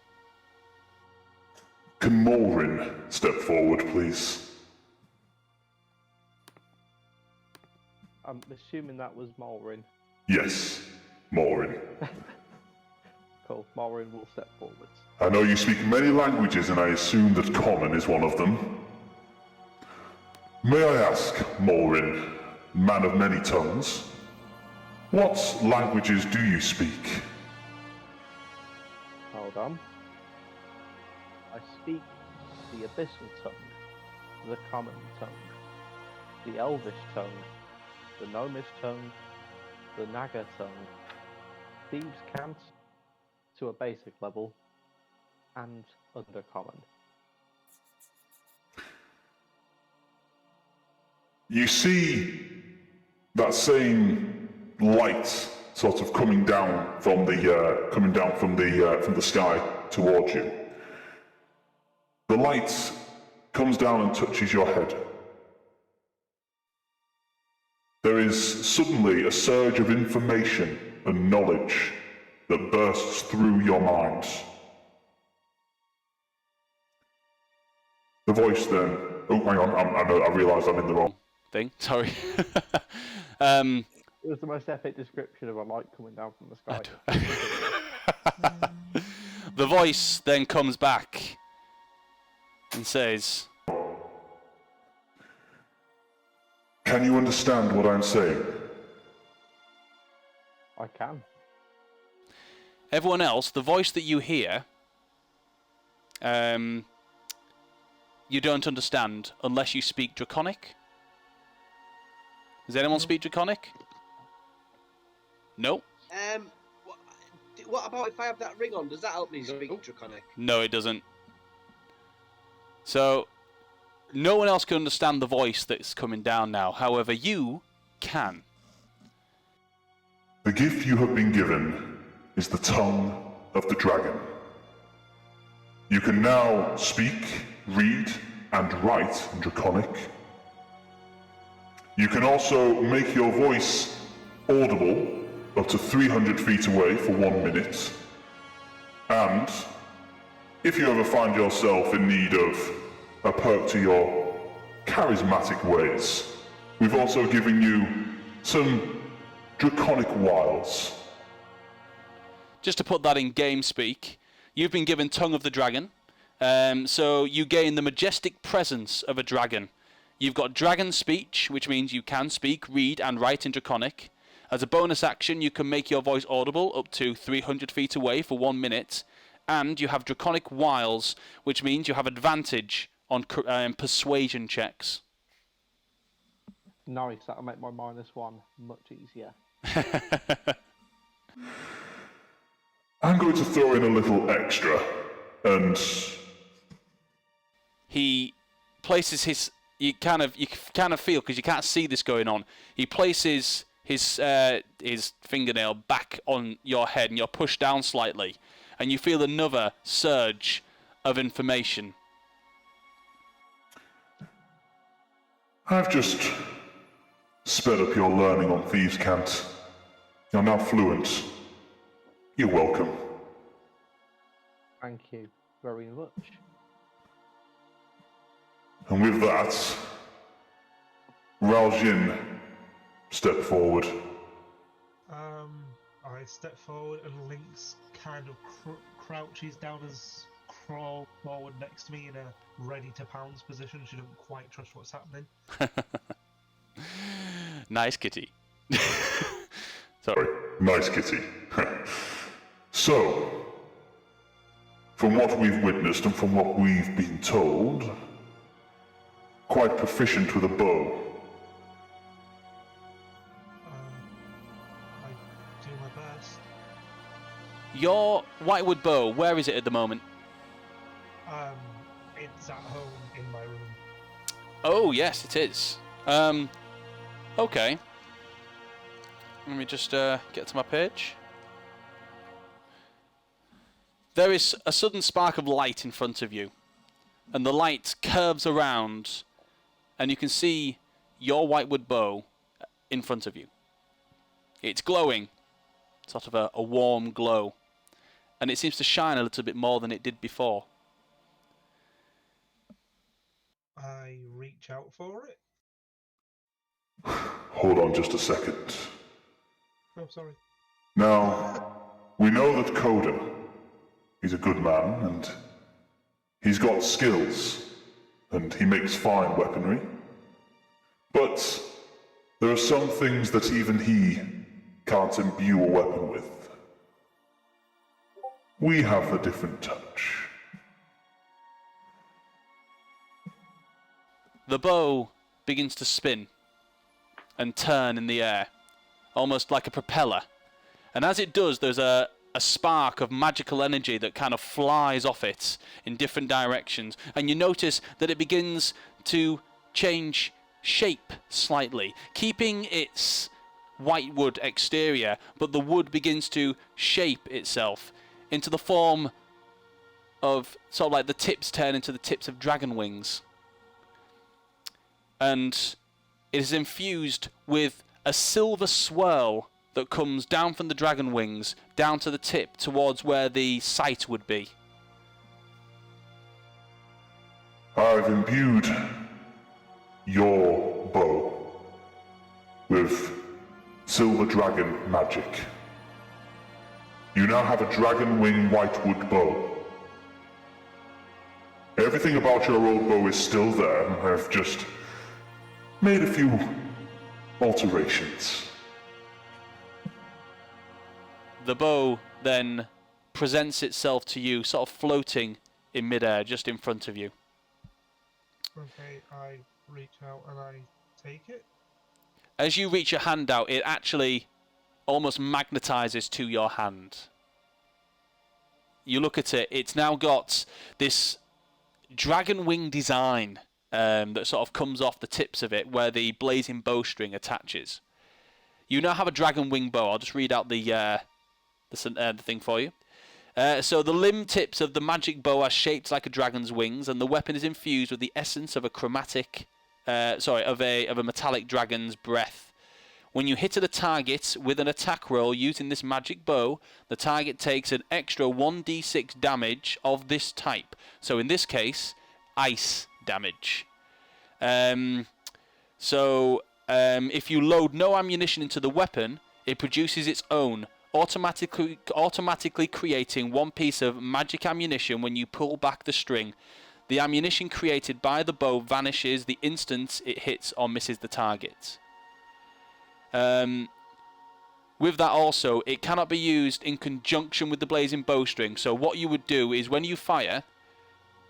Can Morin step forward, please? I'm assuming that was Malrin. Yes, Morin. Cool. Malrin will step forwards. I know you speak many languages, and I assume that Common is one of them. May I ask, Morin, man of many tongues, what languages do you speak? Hold on. I speak the Abyssal tongue, the Common tongue, the Elvish tongue, the Gnomish tongue, the Naga tongue, Thieves' Cant to a basic level, and Undercommon. You see that same light sort of coming down from the sky towards you. The light comes down and touches your head. There is suddenly a surge of information and knowledge that bursts through your mind. The voice then... Oh, hang on, I realise I'm in the wrong thing. Sorry. It was the most epic description of a light coming down from the sky. The voice then comes back and says, Can you understand what I'm saying? I can. Everyone else, the voice that you hear, you don't understand unless you speak Draconic. Does anyone speak Draconic? No. What about if I have that ring on? Does that help me speak Draconic? No, it doesn't. So, no one else can understand the voice that's coming down now. However, you can. The gift you have been given is the tongue of the dragon. You can now speak, read, and write in Draconic. You can also make your voice audible up to 300 feet away for 1 minute. And if you ever find yourself in need of a perk to your charismatic ways, we've also given you some Draconic wiles. Just to put that in game speak, you've been given Tongue of the Dragon. So you gain the majestic presence of a dragon. You've got Dragon Speech, which means you can speak, read, and write in Draconic. As a bonus action, you can make your voice audible up to 300 feet away for 1 minute. And you have Draconic Wiles, which means you have advantage on persuasion checks. Nice, that'll make my -1 much easier. I'm going to throw in a little extra, and he places his. You kind of feel, because you can't see this going on. He places his fingernail back on your head, and you're pushed down slightly, and you feel another surge of information. I've just sped up your learning on Thieves' Cant. You're now fluent. You're welcome. Thank you very much. And with that, Raljin, step forward. I step forward and Lynx kind of crouches down as crawl forward next to me in a ready-to-pounce position. She doesn't quite trust what's happening. Nice kitty. Sorry, nice kitty. So, from what we've witnessed and from what we've been told, quite proficient with a bow. I do my best. Your Whitewood bow, where is it at the moment? It's at home in my room. Oh, yes, it is. Okay. Let me just get to my page. There is a sudden spark of light in front of you, and the light curves around, and you can see your Whitewood bow in front of you. It's glowing, sort of a warm glow, and it seems to shine a little bit more than it did before. I reach out for it. Hold on just a second. Oh, sorry. Now, we know that Coda, he's a good man, and he's got skills, and he makes fine weaponry. But there are some things that even he can't imbue a weapon with. We have a different touch. The bow begins to spin and turn in the air, almost like a propeller. And as it does, there's a spark of magical energy that kind of flies off it in different directions. And you notice that it begins to change shape slightly, keeping its whitewood exterior, but the wood begins to shape itself into the form of sort of like the tips turn into the tips of dragon wings. And it is infused with a silver swirl that comes down from the dragon wings, down to the tip, towards where the sight would be. I've imbued your bow with silver dragon magic. You now have a dragon wing whitewood bow. Everything about your old bow is still there. I've just made a few alterations. the bow then presents itself to you, sort of floating in midair, just in front of you. Okay, I reach out and I take it. As you reach your hand out, it actually almost magnetizes to your hand. You look at it, it's now got this dragon wing design that sort of comes off the tips of it, where the blazing bowstring attaches. You now have a dragon wing bow. I'll just read out the thing for you. So the limb tips of the magic bow are shaped like a dragon's wings, and the weapon is infused with the essence of a metallic dragon's breath. When you hit at a target with an attack roll using this magic bow, the target takes an extra 1d6 damage of this type. So in this case, ice damage. If you load no ammunition into the weapon, it produces its own, automatically creating one piece of magic ammunition when you pull back the string. The ammunition created by the bow vanishes the instant it hits or misses the target. With that also, it cannot be used in conjunction with the blazing bowstring. So what you would do is when you fire,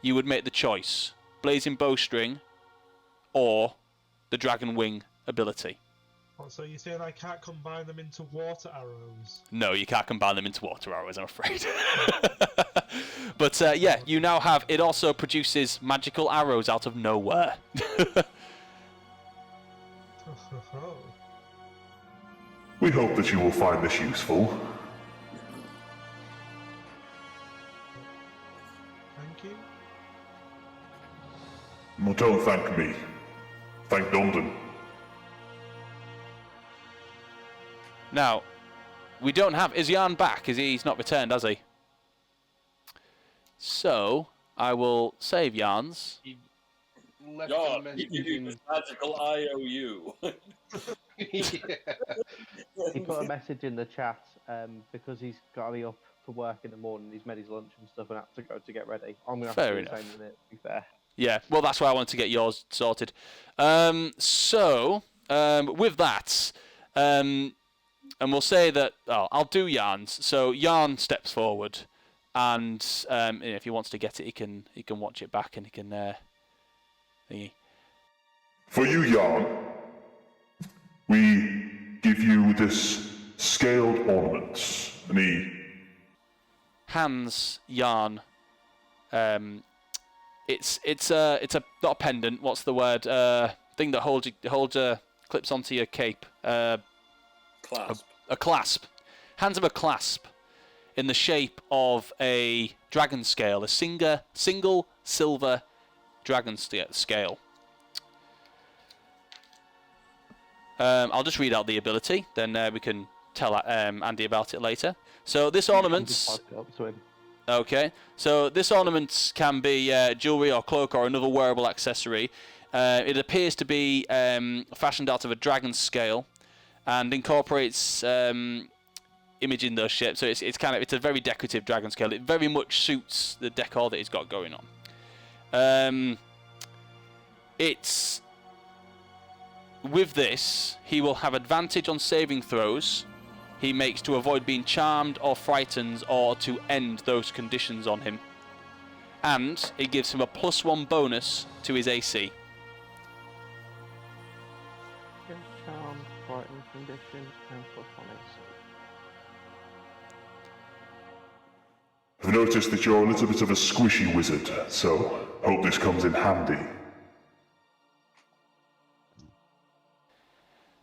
you would make the choice. Blazing bowstring or the dragon wing ability. Oh, so you're saying I can't combine them into water arrows? No, you can't combine them into water arrows, I'm afraid. But yeah, you now have... It also produces magical arrows out of nowhere. We hope that you will find this useful. Thank you. Well, don't thank me. Thank Dondon. Now, we don't have... Is Jan back? He's not returned, has he? So, I will save Jan's. He left God, a message in... magical IOU. He put a message in the chat because he's got to be up for work in the morning. He's made his lunch and stuff and had to go to get ready. I'm going to have to do the same with it, to be fair. Yeah, well, that's why I wanted to get yours sorted. With that, and we'll say that... Oh, I'll do Jan's. So Jan steps forward, and if he wants to get it, he can watch it back and he can... thingy. For you, Jan, we give you this scaled ornament. And he hands Jan. It's not a pendant. What's the word? Thing that clips onto your cape. Clasp. A clasp. Hands him a clasp in the shape of a dragon scale, a single silver dragon scale. I'll just read out the ability, then we can tell Andy about it later. So this ornament... Okay, so this ornament can be jewellery or cloak or another wearable accessory. It appears to be fashioned out of a dragon scale and incorporates imaging those shapes. So it's a very decorative dragon scale. It very much suits the decor that he's got going on. With this, he will have advantage on saving throws he makes to avoid being charmed or frightened or to end those conditions on him. And it gives him a +1 bonus to his AC. Charmed, frightened condition, and +1 AC. I've noticed that you're a little bit of a squishy wizard, so hope this comes in handy.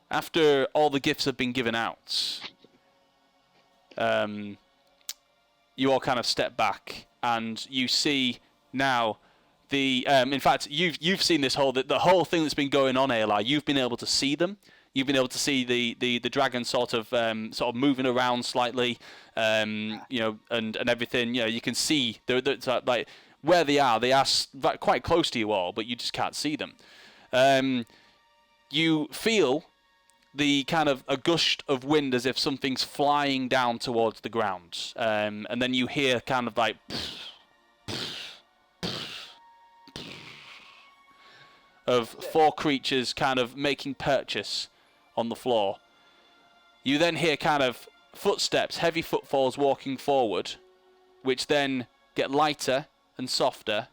After all the gifts have been given out, you all kind of step back and you see now the. In fact, you've seen this the whole thing that's been going on, ALI. You've been able to see them. You've been able to see the dragon sort of moving around slightly, and everything. You know, you can see like where they are. They are quite close to you all, but you just can't see them. You feel the kind of a gust of wind as if something's flying down towards the ground. And then you hear kind of like of 4 creatures kind of making purchase on the floor. You then hear kind of footsteps, heavy footfalls walking forward, which then get lighter and softer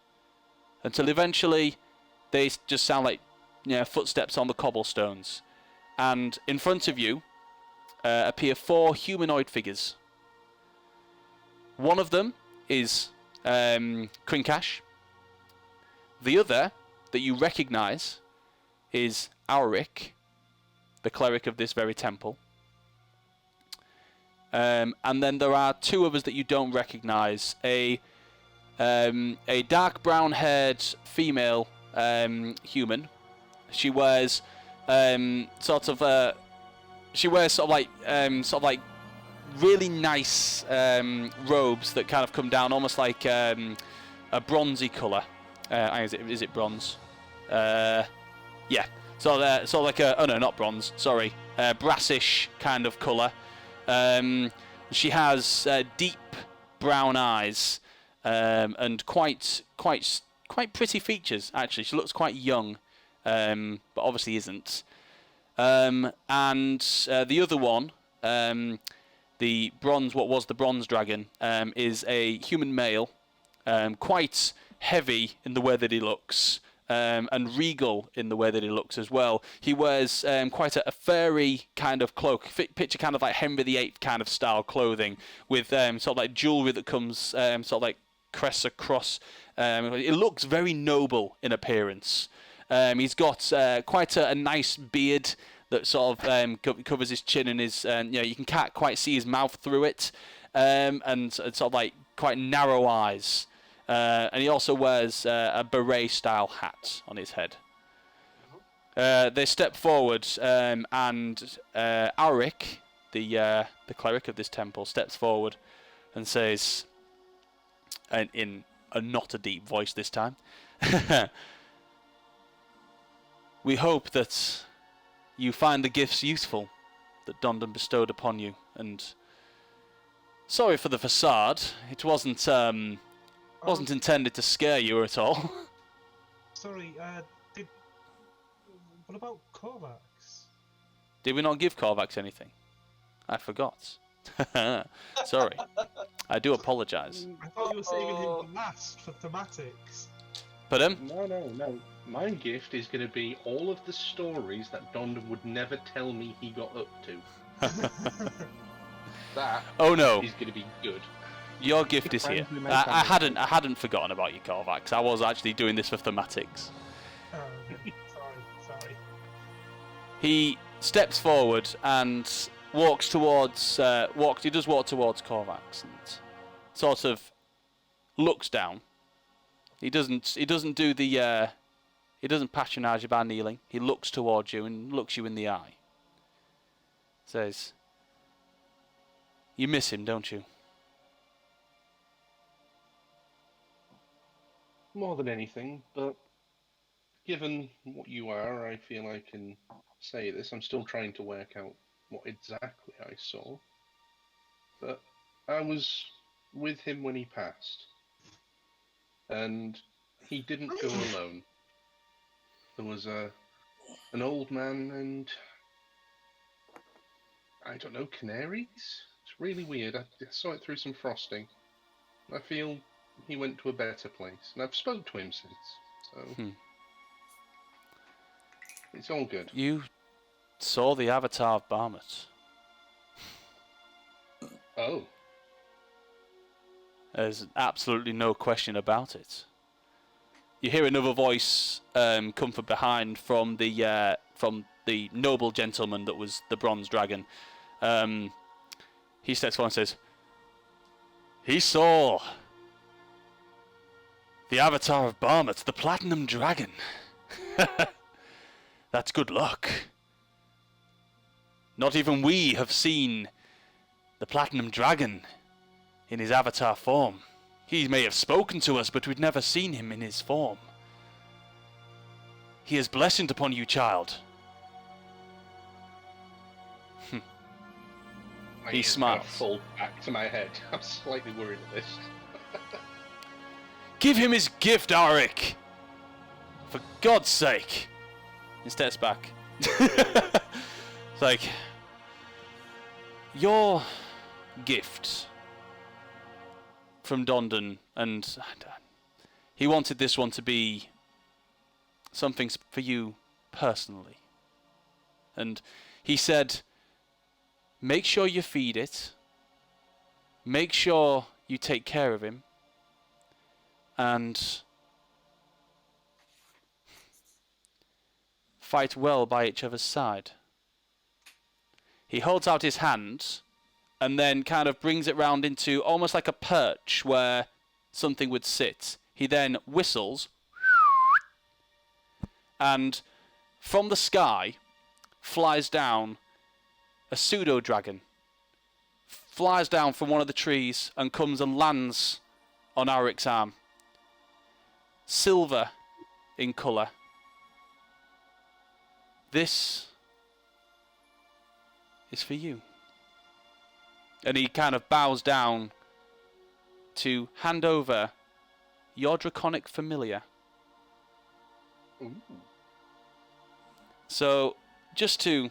until eventually they just sound like footsteps on the cobblestones. And in front of you appear 4 humanoid figures. One of them is Krinkash. The other that you recognise is Auric, the cleric of this very temple. And then there are 2 others that you don't recognise. A dark brown-haired female human. She wears sort of like really nice robes that kind of come down almost like a bronzy colour. Is it bronze? Yeah. So like a, oh no, not bronze. Sorry, brassish kind of colour. She has deep brown eyes and quite pretty features. Actually, she looks quite young, but obviously isn't. And the other one, the bronze, what was the bronze dragon, is a human male, quite heavy in the way that he looks. And regal in the way that he looks as well. He wears quite a furry kind of cloak. Picture kind of like Henry VIII kind of style clothing with sort of like jewellery that comes sort of like crests across. It looks very noble in appearance. He's got quite a nice beard that sort of covers his chin and his. You can can't quite see his mouth through it, and sort of like quite narrow eyes. And he also wears a beret-style hat on his head. They step forward, and Auric, the cleric of this temple, steps forward and says, in not a deep voice this time, "We hope that you find the gifts useful that Dondon bestowed upon you, and sorry for the facade. It wasn't intended to scare you at all." Sorry, what about Korvax? Did we not give Korvax anything? I forgot. Sorry. I do apologise. I thought you were saving him for last for thematics. Pardon? No. My gift is going to be all of the stories that Dondon would never tell me he got up to. That Oh no. is going to be good. Your gift is here. I hadn't forgotten about you, Korvax. I was actually doing this for thematics. Sorry. He steps forward and walks towards. He does walk towards Korvax and sort of looks down. He doesn't do the. He doesn't patronise you by kneeling. He looks towards you and looks you in the eye. Says, "You miss him, don't you?" More than anything, but given what you are, I feel I can say this. I'm still trying to work out what exactly I saw. But I was with him when he passed. And he didn't go alone. There was an old man and, I don't know, canaries? It's really weird. I saw it through some frosting. I feel he went to a better place, and I've spoke to him since, so it's all good. You saw the avatar of Bahamut. Oh. There's absolutely no question about it. You hear another voice come from behind from the noble gentleman that was the bronze dragon. He steps forward and says, "He saw the avatar of Bahamut, the platinum dragon." That's good luck. Not even we have seen the platinum dragon in his avatar form. He may have spoken to us, but we'd never seen him in his form. He is blessed upon you, child. He smiles. Fall back to my head. I'm slightly worried at this. Give him his gift, Auric! For God's sake! He steps back. It's like, you're gift from Dondon, and he wanted this one to be something for you personally. And he said, make sure you feed it, make sure you take care of him, and fight well by each other's side. He holds out his hand and then kind of brings it round into almost like a perch where something would sit. He then whistles, and from the sky flies down a pseudo-dragon. Flies down from one of the trees and comes and lands on Auric's arm. Silver in colour. This is for you. And he kind of bows down to hand over your draconic familiar. Ooh. So, just to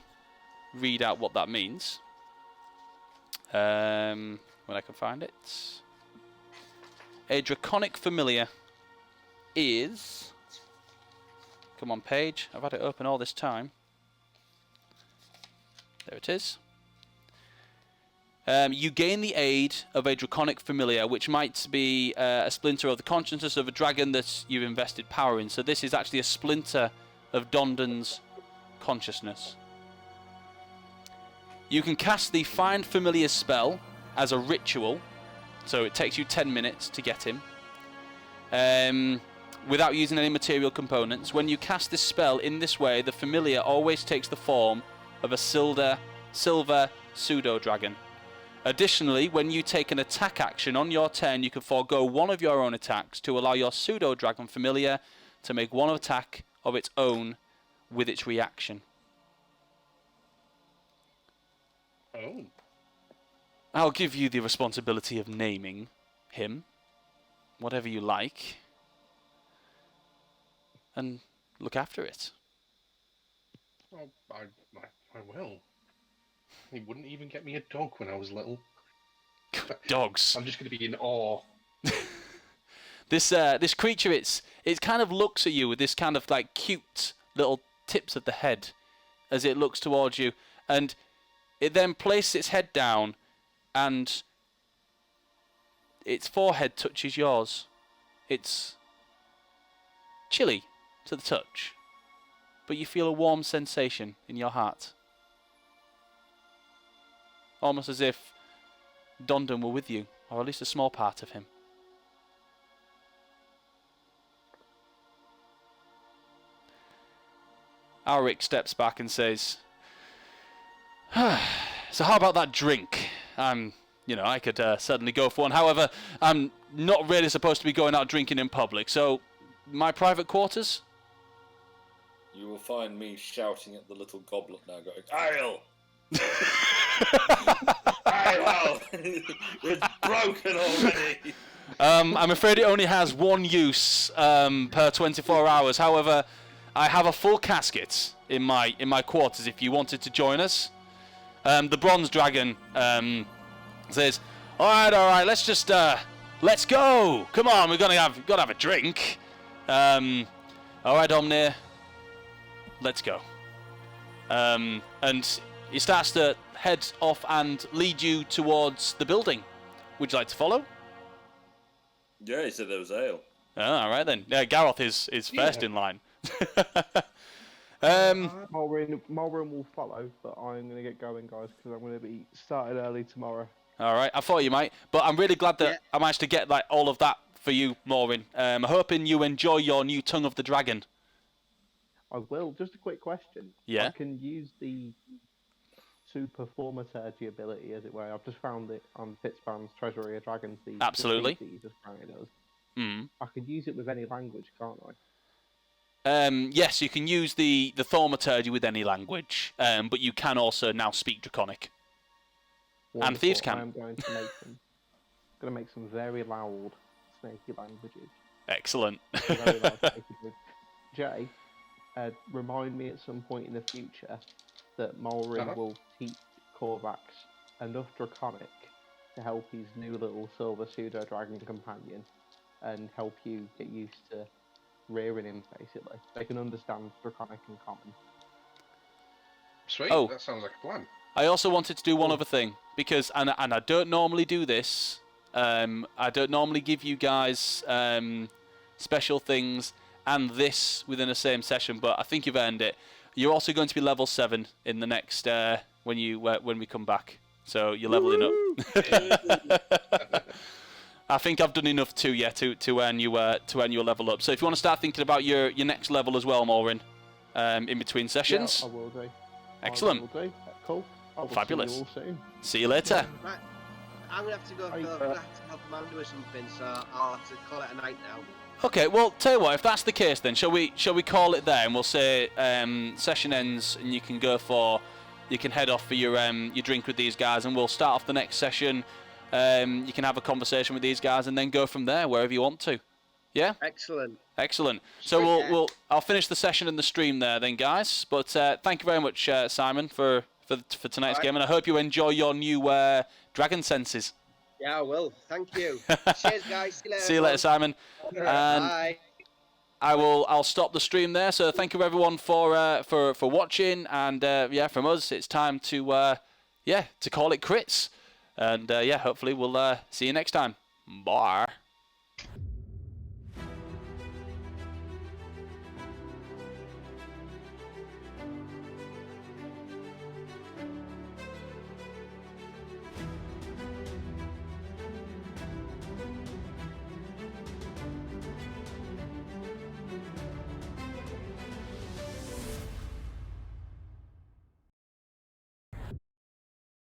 read out what that means, when I can find it. A draconic familiar is... Come on, page. I've had it open all this time. There it is. You gain the aid of a draconic familiar, which might be a splinter of the consciousness of a dragon that you've invested power in. So this is actually a splinter of Dondon's consciousness. You can cast the Find Familiar spell as a ritual, so it takes you 10 minutes to get him, without using any material components. When you cast this spell in this way, the familiar always takes the form of a silver pseudo-dragon. Additionally, when you take an attack action on your turn, you can forego one of your own attacks to allow your pseudo-dragon familiar to make one attack of its own with its reaction. Oh. I'll give you the responsibility of naming him, whatever you like, and look after it. Oh, I will. He wouldn't even get me a dog when I was little. Dogs. I'm just going to be in awe. This creature, it kind of looks at you with this kind of like cute little tips of the head as it looks towards you, and it then places its head down, and its forehead touches yours. It's chilly to the touch, but you feel a warm sensation in your heart. Almost as if Dondon were with you, or at least a small part of him. Auric steps back and says, so how about that drink? I could certainly go for one. However, I'm not really supposed to be going out drinking in public, so my private quarters? You will find me shouting at the little goblet now, going, "Ale! Ale! It's broken already!" I'm afraid it only has one use per 24 hours. However, I have a full casket in my quarters if you wanted to join us. The bronze dragon says, all right, let's go. Come on, we're gotta have a drink. All right, Omnir, let's go. And he starts to head off and lead you towards the building. Would you like to follow? Yeah, he said there was ale. Oh, all right then. Yeah, Gareth is first in line. Mulrin will follow, but I'm going to get going, guys, because I'm going to be starting early tomorrow. All right, I thought you might, but I'm really glad that I managed to get all of that for you, Maureen. I'm hoping you enjoy your new Tongue of the Dragon. I will. Just a quick question. Yeah. I can use the super thaumaturgy ability, as it were. I've just found it on Fitzband's Treasury of Dragons. Absolutely. The feat that he just apparently does. Mm. I could use it with any language, can't I? Yes, you can use the thaumaturgy with any language, but you can also now speak Draconic. Wonderful. And thieves can. I'm going to make some very loud, snaky languages. Excellent. Very loud, snaky languages. Jay, remind me at some point in the future that Mulrin will teach Korvax enough Draconic to help his new little silver pseudo dragon companion and help you get used to rearing him, basically. They can understand Draconic and Common. Sweet, Oh. that sounds like a plan. I also wanted to do one other thing, because, and I don't normally do this, I don't normally give you guys special things and this within the same session, but I think you've earned it. You're also going to be level 7 in the next, when we come back. So you're leveling up. I think I've done enough to earn you a level up. So if you want to start thinking about your next level as well, Maureen, in between sessions. Yeah, I will do. Excellent. I will do. Cool. I will Fabulous. See you all soon. See you later. Right. I'm gonna have to go. I'm gonna have to help Amanda with something, so I'll have to call it a night now. Okay, well, tell you what, if that's the case, then shall we call it there, and we'll say session ends, and you can head off for your drink with these guys, and we'll start off the next session. You can have a conversation with these guys, and then go from there wherever you want to. Yeah. Excellent. Excellent. So I'll finish the session and the stream there, then, guys. But thank you very much, Simon, for tonight's game, and I hope you enjoy your new dragon senses. Yeah, I will. Thank you. Cheers, guys. See you later. See you later, Simon. And bye. I'll stop the stream there. So thank you everyone for watching, and from us it's time to call it crits, and hopefully we'll see you next time. Bye.